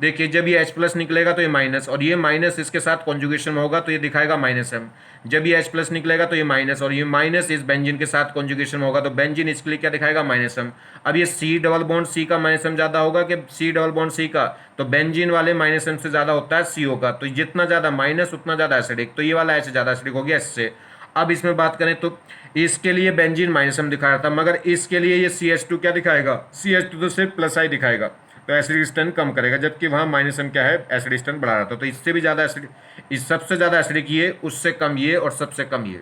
देखिए जब ये H प्लस निकलेगा तो ये माइनस, और ये माइनस इसके साथ कॉन्जुगेशन में होगा तो ये दिखाएगा -M। जब ये H प्लस निकलेगा तो ये माइनस, और ये माइनस इस बेंजीन के साथ कॉन्जुगेशन में होगा तो बेंजीन इसके लिए क्या दिखाएगा? -M। अब ये C डबल बॉन्ड C का -M ज़्यादा होगा कि C डबल बॉन्ड C का? तो बेंजीन वाले -M से ज़्यादा होता है CO का, तो जितना ज़्यादा माइनस उतना ज़्यादा एसिडिक, तो ये वाला H ज़्यादा एसिडिक हो गया इससे। अब इसमें बात करें तो इसके लिए बेंजीन -M दिखा रहा था, मगर इसके लिए ये CH2 क्या दिखाएगा? CH2 तो सिर्फ प्लस आई दिखाएगा, तो एसिडिक स्टैंड कम करेगा, जबकि वहाँ -M क्या है? एसिडिक स्टैंड बढ़ा रहा था। तो इससे भी ज़्यादा एसिडिक, इस सबसे ज़्यादा एसिडिक ये, उससे कम ये, और सबसे कम ये।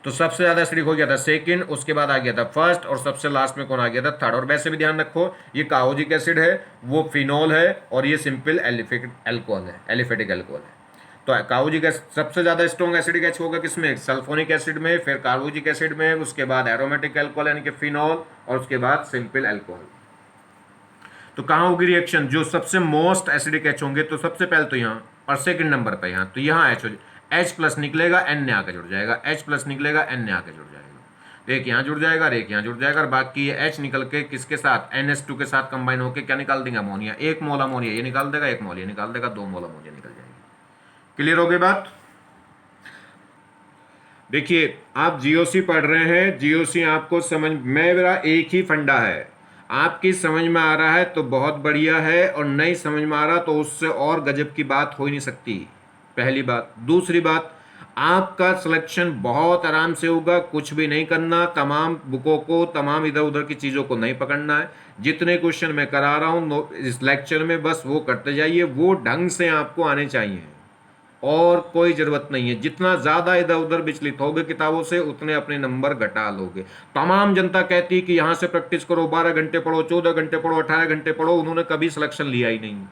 तो सबसे ज़्यादा एसिडिक हो गया था सेकंड, उसके बाद आ गया था फर्स्ट, और सबसे लास्ट में कौन आ गया था? थर्ड। और वैसे भी ध्यान रखो ये काओजिक एसिड है, वो फिनोल है, और ये सिंपल एलिफेटिक अल्कोहल है, एलिफेटिक अल्कोहल है। तो काओजिक एसिड सबसे ज़्यादा स्ट्रॉन्ग एसिडिक H होगा किसमें? सल्फोनिक एसिड में, फिर कार्बोजिक एसिड में, उसके बाद एरोमेटिक अल्कोहल यानी कि फिनोल, और उसके बाद सिंपल अल्कोहल। तो कहाँ होगी रिएक्शन? जो सबसे मोस्ट एसिडिक H होंगे तो सबसे पहले तो यहाँ, और सेकंड नंबर पे यहाँ, तो यहाँ H प्लस निकलेगा, N आके जुड़ जाएगा, H प्लस निकलेगा, N आके जुड़ जाएगा। एक यहाँ जुड़ जाएगा और एक यहाँ जुड़ जाएगा, और बाकी ये H निकल के किसके साथ? NH2 के साथ कंबाइन होकर क्या निकाल देंगे? अमोनिया। 1 मोल अमोनिया ये निकाल देगा, 1 मोल ये निकाल देगा, 2 मोल अमोनिया निकल जाएगी। क्लियर हो गई बात? देखिए आप जीओसी पढ़ रहे हैं, जीओसी आपको समझ में, मेरा एक ही फंडा है, आपकी समझ में आ रहा है तो बहुत बढ़िया है, और नहीं समझ में आ रहा तो उससे और गजब की बात हो ही नहीं सकती। पहली बात। दूसरी बात, आपका सिलेक्शन बहुत आराम से होगा, कुछ भी नहीं करना, तमाम बुकों को, तमाम इधर उधर की चीज़ों को नहीं पकड़ना है। जितने क्वेश्चन मैं करा रहा हूँ इस लेक्चर में बस वो करते जाइए, वो ढंग से आपको आने चाहिए, और कोई ज़रूरत नहीं है। जितना ज़्यादा इधर उधर विचलित होगे किताबों से उतने अपने नंबर घटा लोगे। तमाम जनता कहती है कि यहाँ से प्रैक्टिस करो, 12 घंटे पढ़ो, 14 घंटे पढ़ो, 18 घंटे पढ़ो, उन्होंने कभी सिलेक्शन लिया ही नहीं।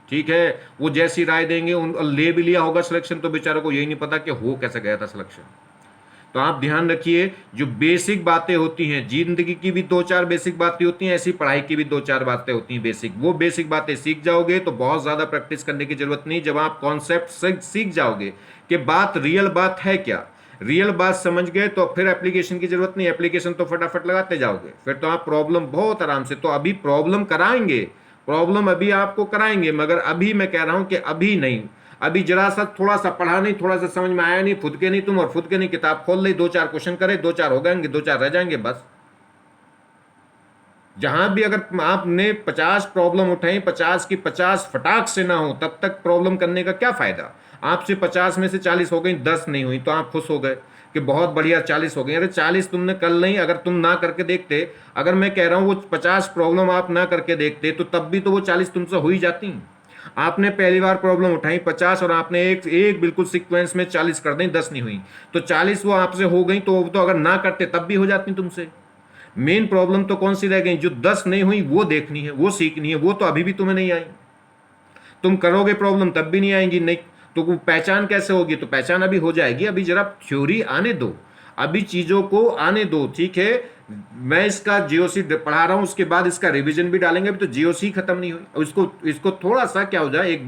ठीक है, वो जैसी राय देंगे, उन ले भी लिया होगा सिलेक्शन तो बेचारों को यही नहीं पता कि हो कैसे गया था सिलेक्शन। तो आप ध्यान रखिए, जो बेसिक बातें होती हैं, जिंदगी की भी 2-4 बेसिक बातें होती हैं, ऐसी पढ़ाई की भी 2-4 बातें होती हैं बेसिक। वो बेसिक बातें सीख जाओगे तो बहुत ज़्यादा प्रैक्टिस करने की जरूरत नहीं। जब आप कॉन्सेप्ट सीख जाओगे कि बात रियल बात है क्या, रियल बात समझ गए, तो फिर एप्लीकेशन की जरूरत नहीं। एप्लीकेशन तो फटाफट लगाते जाओगे, फिर तो आप प्रॉब्लम बहुत आराम से, तो अभी प्रॉब्लम कराएंगे, प्रॉब्लम अभी आपको कराएंगे, मगर अभी मैं कह रहा हूं कि अभी नहीं, अभी जरा सा थोड़ा सा पढ़ा नहीं, थोड़ा सा समझ में आया नहीं, खुद के नहीं तुम, और खुद के नहीं किताब खोल ली, 2-4 क्वेश्चन करे, 2-4 हो जाएंगे, 2-4 रह जाएंगे बस। जहां भी अगर आपने 50 प्रॉब्लम उठाई, 50 की 50 फटाक से ना हो, तब तक प्रॉब्लम करने का क्या फायदा? आपसे 50 में से 40 हो गई, 10 नहीं हुई, तो आप खुश हो गए कि बहुत बढ़िया 40 हो गई। अरे 40 तुमने कल नहीं, अगर तुम ना करके देखते, अगर मैं कह रहा हूं वो 50 प्रॉब्लम आप ना करके देखते तो तब भी तो वो 40 तुमसे हो ही जाती। आपने पहली बार प्रॉब्लम उठाई 50, और आपने एक बिल्कुल सीक्वेंस में 40 कर दी, 10 नहीं हुई, तो 40 वो आपसे हो गई, तो अगर ना करते तब भी हो जाती तुमसे। मेन प्रॉब्लम तो कौन सी रह गई? जो 10 नहीं हुई वो देखनी है, वो सीखनी है, वो तो अभी भी तुम्हें नहीं आई। तुम करोगे प्रॉब्लम तब भी नहीं आएंगी, नहीं तो वो पहचान कैसे होगी? तो पहचान अभी हो जाएगी, अभी जरा थ्योरी आने दो, अभी चीजों को आने दो। ठीक है, मैं इसका जीओसी पढ़ा रहा हूं, उसके बाद इसका रिवीजन भी डालेंगे, अभी तो जीओसी खत्म नहीं हुई, इसको थोड़ा सा क्या हो जाए, एक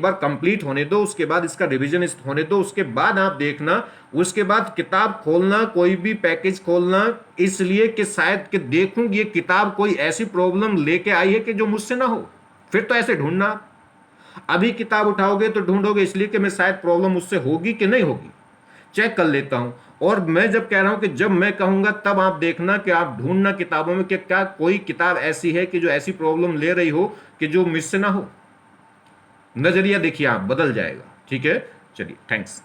बार कंप्लीट होने दो, उसके बाद इसका रिवीजन होने दो, उसके बाद आप देखना, उसके बाद किताब खोलना, कोई भी पैकेज खोलना, इसलिए कि शायद कि देखूं ये किताब कोई ऐसी प्रॉब्लम लेके आई है कि जो मुझसे ना हो, फिर तो ऐसे ढूंढना। अभी किताब उठाओगे तो ढूंढोगे इसलिए कि मैं शायद प्रॉब्लम मुझसे होगी कि नहीं होगी, चेक कर लेता हूं। और मैं जब कह रहा हूं कि जब मैं कहूंगा तब आप देखना कि आप ढूंढना किताबों में कि क्या कोई किताब ऐसी है कि जो ऐसी प्रॉब्लम ले रही हो कि जो मुझसे ना हो। नजरिया देखिए आप बदल जाएगा। ठीक है, चलिए, थैंक्स।